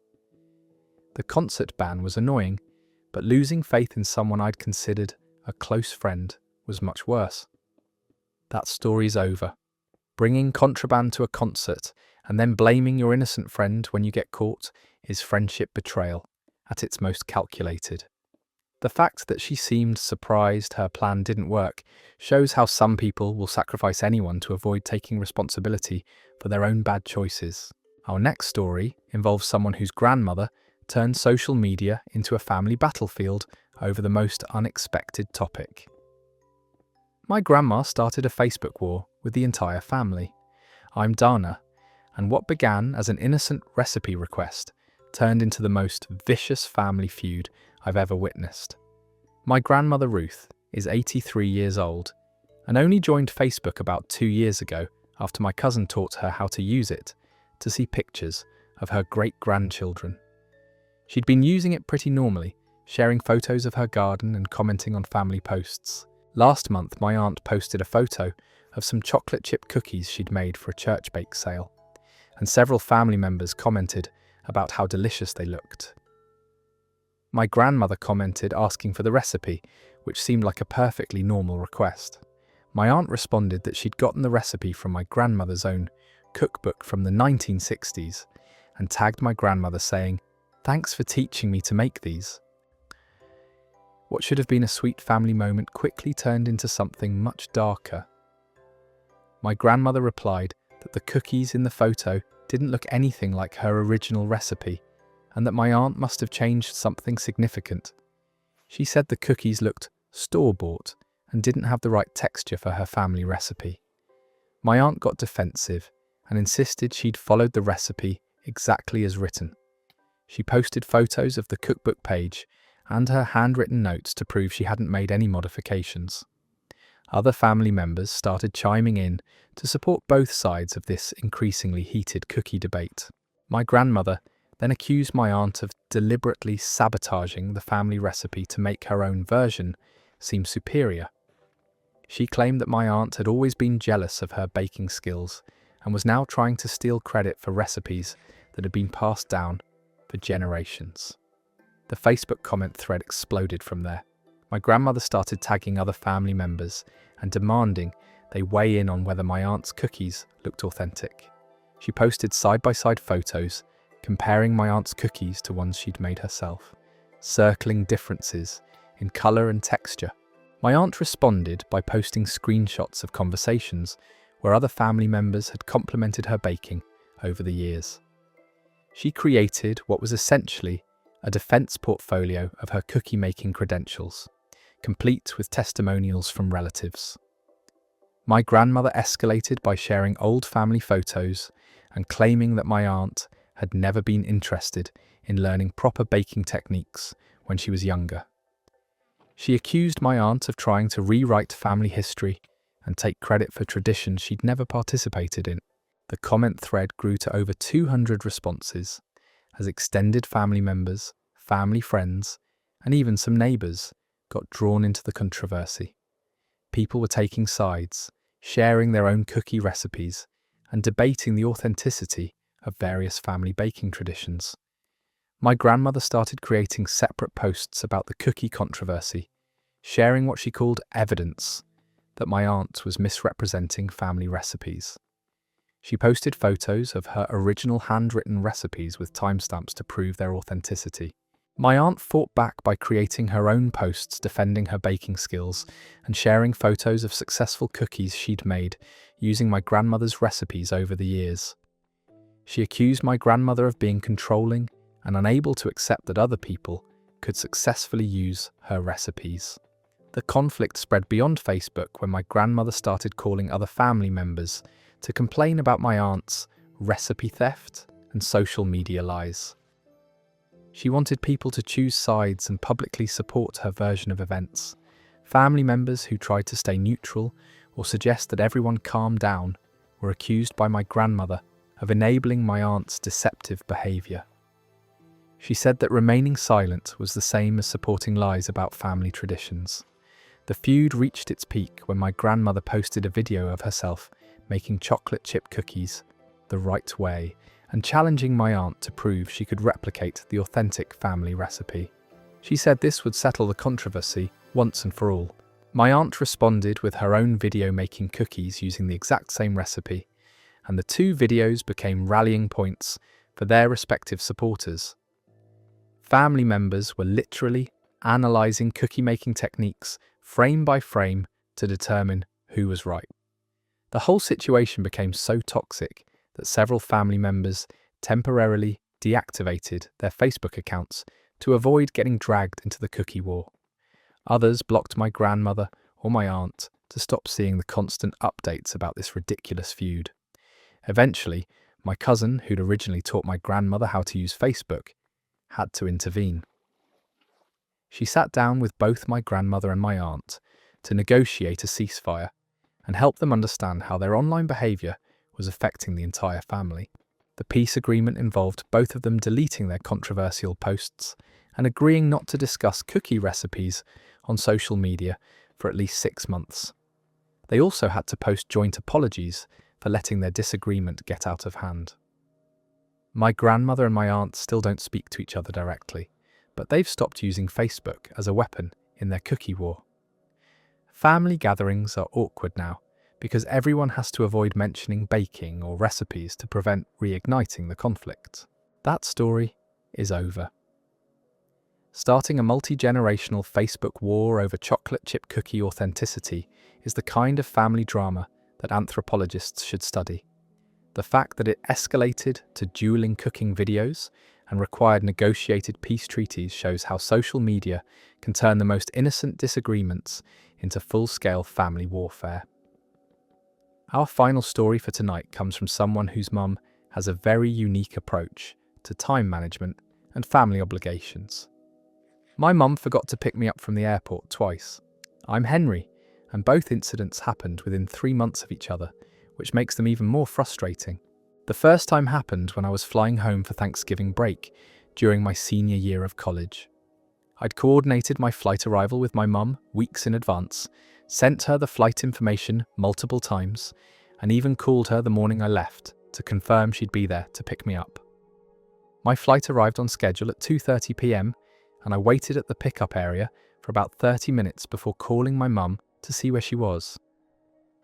The concert ban was annoying, but losing faith in someone I'd considered a close friend was much worse. That story's over. Bringing contraband to a concert and then blaming your innocent friend when you get caught is friendship betrayal at its most calculated. The fact that she seemed surprised her plan didn't work shows how some people will sacrifice anyone to avoid taking responsibility for their own bad choices. Our next story involves someone whose grandmother turned social media into a family battlefield over the most unexpected topic. My grandma started a Facebook war with the entire family. I'm Dana, and what began as an innocent recipe request turned into the most vicious family feud I've ever witnessed. My grandmother Ruth is 83 years old and only joined Facebook about 2 years ago after my cousin taught her how to use it to see pictures of her great-grandchildren. She'd been using it pretty normally, sharing photos of her garden and commenting on family posts. Last month, my aunt posted a photo of some chocolate chip cookies she'd made for a church bake sale, and several family members commented about how delicious they looked. My grandmother commented asking for the recipe, which seemed like a perfectly normal request. My aunt responded that she'd gotten the recipe from my grandmother's own cookbook from the 1960s and tagged my grandmother saying, "Thanks for teaching me to make these." What should have been a sweet family moment quickly turned into something much darker. My grandmother replied that the cookies in the photo didn't look anything like her original recipe, and that my aunt must have changed something significant. She said the cookies looked store-bought and didn't have the right texture for her family recipe. My aunt got defensive and insisted she'd followed the recipe exactly as written. She posted photos of the cookbook page and her handwritten notes to prove she hadn't made any modifications. Other family members started chiming in to support both sides of this increasingly heated cookie debate. My grandmother then accused my aunt of deliberately sabotaging the family recipe to make her own version seem superior. She claimed that my aunt had always been jealous of her baking skills and was now trying to steal credit for recipes that had been passed down for generations. The Facebook comment thread exploded from there. My grandmother started tagging other family members and demanding they weigh in on whether my aunt's cookies looked authentic. She posted side-by-side photos comparing my aunt's cookies to ones she'd made herself, circling differences in colour and texture. My aunt responded by posting screenshots of conversations where other family members had complimented her baking over the years. She created what was essentially a defense portfolio of her cookie-making credentials, complete with testimonials from relatives. My grandmother escalated by sharing old family photos and claiming that my aunt had never been interested in learning proper baking techniques when she was younger. She accused my aunt of trying to rewrite family history and take credit for traditions she'd never participated in. The comment thread grew to over 200 responses, as extended family members, family friends, and even some neighbours got drawn into the controversy. People were taking sides, sharing their own cookie recipes, and debating the authenticity of various family baking traditions. My grandmother started creating separate posts about the cookie controversy, sharing what she called evidence that my aunt was misrepresenting family recipes. She posted photos of her original handwritten recipes with timestamps to prove their authenticity. My aunt fought back by creating her own posts defending her baking skills and sharing photos of successful cookies she'd made using my grandmother's recipes over the years. She accused my grandmother of being controlling and unable to accept that other people could successfully use her recipes. The conflict spread beyond Facebook when my grandmother started calling other family members to complain about my aunt's recipe theft and social media lies. She wanted people to choose sides and publicly support her version of events. Family members who tried to stay neutral or suggest that everyone calm down were accused by my grandmother of enabling my aunt's deceptive behaviour. She said that remaining silent was the same as supporting lies about family traditions. The feud reached its peak when my grandmother posted a video of herself making chocolate chip cookies the right way and challenging my aunt to prove she could replicate the authentic family recipe. She said this would settle the controversy once and for all. My aunt responded with her own video making cookies using the exact same recipe, and the two videos became rallying points for their respective supporters. Family members were literally analysing cookie-making techniques frame by frame to determine who was right. The whole situation became so toxic that several family members temporarily deactivated their Facebook accounts to avoid getting dragged into the cookie war. Others blocked my grandmother or my aunt to stop seeing the constant updates about this ridiculous feud. Eventually, my cousin, who'd originally taught my grandmother how to use Facebook, had to intervene. She sat down with both my grandmother and my aunt to negotiate a ceasefire and help them understand how their online behaviour was affecting the entire family. The peace agreement involved both of them deleting their controversial posts and agreeing not to discuss cookie recipes on social media for at least 6 months. They also had to post joint apologies for letting their disagreement get out of hand. My grandmother and my aunt still don't speak to each other directly, but they've stopped using Facebook as a weapon in their cookie war. Family gatherings are awkward now because everyone has to avoid mentioning baking or recipes to prevent reigniting the conflict. That story is over. Starting a multi-generational Facebook war over chocolate chip cookie authenticity is the kind of family drama that anthropologists should study. The fact that it escalated to dueling cooking videos and required negotiated peace treaties shows how social media can turn the most innocent disagreements into full-scale family warfare. Our final story for tonight comes from someone whose mum has a very unique approach to time management and family obligations. My mum forgot to pick me up from the airport twice. I'm Henry, and both incidents happened within 3 months of each other, which makes them even more frustrating. The first time happened when I was flying home for Thanksgiving break during my senior year of college. I'd coordinated my flight arrival with my mum weeks in advance, sent her the flight information multiple times, and even called her the morning I left to confirm she'd be there to pick me up. My flight arrived on schedule at 2:30 p.m, and I waited at the pickup area for about 30 minutes before calling my mum to see where she was.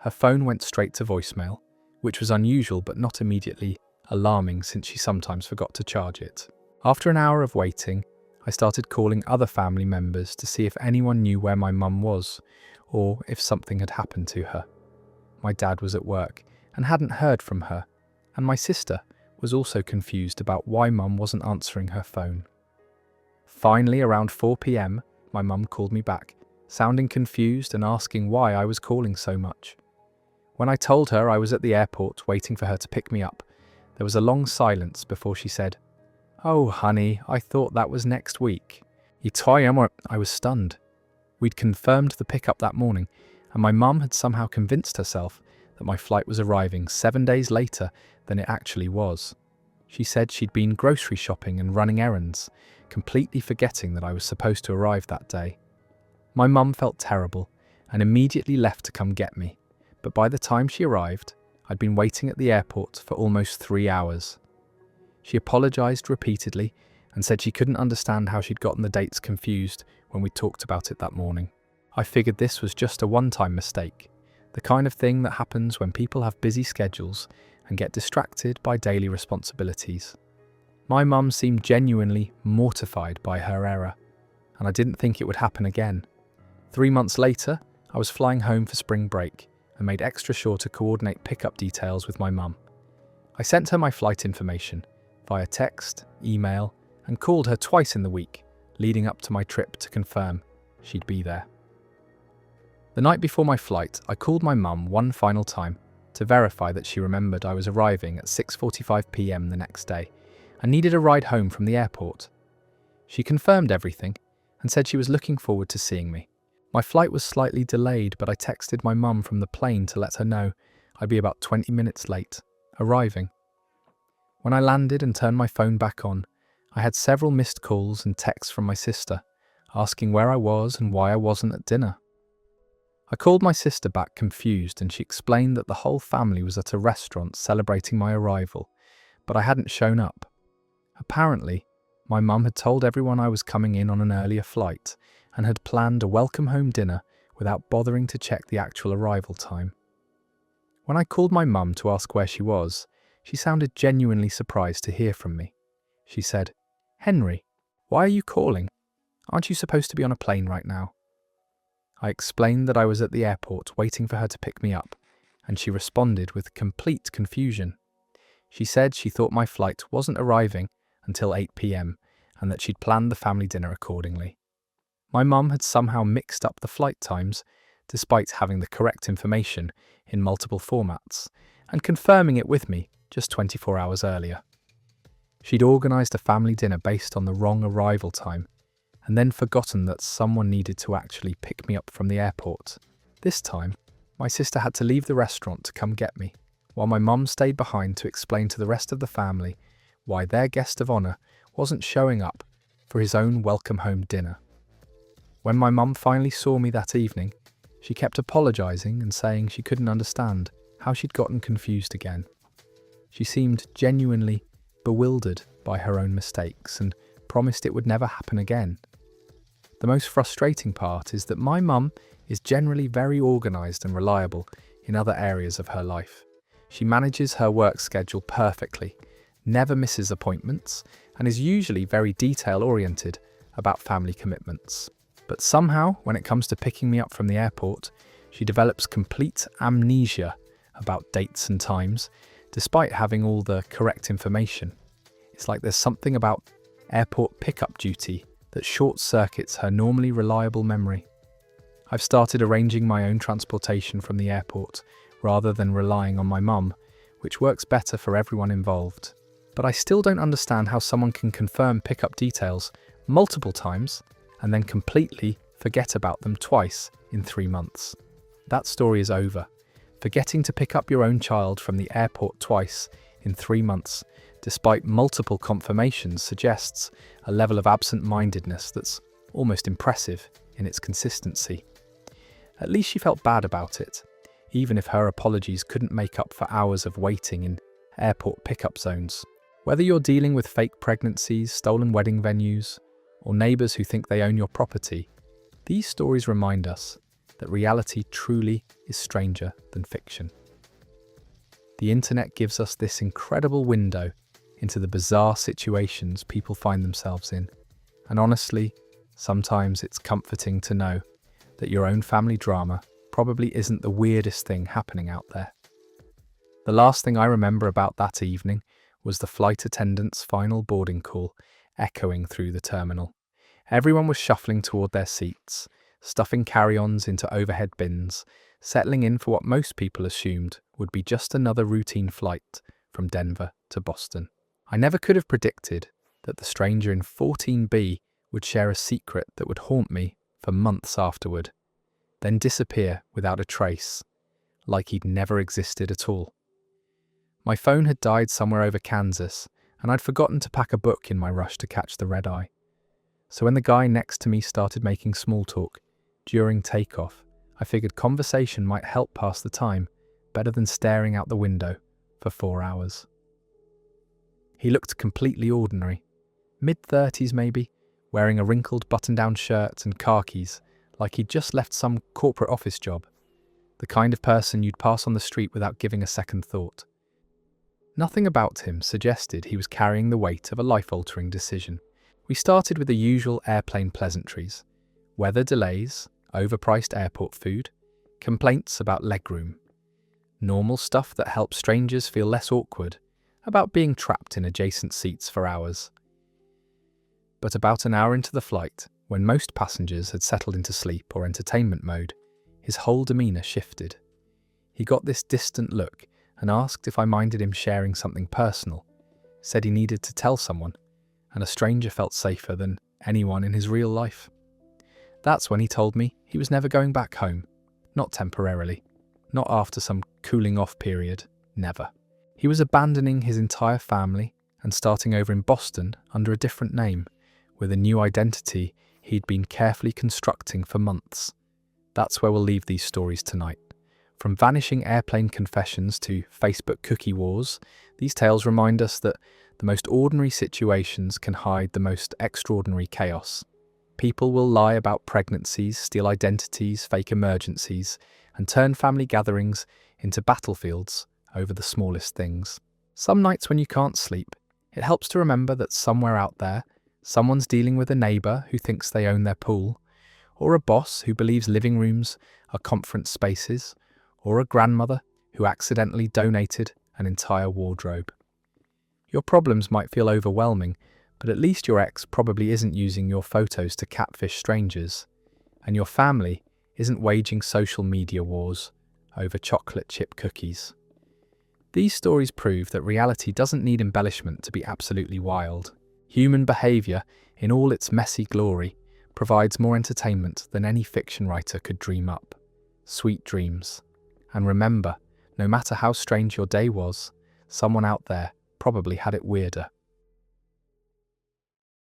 Her phone went straight to voicemail, which was unusual but not immediately alarming since she sometimes forgot to charge it. After an hour of waiting, I started calling other family members to see if anyone knew where my mum was, or if something had happened to her. My dad was at work and hadn't heard from her, and my sister was also confused about why mum wasn't answering her phone. Finally, around 4 p.m, my mum called me back, sounding confused and asking why I was calling so much. When I told her I was at the airport waiting for her to pick me up, there was a long silence before she said, "Oh, honey, I thought that was next week." I was stunned. We'd confirmed the pickup that morning, and my mum had somehow convinced herself that my flight was arriving 7 days later than it actually was. She said she'd been grocery shopping and running errands, completely forgetting that I was supposed to arrive that day. My mum felt terrible and immediately left to come get me, but by the time she arrived, I'd been waiting at the airport for almost 3 hours. She apologised repeatedly and said she couldn't understand how she'd gotten the dates confused when we talked about it that morning. I figured this was just a one-time mistake, The kind of thing that happens when people have busy schedules and get distracted by daily responsibilities. My mum seemed genuinely mortified by her error, and I didn't think it would happen again. 3 months later, I was flying home for spring break and made extra sure to coordinate pickup details with my mum. I sent her my flight information via text, email, and called her twice in the week leading up to my trip to confirm she'd be there. The night before my flight, I called my mum one final time to verify that she remembered I was arriving at 6:45 p.m. the next day and needed a ride home from the airport. She confirmed everything and said she was looking forward to seeing me. My flight was slightly delayed, but I texted my mum from the plane to let her know I'd be about 20 minutes late, arriving. When I landed and turned my phone back on, I had several missed calls and texts from my sister, asking where I was and why I wasn't at dinner. I called my sister back confused, and she explained that the whole family was at a restaurant celebrating my arrival, but I hadn't shown up. Apparently, my mum had told everyone I was coming in on an earlier flight and had planned a welcome home dinner without bothering to check the actual arrival time. When I called my mum to ask where she was, she sounded genuinely surprised to hear from me. She said, "Henry, why are you calling? Aren't you supposed to be on a plane right now?" I explained that I was at the airport waiting for her to pick me up, and she responded with complete confusion. She said she thought my flight wasn't arriving until 8 p.m. and that she'd planned the family dinner accordingly. My mum had somehow mixed up the flight times, despite having the correct information in multiple formats, and confirming it with me just 24 hours earlier. She'd organised a family dinner based on the wrong arrival time, and then forgotten that someone needed to actually pick me up from the airport. This time, my sister had to leave the restaurant to come get me, while my mum stayed behind to explain to the rest of the family why their guest of honour wasn't showing up for his own welcome home dinner. When my mum finally saw me that evening, she kept apologising and saying she couldn't understand how she'd gotten confused again. She seemed genuinely bewildered by her own mistakes and promised it would never happen again. The most frustrating part is that my mum is generally very organised and reliable in other areas of her life. She manages her work schedule perfectly, never misses appointments, and is usually very detail-oriented about family commitments. But somehow, when it comes to picking me up from the airport, she develops complete amnesia about dates and times, despite having all the correct information. It's like there's something about airport pickup duty that short-circuits her normally reliable memory. I've started arranging my own transportation from the airport rather than relying on my mum, which works better for everyone involved. But I still don't understand how someone can confirm pickup details multiple times and then completely forget about them twice in 3 months. That story is over. Forgetting to pick up your own child from the airport twice in 3 months, despite multiple confirmations, suggests a level of absent-mindedness that's almost impressive in its consistency. At least she felt bad about it, even if her apologies couldn't make up for hours of waiting in airport pickup zones. Whether you're dealing with fake pregnancies, stolen wedding venues, or neighbours who think they own your property, these stories remind us that reality truly is stranger than fiction. The internet gives us this incredible window into the bizarre situations people find themselves in, and honestly, sometimes it's comforting to know that your own family drama probably isn't the weirdest thing happening out there. The last thing I remember about that evening was the flight attendant's final boarding call echoing through the terminal. Everyone was shuffling toward their seats, stuffing carry-ons into overhead bins, settling in for what most people assumed would be just another routine flight from Denver to Boston. I never could have predicted that the stranger in 14B would share a secret that would haunt me for months afterward, then disappear without a trace, like he'd never existed at all. My phone had died somewhere over Kansas, and I'd forgotten to pack a book in my rush to catch the red eye. So when the guy next to me started making small talk during takeoff, I figured conversation might help pass the time better than staring out the window for 4 hours. He looked completely ordinary, mid-30s maybe, wearing a wrinkled button-down shirt and khakis like he'd just left some corporate office job. the kind of person you'd pass on the street without giving a second thought. Nothing about him suggested he was carrying the weight of a life-altering decision. We started with the usual airplane pleasantries: weather delays, overpriced airport food, complaints about legroom. Normal stuff that helps strangers feel less awkward about being trapped in adjacent seats for hours. But about an hour into the flight, when most passengers had settled into sleep or entertainment mode, his whole demeanour shifted. He got this distant look and asked if I minded him sharing something personal, said he needed to tell someone, and a stranger felt safer than anyone in his real life. That's when he told me he was never going back home. Not temporarily. Not after some cooling off period. Never. He was abandoning his entire family and starting over in Boston under a different name, with a new identity he'd been carefully constructing for months. That's where we'll leave these stories tonight. From vanishing airplane confessions to Facebook cookie wars, these tales remind us that the most ordinary situations can hide the most extraordinary chaos. People will lie about pregnancies, steal identities, fake emergencies, and turn family gatherings into battlefields over the smallest things. Some nights when you can't sleep, it helps to remember that somewhere out there, someone's dealing with a neighbour who thinks they own their pool, or a boss who believes living rooms are conference spaces, or a grandmother who accidentally donated an entire wardrobe. Your problems might feel overwhelming, but at least your ex probably isn't using your photos to catfish strangers, and your family isn't waging social media wars over chocolate chip cookies. These stories prove that reality doesn't need embellishment to be absolutely wild. Human behaviour, in all its messy glory, provides more entertainment than any fiction writer could dream up. Sweet dreams. And remember, no matter how strange your day was, someone out there probably had it weirder.